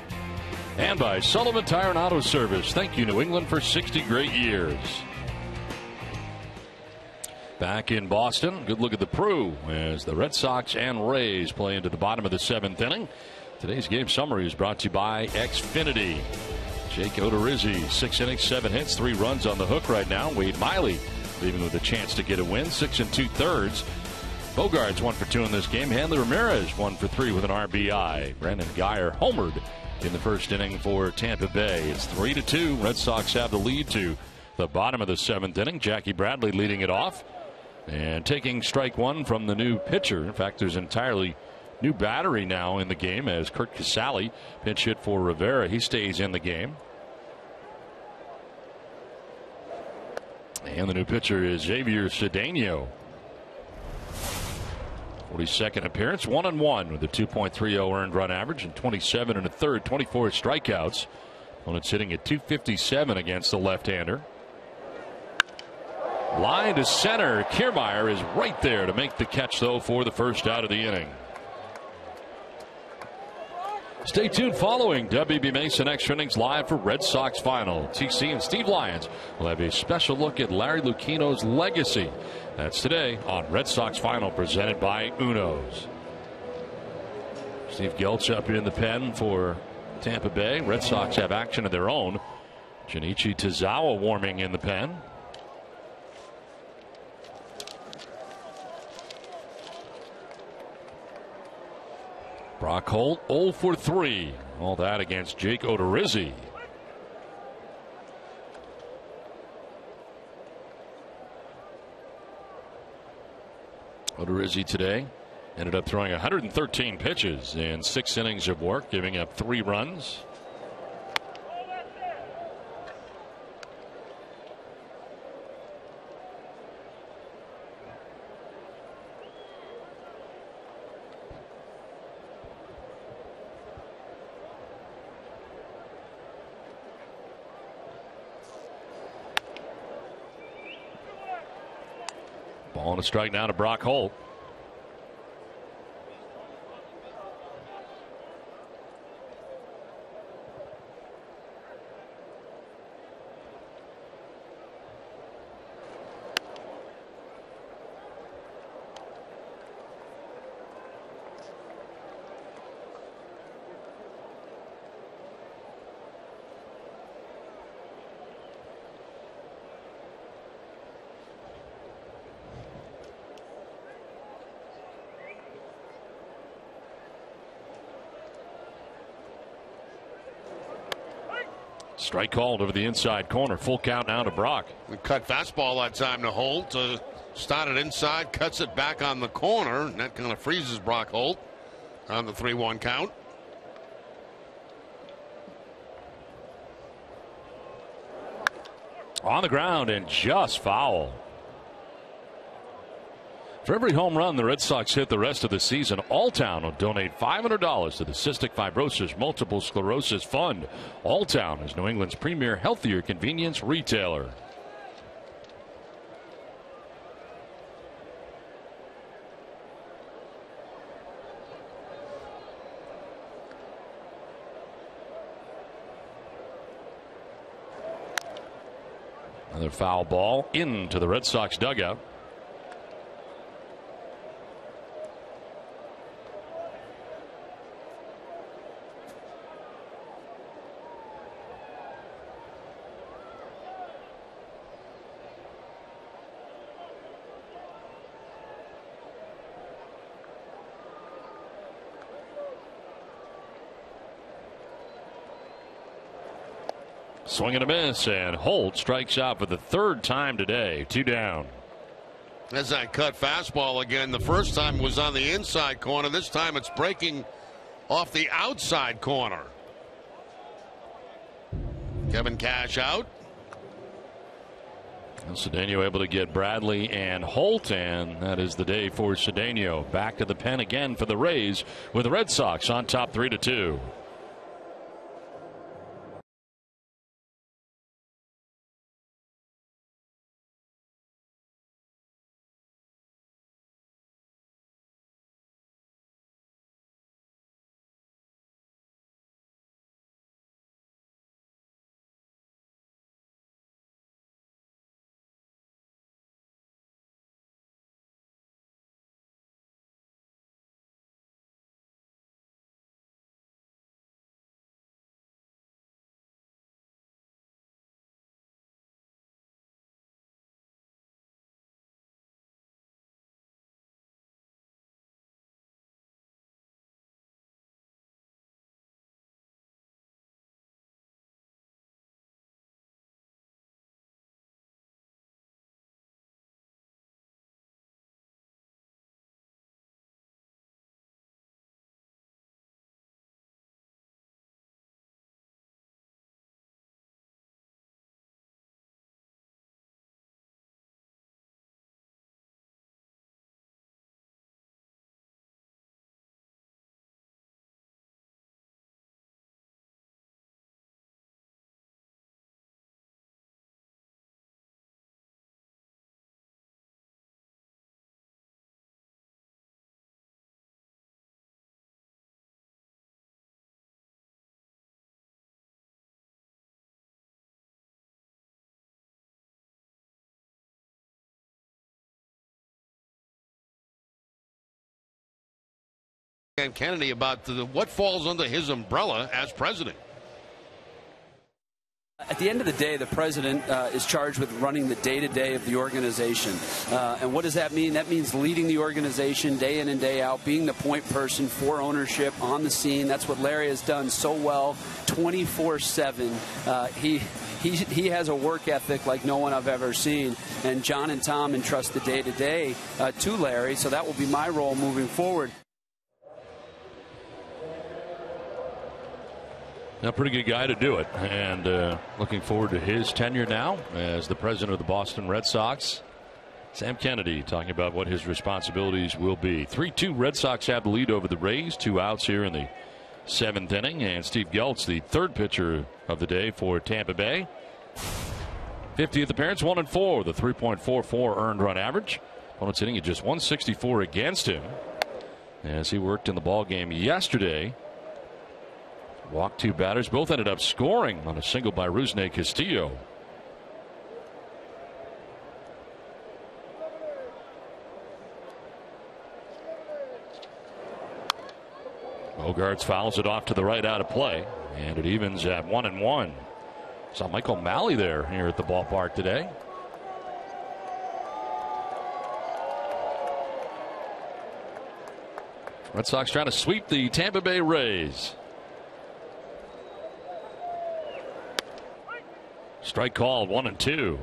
And by Sullivan Tire and Auto Service. Thank you, New England, for 60 great years. Back in Boston, good look at the Prue as the Red Sox and Rays play into the bottom of the 7th inning. Today's game summary is brought to you by Xfinity. Jake Odorizzi, 6 innings, 7 hits, 3 runs on the hook right now. Wade Miley leaving with a chance to get a win, 6 2/3. Bogart's 1 for 2 in this game. Hanley Ramirez 1 for 3 with an RBI. Brandon Guyer homered in the first inning for Tampa Bay. It's 3-2. Red Sox have the lead to the bottom of the 7th inning. Jackie Bradley leading it off and taking strike 1 from the new pitcher. In fact, there's an entirely new battery now in the game as Kurt Casale pinch hit for Rivera. He stays in the game. And the new pitcher is Xavier Cedano. 42nd appearance, 1-1 with a 2.30 earned run average and 27 1/3, 24 strikeouts. Opponent's hitting at .257 against the left-hander. Line to center. Kiermaier is right there to make the catch, though, for the first out of the inning. Stay tuned following WB Mason Extra Innings live for Red Sox Final. TC and Steve Lyons will have a special look at Larry Lucchino's legacy. That's today on Red Sox Final, presented by Uno's. Steve Geltz up in the pen for Tampa Bay. Red Sox have action of their own. Junichi Tozawa warming in the pen. Brock Holt 0 for 3. All that against Jake Odorizzi. Odorizzi today ended up throwing 113 pitches in 6 innings of work, giving up 3 runs. Ball and a strike now to Brock Holt. Strike called over the inside corner. Full count now to Brock. We cut fastball that time to Holt. Started inside, cuts it back on the corner, and that kind of freezes Brock Holt on the 3-1 count. On the ground and just foul. For every home run the Red Sox hit the rest of the season, Alltown will donate $500 to the Cystic Fibrosis Multiple Sclerosis Fund. Alltown is New England's premier healthier convenience retailer. Another foul ball into the Red Sox dugout. Swing and a miss, and Holt strikes out for the 3rd time today. 2 down. As that cut fastball again. The first time was on the inside corner. This time it's breaking off the outside corner. Kevin Cash out. And Cedano able to get Bradley and Holt, and that is the day for Cedano. Back to the pen again for the Rays with the Red Sox on top 3-2. Sam Kennedy about what falls under his umbrella as president. At the end of the day, the president is charged with running the day-to-day of the organization. And what does that mean? That means leading the organization day in and day out, being the point person for ownership on the scene. That's what Larry has done so well, 24/7. He has a work ethic like no one I've ever seen. And John and Tom entrust the day-to-day to Larry, so that will be my role moving forward. A pretty good guy to do it, and looking forward to his tenure now as the president of the Boston Red Sox. Sam Kennedy talking about what his responsibilities will be. 3-2 Red Sox have the lead over the Rays. 2 outs here in the 7th inning, and Steve Geltz, the 3rd pitcher of the day for Tampa Bay. 50th appearance, 1-4, the 3.44 earned run average. Opponent's hitting at just 164 against him as he worked in the ball game yesterday. Walked 2 batters. Both ended up scoring on a single by Rusney Castillo. Bogarts fouls it off to the right out of play, and it evens at 1-1. Saw Michael Malley there here at the ballpark today. Red Sox trying to sweep the Tampa Bay Rays. Strike called, 1-2.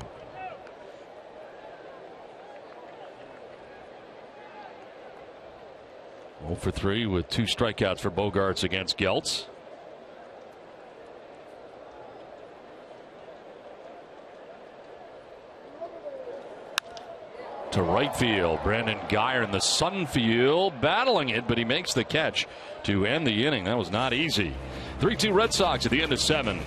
Oh for 3 with 2 strikeouts for Bogarts against Geltz. To right field, Brandon Guyer in the Sunfield battling it, but he makes the catch to end the inning. That was not easy. 3-2 Red Sox at the end of 7.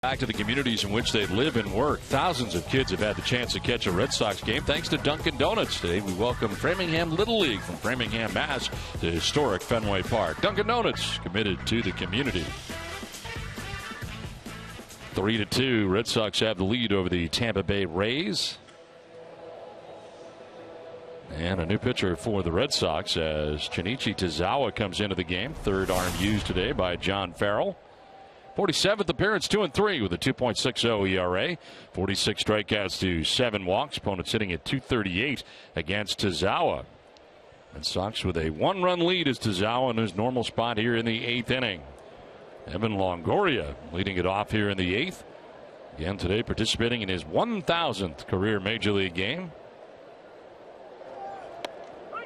Back to the communities in which they live and work. Thousands of kids have had the chance to catch a Red Sox game thanks to Dunkin' Donuts. Today we welcome Framingham Little League from Framingham, Mass. to historic Fenway Park. Dunkin' Donuts, committed to the community. 3-2, Red Sox have the lead over the Tampa Bay Rays. And a new pitcher for the Red Sox as Shinichi Tozawa comes into the game. 3rd arm used today by John Farrell. 47th appearance, 2-3 with a 2.60 ERA. 46 strikeouts to 7 walks. Opponents sitting at 238 against Tozawa. And Sox with a 1-run lead as Tozawa in his normal spot here in the 8th inning. Evan Longoria leading it off here in the 8th. Again today, participating in his 1,000th career Major League game.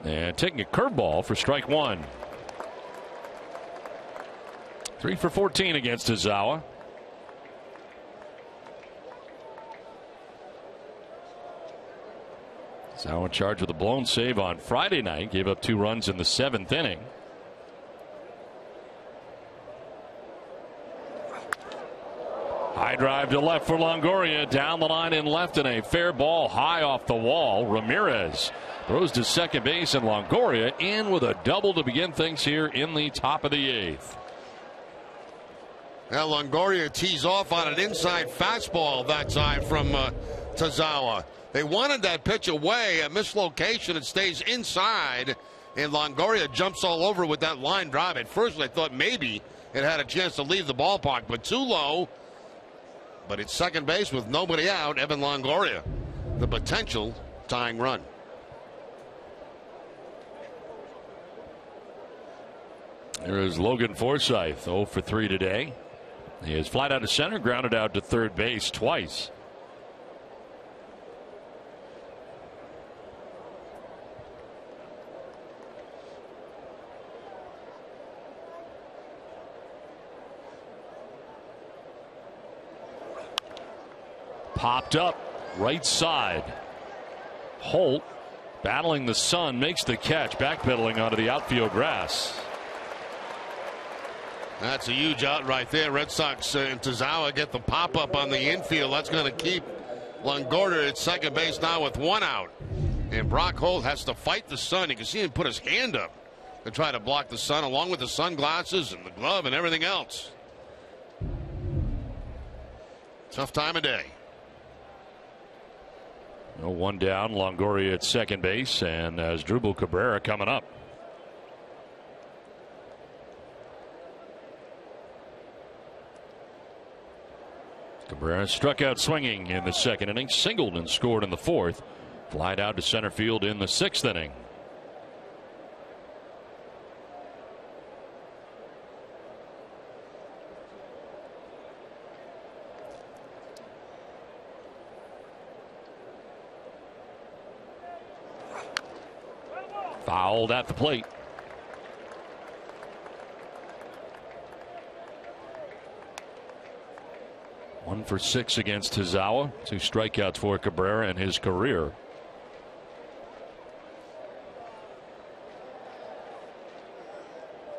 And taking a curveball for strike one. 3 for 14 against Ozawa. Ozawa in charge with a blown save on Friday night. Gave up 2 runs in the 7th inning. High drive to left for Longoria. Down the line in left, and a fair ball high off the wall. Ramirez throws to second base, and Longoria in with a double to begin things here in the top of the 8th. Now Longoria tees off on an inside fastball that time from Ozawa. They wanted that pitch away, a mislocation. It stays inside, and Longoria jumps all over with that line drive. At first, I thought maybe it had a chance to leave the ballpark, but too low. But it's second base with nobody out. Evan Longoria, the potential tying run. There is Logan Forsythe, 0 for 3 today. He is flied out to center, grounded out to third base twice. Popped up right side. Holt battling the sun, makes the catch, backpedaling onto the outfield grass. That's a huge out right there. Red Sox and Ozawa get the pop up on the infield. That's going to keep Longoria at second base now with 1 out. And Brock Holt has to fight the sun. You can see him put his hand up to try to block the sun, along with the sunglasses and the glove and everything else. Tough time of day. No, 1 down. Longoria at second base, and as Asdrubal Cabrera coming up. Cabrera struck out swinging in the 2nd inning, singled and scored in the 4th. Flied out to center field in the 6th inning. Fouled at the plate. One for 6 against Ozawa. 2 strikeouts for Cabrera in his career.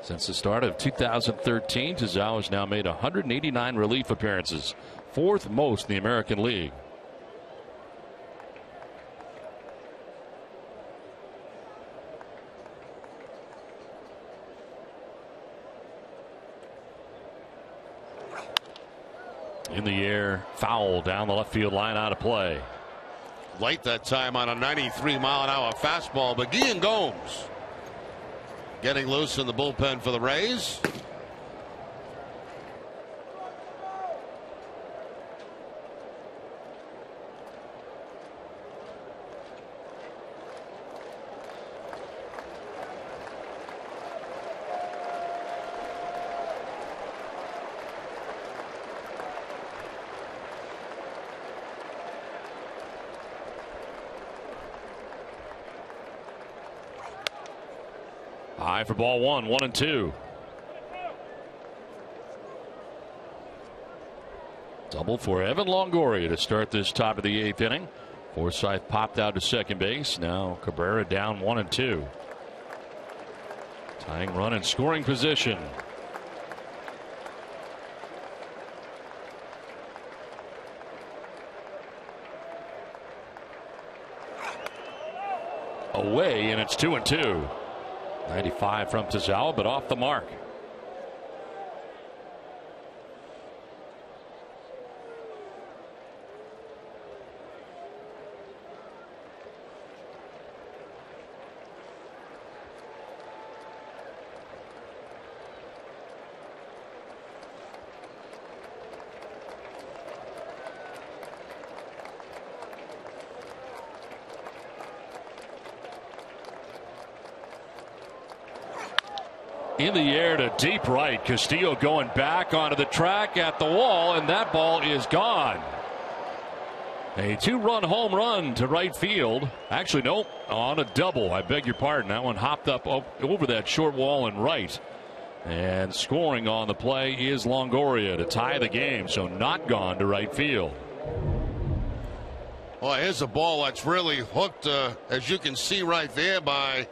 Since the start of 2013, Ozawa has now made 189 relief appearances, 4th most in the American League. In the air, foul down the left field line, out of play. Late that time on a 93-mile-an-hour fastball, but Guillen Gomes getting loose in the bullpen for the Rays. High for ball 1, 1-2. Double for Evan Longoria to start this top of the 8th inning. Forsythe popped out to second base. Now Cabrera down 1-2. Tying run in scoring position. Away, and it's 2-2. 95 from Ozawa, but off the mark. In the air to deep right. Castillo going back onto the track at the wall, and that ball is gone. A 2-run home run to right field. Actually, nope, on a double. I beg your pardon. That one hopped up over that short wall and right. And scoring on the play is Longoria to tie the game, so not gone to right field. Well, here's a ball that's really hooked, as you can see right there, by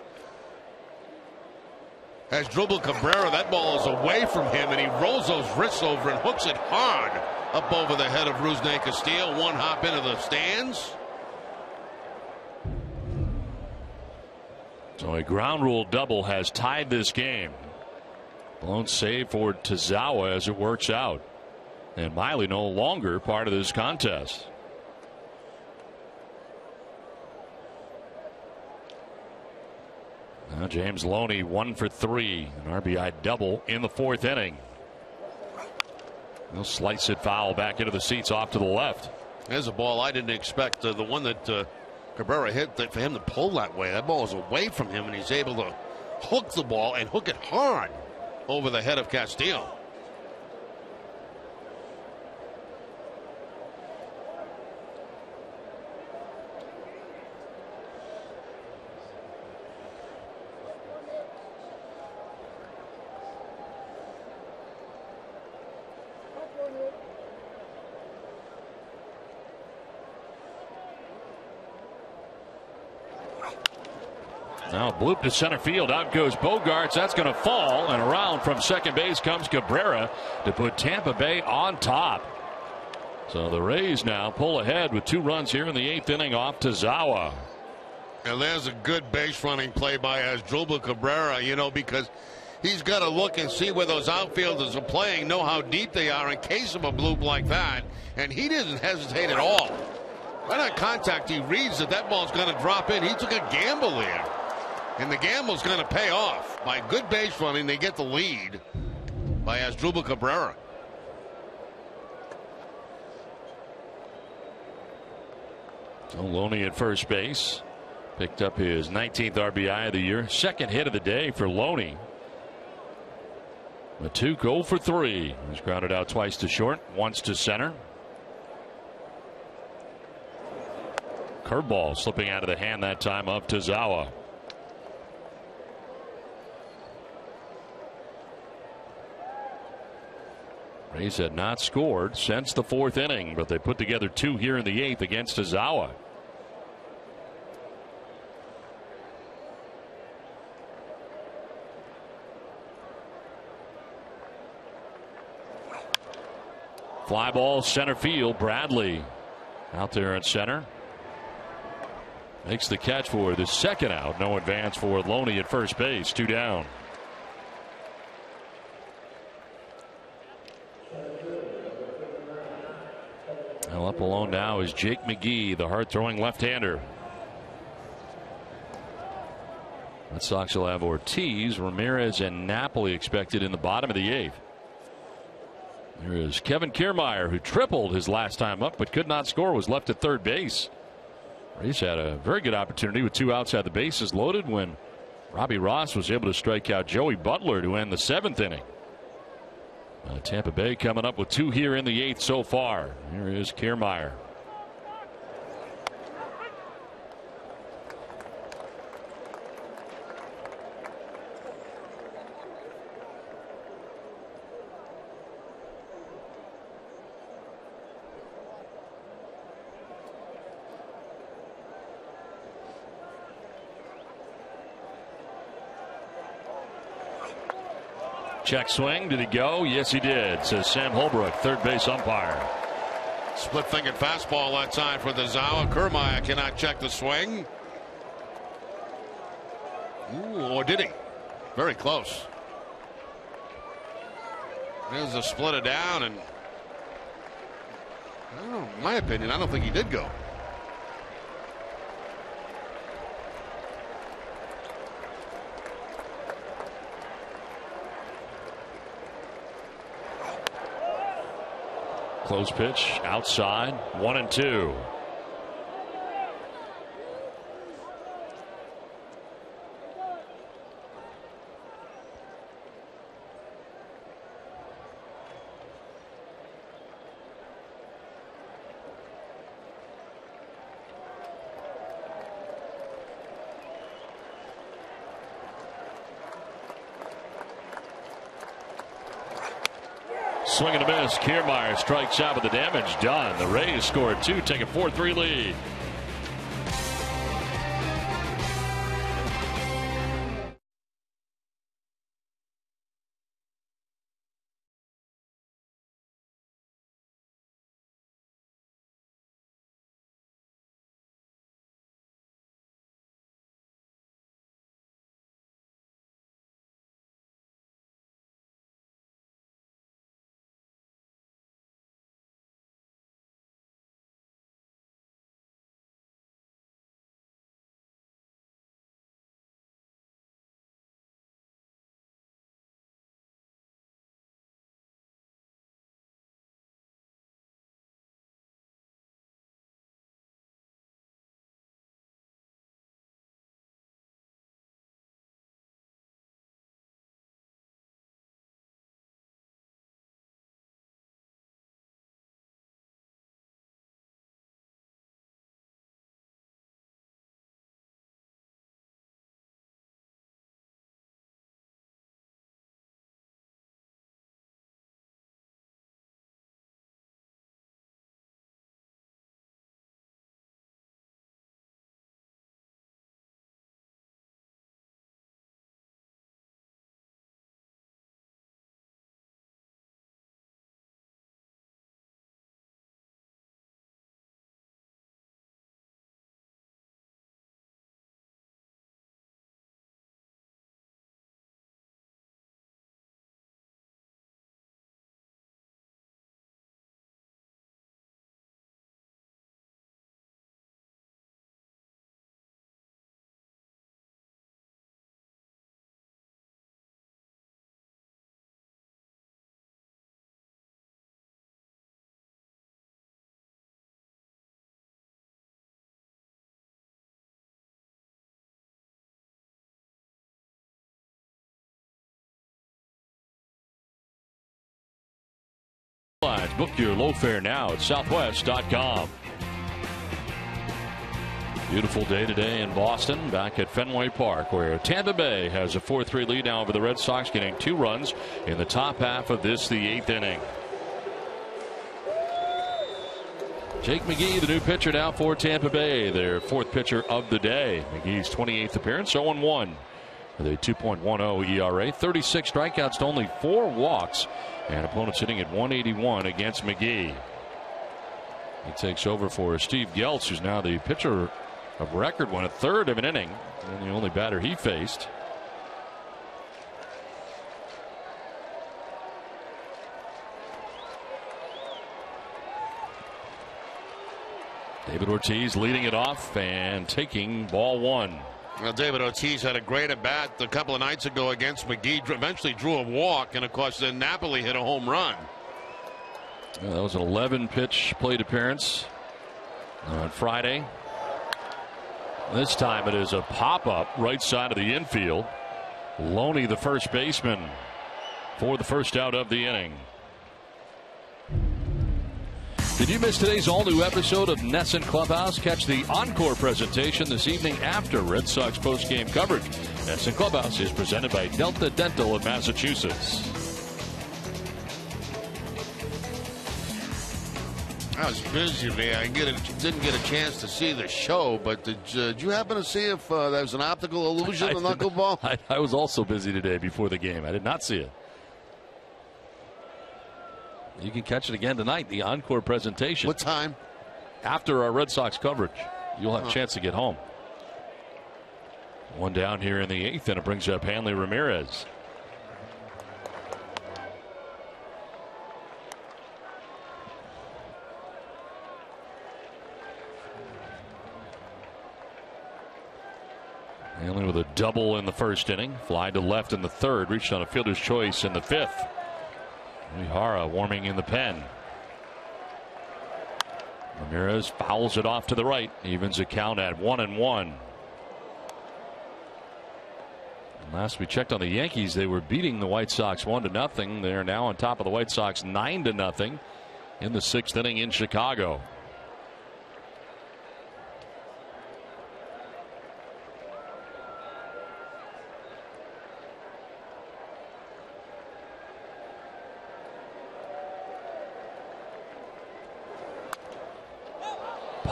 Asdrubal Cabrera. That ball is away from him, and he rolls those wrists over and hooks it hard up over the head of Rusney Castillo. One hop into the stands. So a ground rule double has tied this game. Blown save for Tazawa as it works out. And Miley no longer part of this contest. Now James Loney 1 for 3. An RBI double in the 4th inning. He'll slice it foul back into the seats off to the left. There's a ball I didn't expect. The one that Cabrera hit, for him to pull that way. That ball is away from him, and he's able to hook the ball and hook it hard over the head of Castillo. Now bloop to center field. Out goes Bogarts. That's going to fall. And around from second base comes Cabrera to put Tampa Bay on top. So the Rays now pull ahead with 2 runs here in the 8th inning off Tazawa. And there's a good base running play by Asdrubal Cabrera, because he's got to look and see where those outfielders are playing, know how deep they are in case of a bloop like that. And he didn't hesitate at all. Right on contact, he reads that ball's going to drop in. He took a gamble there. And the gamble's going to pay off. By good base running, they get the lead by Asdrubal Cabrera. So Loney at first base. Picked up his 19th RBI of the year. 2nd hit of the day for Loney. A 2 0 for 3. He's grounded out twice to short, once to center. Curveball slipping out of the hand that time of Tazawa. Rays had not scored since the 4th inning, but they put together 2 here in the 8th against Tazawa. Fly ball center field. Bradley out there at center. Makes the catch for the 2nd out. No advance for Loney at first base. 2 down. Well, up alone now is Jake McGee, the hard-throwing left-hander. Red Sox will have Ortiz, Ramirez, and Napoli expected in the bottom of the 8th. There is Kevin Kiermaier, who tripled his last time up but could not score, was left at third base. Rays had a very good opportunity with 2 outside the bases loaded when Robbie Ross was able to strike out Joey Butler to end the 7th inning. Tampa Bay coming up with 2 here in the 8th so far. Here is Kiermaier. Check swing. Did he go? Yes, he did, says Sam Holbrook, third base umpire. Split-fingered fastball that time for the Tazawa. Kiermaier cannot check the swing. Ooh, or did he? Very close. There's a splitter down, and in my opinion, I don't think he did go. Close pitch outside, 1-2. swing and a miss. Kiermaier strikes out with the damage done. The Rays scored 2, take a 4-3 lead. Book your low fare now at southwest.com. Beautiful day today in Boston, back at Fenway Park, where Tampa Bay has a 4-3 lead now over the Red Sox, getting 2 runs in the top half of this, the 8th inning. Jake McGee, the new pitcher now for Tampa Bay, their 4th pitcher of the day. McGee's 28th appearance, 0-1 with a 2.10 ERA, 36 strikeouts to only 4 walks, and opponents hitting at 181 against McGee. He takes over for Steve Geltz, who's now the pitcher of record, went a third of an inning, and the only batter he faced. David Ortiz leading it off and taking ball 1. Well, David Ortiz had a great at bat a couple of nights ago against McGee. Eventually drew a walk, and of course then Napoli hit a home run. Yeah, that was an 11-pitch plate appearance on Friday. This time it is a pop-up right side of the infield. Loney, the first baseman, for the first out of the inning. Did you miss today's all-new episode of NESN Clubhouse? Catch the encore presentation this evening after Red Sox post-game coverage. NESN Clubhouse is presented by Delta Dental of Massachusetts. I was busy there. I didn't get a chance to see the show, but did you happen to see if there was an optical illusion of knuckleball? I was also busy today before the game. I did not see it. You can catch it again tonight, the encore presentation. What time? After our Red Sox coverage. You'll have a chance to get home. One down here in the 8th, and it brings up Hanley Ramirez. Hanley with a double in the first inning. Fly to left in the 3rd. Reached on a fielder's choice in the 5th. Mihara warming in the pen. Ramirez fouls it off to the right. Evens the count at 1-1. Last we checked on the Yankees, they were beating the White Sox 1-0. They are now on top of the White Sox 9-0 in the 6th inning in Chicago.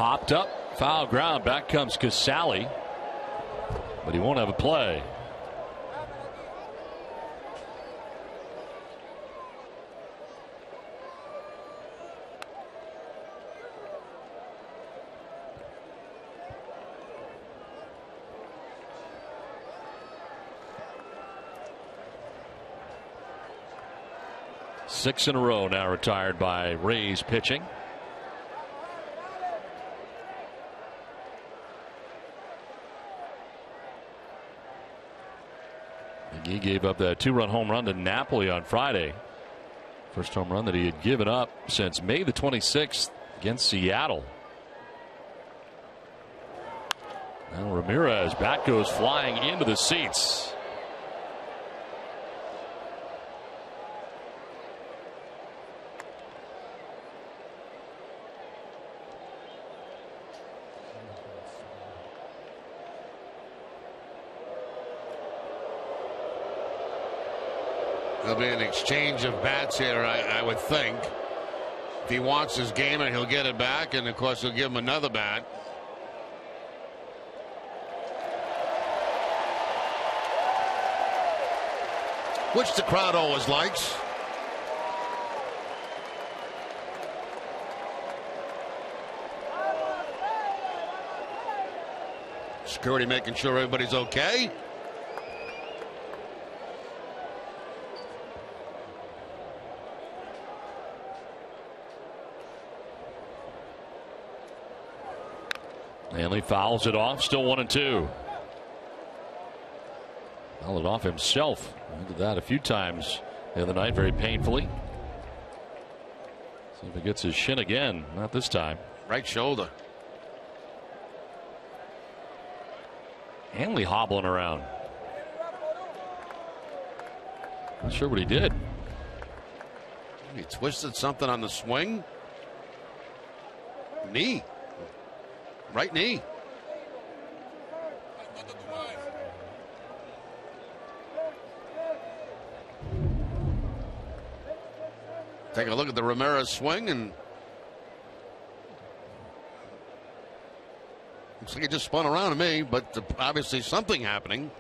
Popped up, foul ground. Back comes Casale, but he won't have a play. Six in a row now retired by Rays pitching. He gave up that 2-run home run to Napoli on Friday. First home run that he had given up since May the 26th against Seattle. Now Ramirez, bat goes flying into the seats. There'll be an exchange of bats here, I would think. If he wants his gamer, he'll get it back, and of course he'll give him another bat. Which the crowd always likes. Security making sure everybody's okay. Hanley fouls it off, still 1-2. Fouled it off himself. He did that a few times the other night, very painfully. See if he gets his shin again. Not this time. Right shoulder. Hanley hobbling around. Not sure what he did. He twisted something on the swing. Knee. Right knee. Take a look at the Ramirez swing, and looks like he just spun around to me, but obviously something happening.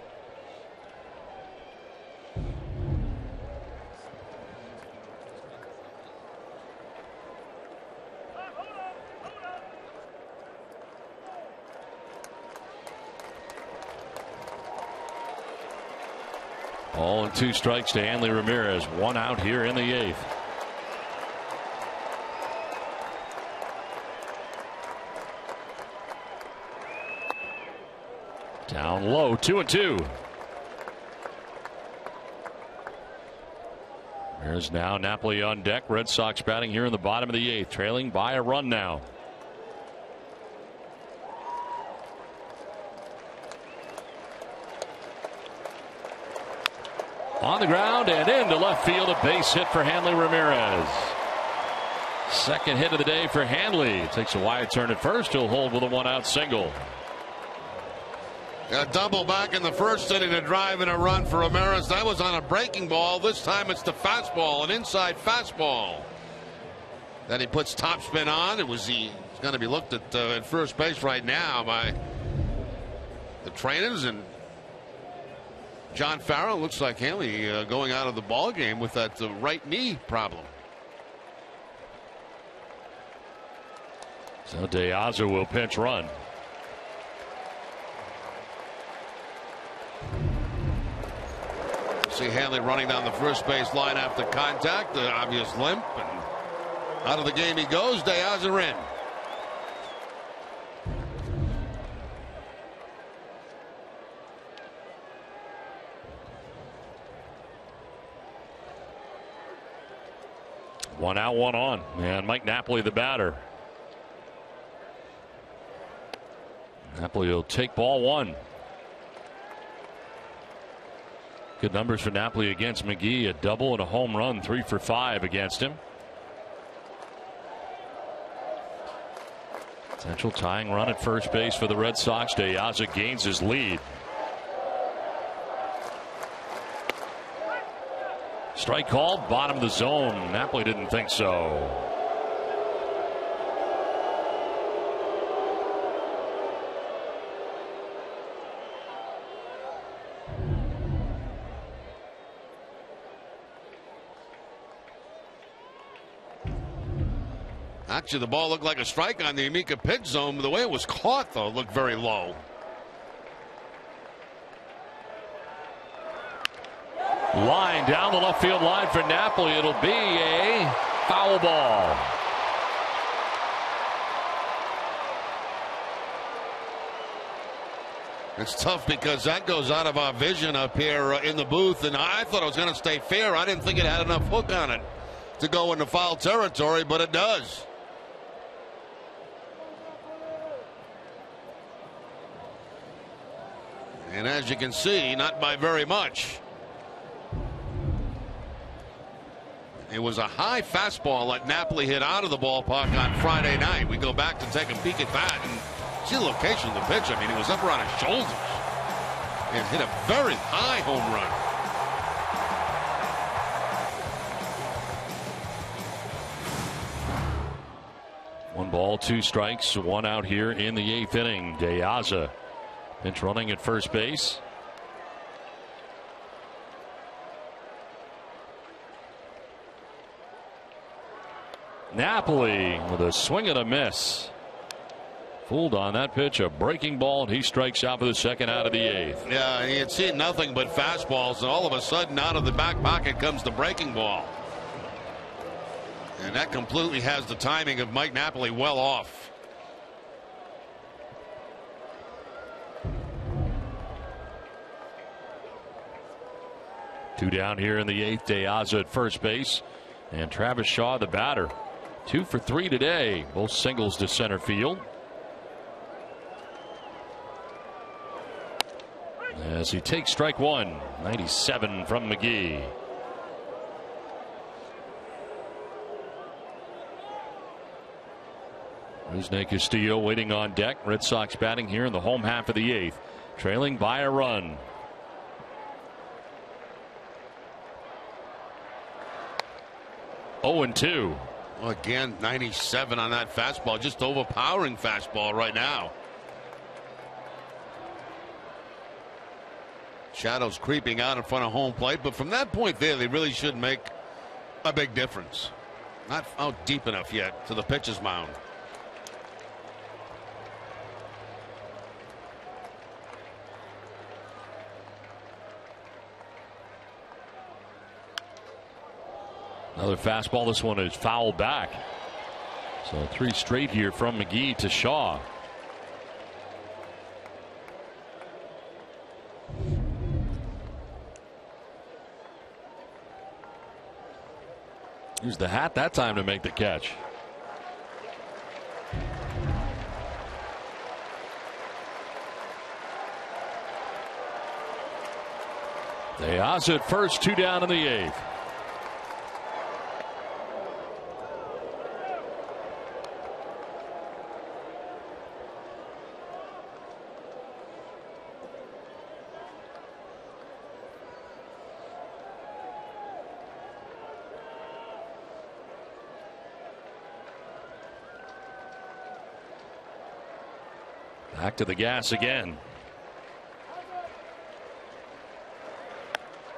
All in 2 strikes to Hanley Ramirez. 1 out here in the 8th. Down low, 2-2. There's now Napoli on deck. Red Sox batting here in the bottom of the 8th, trailing by a run now. On the ground and into left field, a base hit for Hanley Ramirez. Second hit of the day for Hanley. Takes a wide turn at first. He'll hold with a 1-out single. A double back in the first inning, a drive and a run for Ramirez. That was on a breaking ball. This time it's the fastball, an inside fastball that he puts topspin on. He's going to be looked at first base right now by the trainers, and John Farrell. Looks like Hanley going out of the ball game with that right knee problem. So De Aza will pinch run. See Hanley running down the first base line after contact, the obvious limp, and out of the game he goes. De Aza in. One out, one on. And Mike Napoli, the batter. Napoli will take ball 1. Good numbers for Napoli against McGee. A double and a home run, 3 for 5 against him. Potential tying run at first base for the Red Sox. De Aza gains his lead. Strike called, bottom of the zone. Napoli didn't think so. Actually, the ball looked like a strike on the Amica pitch zone. The way it was caught, though, looked very low. Line down the left field line for Napoli. It'll be a foul ball. It's tough because that goes out of our vision up here in the booth, and I thought it was going to stay fair. I didn't think it had enough hook on it to go into foul territory, but it does. And as you can see, not by very much. It was a high fastball that Napoli hit out of the ballpark on Friday night. We go back to take a peek at that and see the location of the pitch. I mean, it was up around his shoulders and hit a very high home run. One ball, two strikes, one out here in the 8th inning. De Aza pinch running at first base. Napoli with a swing and a miss. Fooled on that pitch, a breaking ball, and he strikes out for the second out of the 8th. Yeah, he had seen nothing but fastballs, and all of a sudden out of the back pocket comes the breaking ball. And that completely has the timing of Mike Napoli well off. Two down here in the 8th. De Aza at first base, and Travis Shaw the batter. 2 for 3 today, both singles to center field. As he takes strike one, 97 from McGee. Rusney Castillo waiting on deck. Red Sox batting here in the home half of the 8th, trailing by a run. Oh, and 2. Well, again, 97 on that fastball, just overpowering fastball right now. Shadows creeping out in front of home plate, but from that point there, they really should make a big difference. Not out deep enough yet to the pitcher's mound. Another fastball. This one is fouled back. So 3 straight here from McGee to Shaw. Used the hat that time to make the catch. De Aza at first, 2 down in the 8th. Back to the gas again.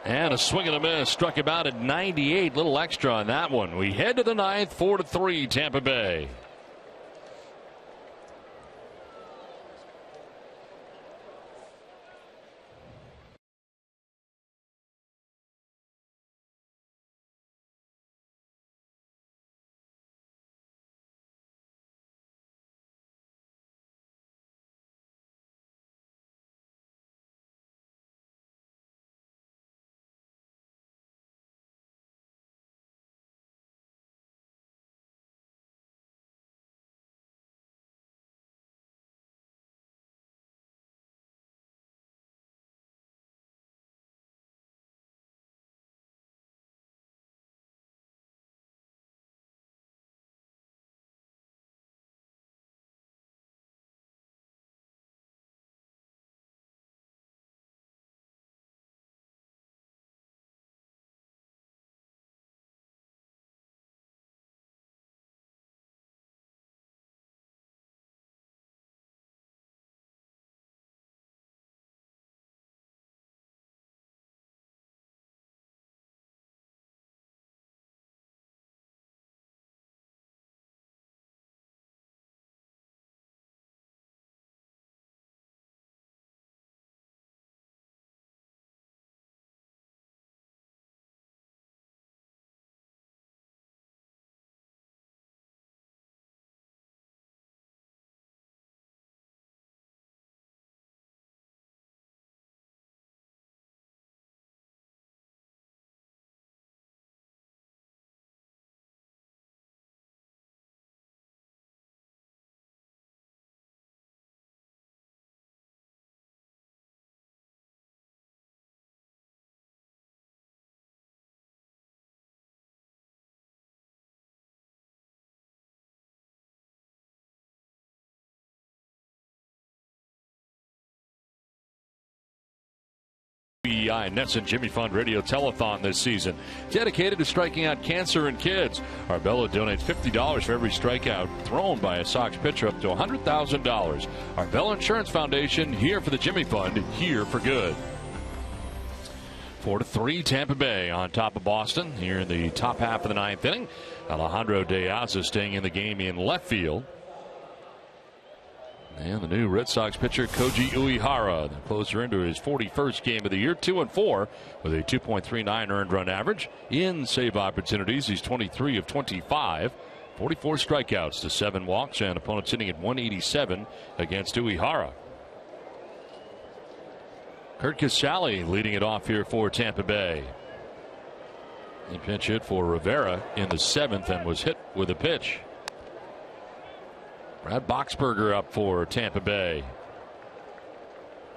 And a swing and a miss. Struck him out at 98. Little extra on that one. We head to the 9th, 4-3 Tampa Bay. WEEI Nesson Jimmy Fund Radio Telethon this season, dedicated to striking out cancer in kids. Arbella donates $50 for every strikeout thrown by a Sox pitcher, up to $100,000. Arbella Insurance Foundation, here for the Jimmy Fund, here for good. 4-3, Tampa Bay on top of Boston here in the top half of the ninth inning. Alejandro De Aza staying in the game in left field. And the new Red Sox pitcher, Koji Uehara, the closer into his 41st game of the year, 2-4 with a 2.39 earned run average. In save opportunities, he's 23 of 25, 44 strikeouts to 7 walks, and opponents hitting at 187 against Uehara. Kurt Casale leading it off here for Tampa Bay. He pinch hit for Rivera in the 7th and was hit with a pitch. Brad Boxberger up for Tampa Bay.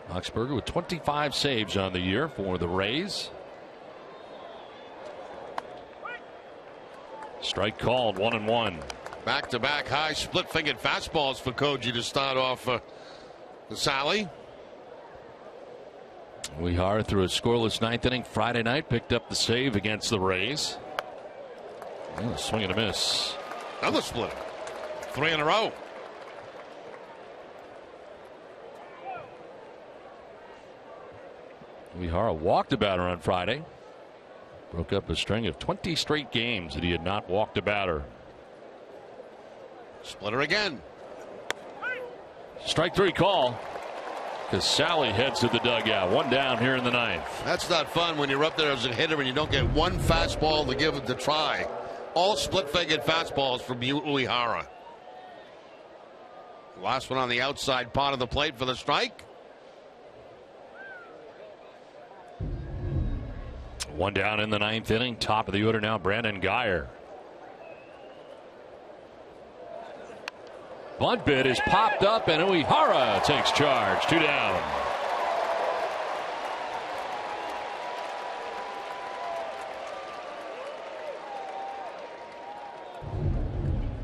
Boxberger with 25 saves on the year for the Rays. Strike called, 1-1. Back-to-back high split-fingered fastballs for Koji to start off Casale. Uehara through a scoreless ninth inning Friday night, picked up the save against the Rays. Oh, swing and a miss. Another split. 3 in a row. Uehara walked a batter on Friday. Broke up a string of 20 straight games that he had not walked a batter. Splitter again. Strike 3 call. Casale heads to the dugout. 1 down here in the 9th. That's not fun when you're up there as a hitter and you don't get one fastball to give it to try. All split-fingered fastballs from Uehara. Last one on the outside part of the plate for the strike. 1 down in the 9th inning. Top of the order now, Brandon Guyer. Bunt bid is popped up and Uehara takes charge. 2 down.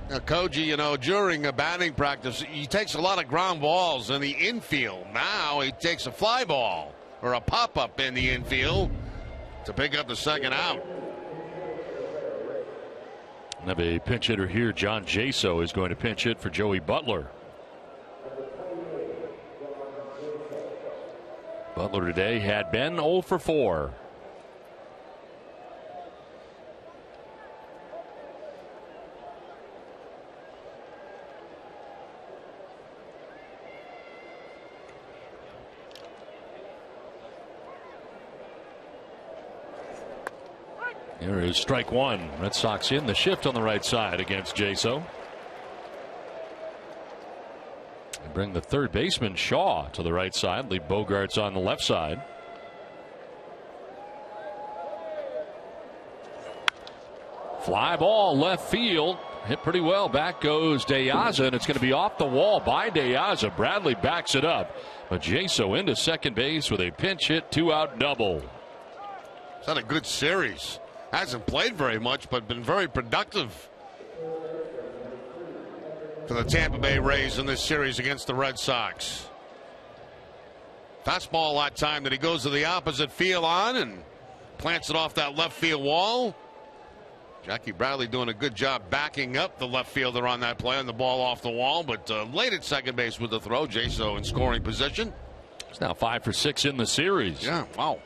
Now, Koji, during a batting practice, he takes a lot of ground balls in the infield. Now he takes a fly ball or a pop-up in the infield to pick up the second out. We have a pinch hitter here. John Jaso is going to pinch hit for Joey Butler. Butler today had been 0 for 4. Here is strike 1. Red Sox in the shift on the right side against Jaso. They bring the third baseman Shaw to the right side. Leave Bogarts on the left side. Fly ball left field. Hit pretty well. Back goes De Aza, and it's going to be off the wall by De Aza. Bradley backs it up. But Jaso into second base with a pinch hit, 2-out double. It's not a good series. Hasn't played very much, but been very productive for the Tampa Bay Rays in this series against the Red Sox. Fastball that time that he goes to the opposite field on and plants it off that left field wall. Jackie Bradley doing a good job backing up the left fielder on that play, and the ball off the wall, but late at second base with the throw. Jaso in scoring position. He's now 5 for 6 in the series. Yeah, wow.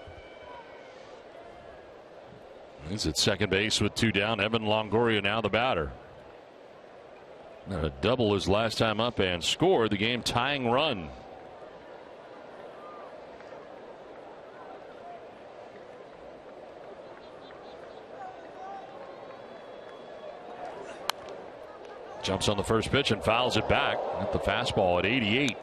He's at second base with 2 down. Evan Longoria now the batter. A double his last time up and scored the game tying run. Jumps on the first pitch and fouls it back at the fastball at 88.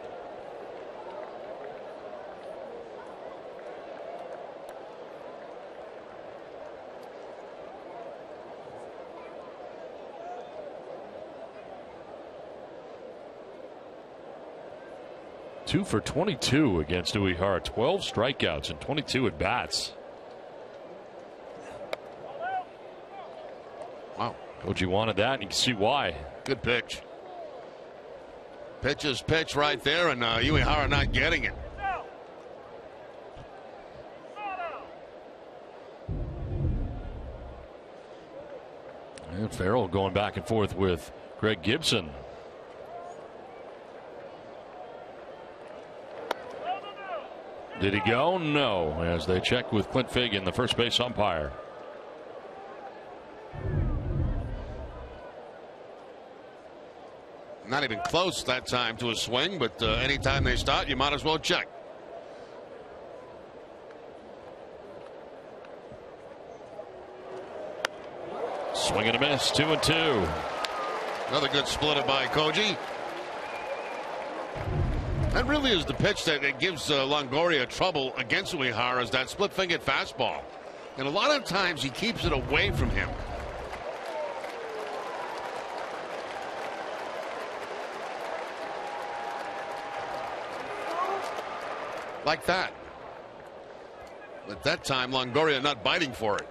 Two for 22 against Uehara. 12 strikeouts and 22 at bats. Wow. Koji wanted that, and you can see why. Good pitch. Pitch is pitch right there, and Uehara not getting it. And Farrell going back and forth with Greg Gibson. Did he go? No, as they check with Clint Fagan, the first base umpire. Not even close that time to a swing, but anytime they start, you might as well check. Swing and a miss, 2-2. Another good splitter by Koji. That really is the pitch that gives Longoria trouble against Uehara, is that split-fingered fastball. And a lot of times he keeps it away from him. Like that. At that time, Longoria not biting for it.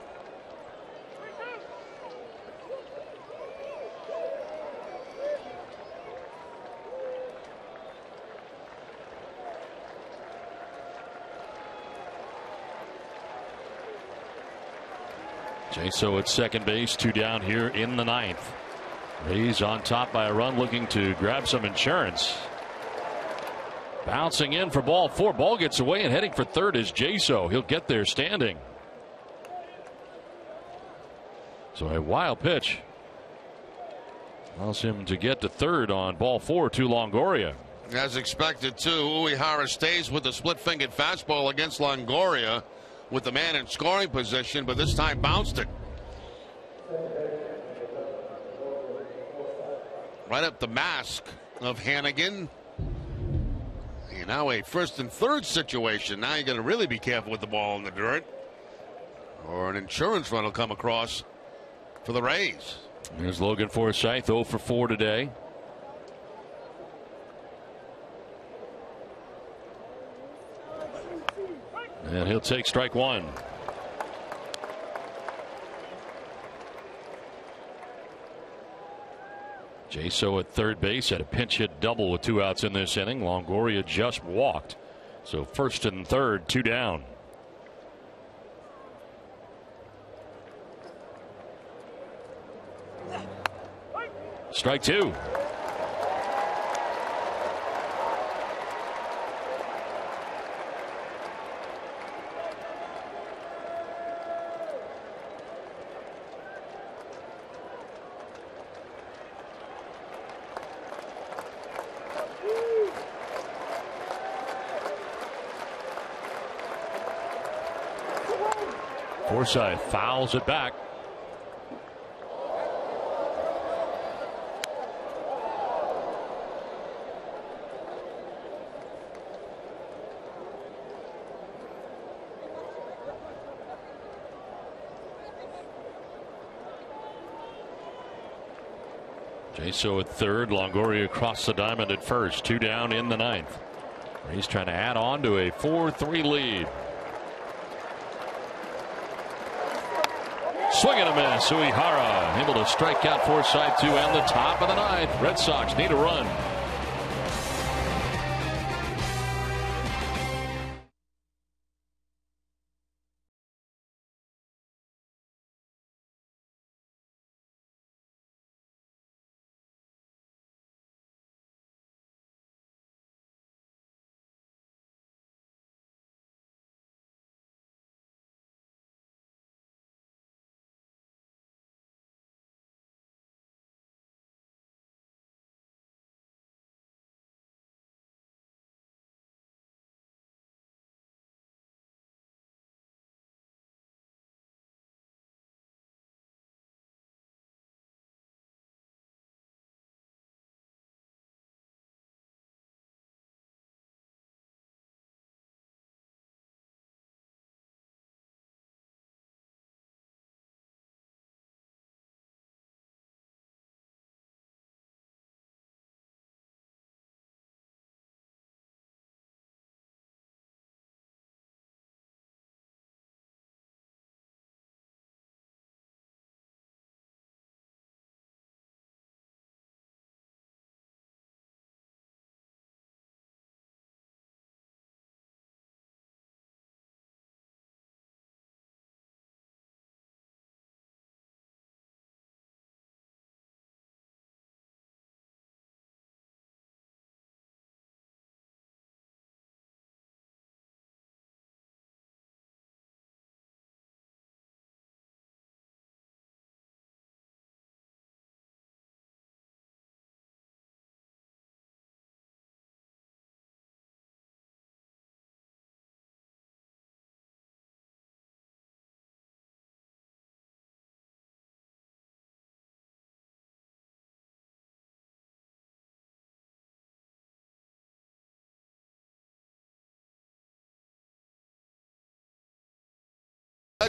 Jaso at second base, 2 down here in the 9th. Rays on top by a run, looking to grab some insurance. Bouncing in for ball 4. Ball gets away, and heading for third is Jaso. He'll get there standing. So a wild pitch allows him to get to third on ball 4 to Longoria. As expected, too, Uehara stays with the split-fingered fastball against Longoria with the man in scoring position, but this time bounced it. Right up the mask of Hannigan. And now a first and third situation. Now you got to really be careful with the ball in the dirt, or an insurance run will come across for the Rays. Here's Logan Forsythe, 0 for 4 today. And he'll take strike 1. Jaso at third base had a pinch hit double with 2 outs in this inning. Longoria just walked. So first and third, 2 down. Strike 2. Forsythe fouls it back. Jaso at third, Longoria across the diamond at first, 2 down in the 9th. He's trying to add on to a 4-3 lead. Swing and a miss. Uehara able to strike out Forsythe to end the top of the 9th. Red Sox need a run.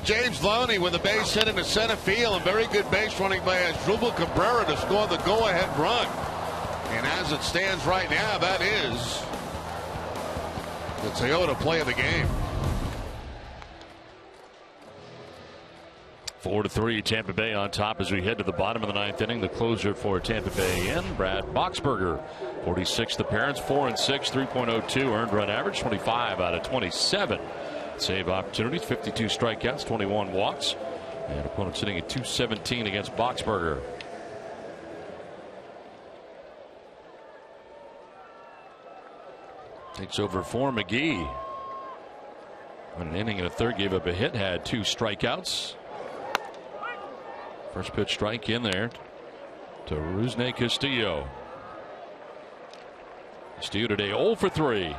James Loney with a base hit into center field, and very good base running by Asdrubal Cabrera to score the go-ahead run. And as it stands right now, that is the Toyota play of the game. 4-3, Tampa Bay on top as we head to the bottom of the ninth inning. The closer for Tampa Bay in Brad Boxberger, 46th appearance, 4-6, 3.02 earned run average, 25 out of 27 save opportunities, 52 strikeouts, 21 walks, and opponent sitting at 217 against Boxberger. Takes over for McGee. An inning and a third, gave up a hit, had 2 strikeouts. First pitch strike in there to Rusney Castillo. Castillo today 0 for 3.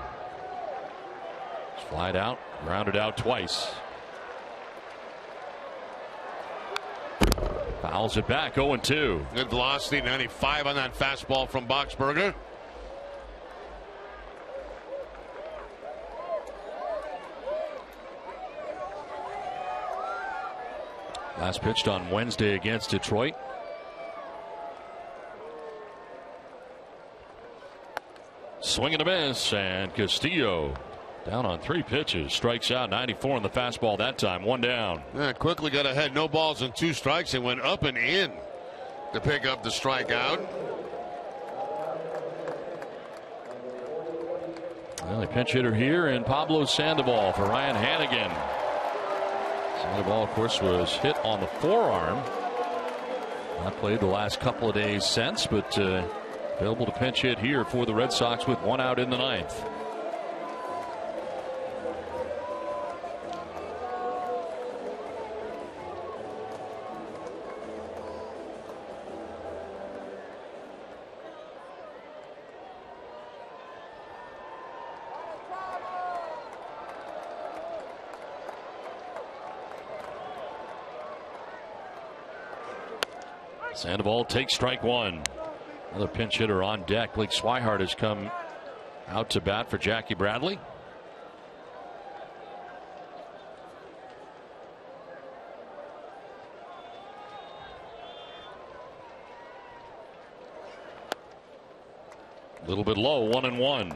Flied out, grounded out twice. Fouls it back, 0-2. Good velocity, 95 on that fastball from Boxberger. Last pitched on Wednesday against Detroit. Swing and a miss, and Castillo down on 3 pitches. Strikes out, 94 on the fastball that time. 1 down. Yeah, quickly got ahead, no balls and 2 strikes, and went up and in to pick up the strikeout. Well, a pinch hitter here, and Pablo Sandoval for Ryan Hannigan. Sandoval, of course, was hit on the forearm. Not played the last couple of days since, but available to pinch hit here for the Red Sox with 1 out in the ninth. Sandoval takes strike 1. Another pinch hitter on deck. Blake Swihart has come out to bat for Jackie Bradley. A little bit low, 1-1.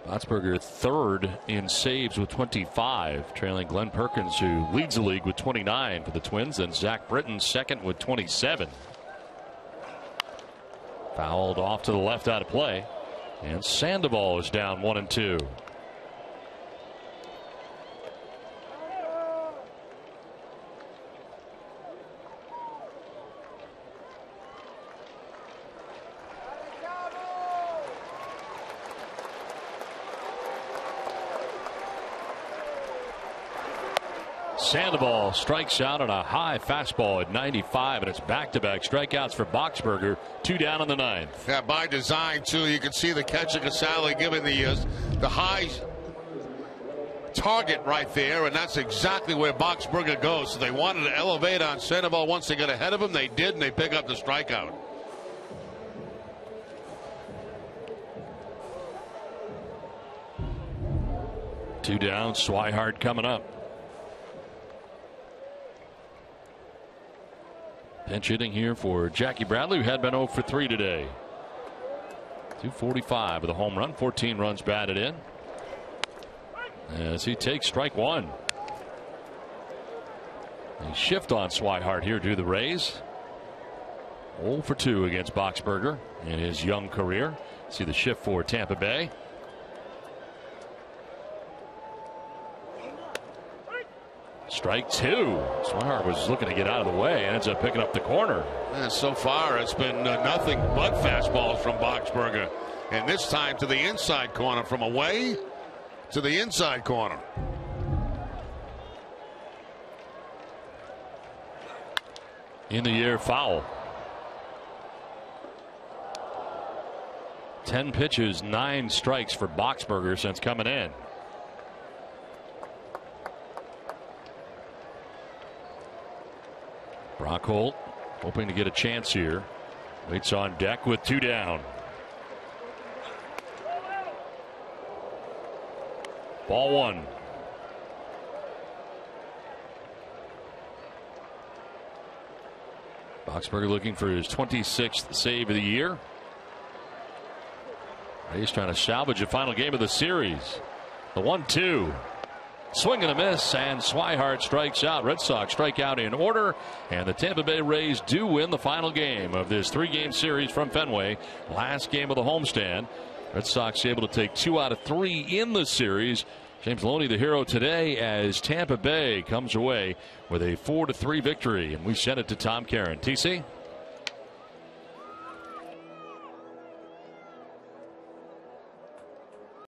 Boxberger third in saves with 25, trailing Glenn Perkins, who leads the league with 29 for the Twins, and Zach Britton second with 27. Fouled off to the left out of play, and Sandoval is down 1-2. Sandoval strikes out on a high fastball at 95, and it's back-to-back strikeouts for Boxberger. 2 down in the ninth. Yeah, by design too. You can see the catcher Casale giving the high target right there, and that's exactly where Boxberger goes. So they wanted to elevate on Sandoval once they got ahead of him. They did, and they pick up the strikeout. Two down. Swihart coming up. Pinch hitting here for Jackie Bradley, who had been 0 for 3 today. 245 with a home run, 14 runs batted in. As he takes strike 1. A shift on Swihart here to the Rays. 0 for 2 against Boxberger in his young career. See the shift for Tampa Bay. Strike 2. Swihart was looking to get out of the way and ends up picking up the corner. And so far it's been nothing but fastballs from Boxberger, and this time to the inside corner, from away to the inside corner. In the air, foul. 10 pitches, 9 strikes for Boxberger since coming in. Brock Holt hoping to get a chance here. Waits on deck with 2 down. Ball one. Boxberger looking for his 26th save of the year. He's trying to salvage a final game of the series. The 1-2. Swing and a miss, and Swihart strikes out. Red Sox strike out in order, and the Tampa Bay Rays do win the final game of this 3-game series from Fenway. Last game of the homestand. Red Sox able to take 2 out of 3 in the series. James Loney the hero today as Tampa Bay comes away with a 4-3 victory, and we send it to Tom Caron. TC?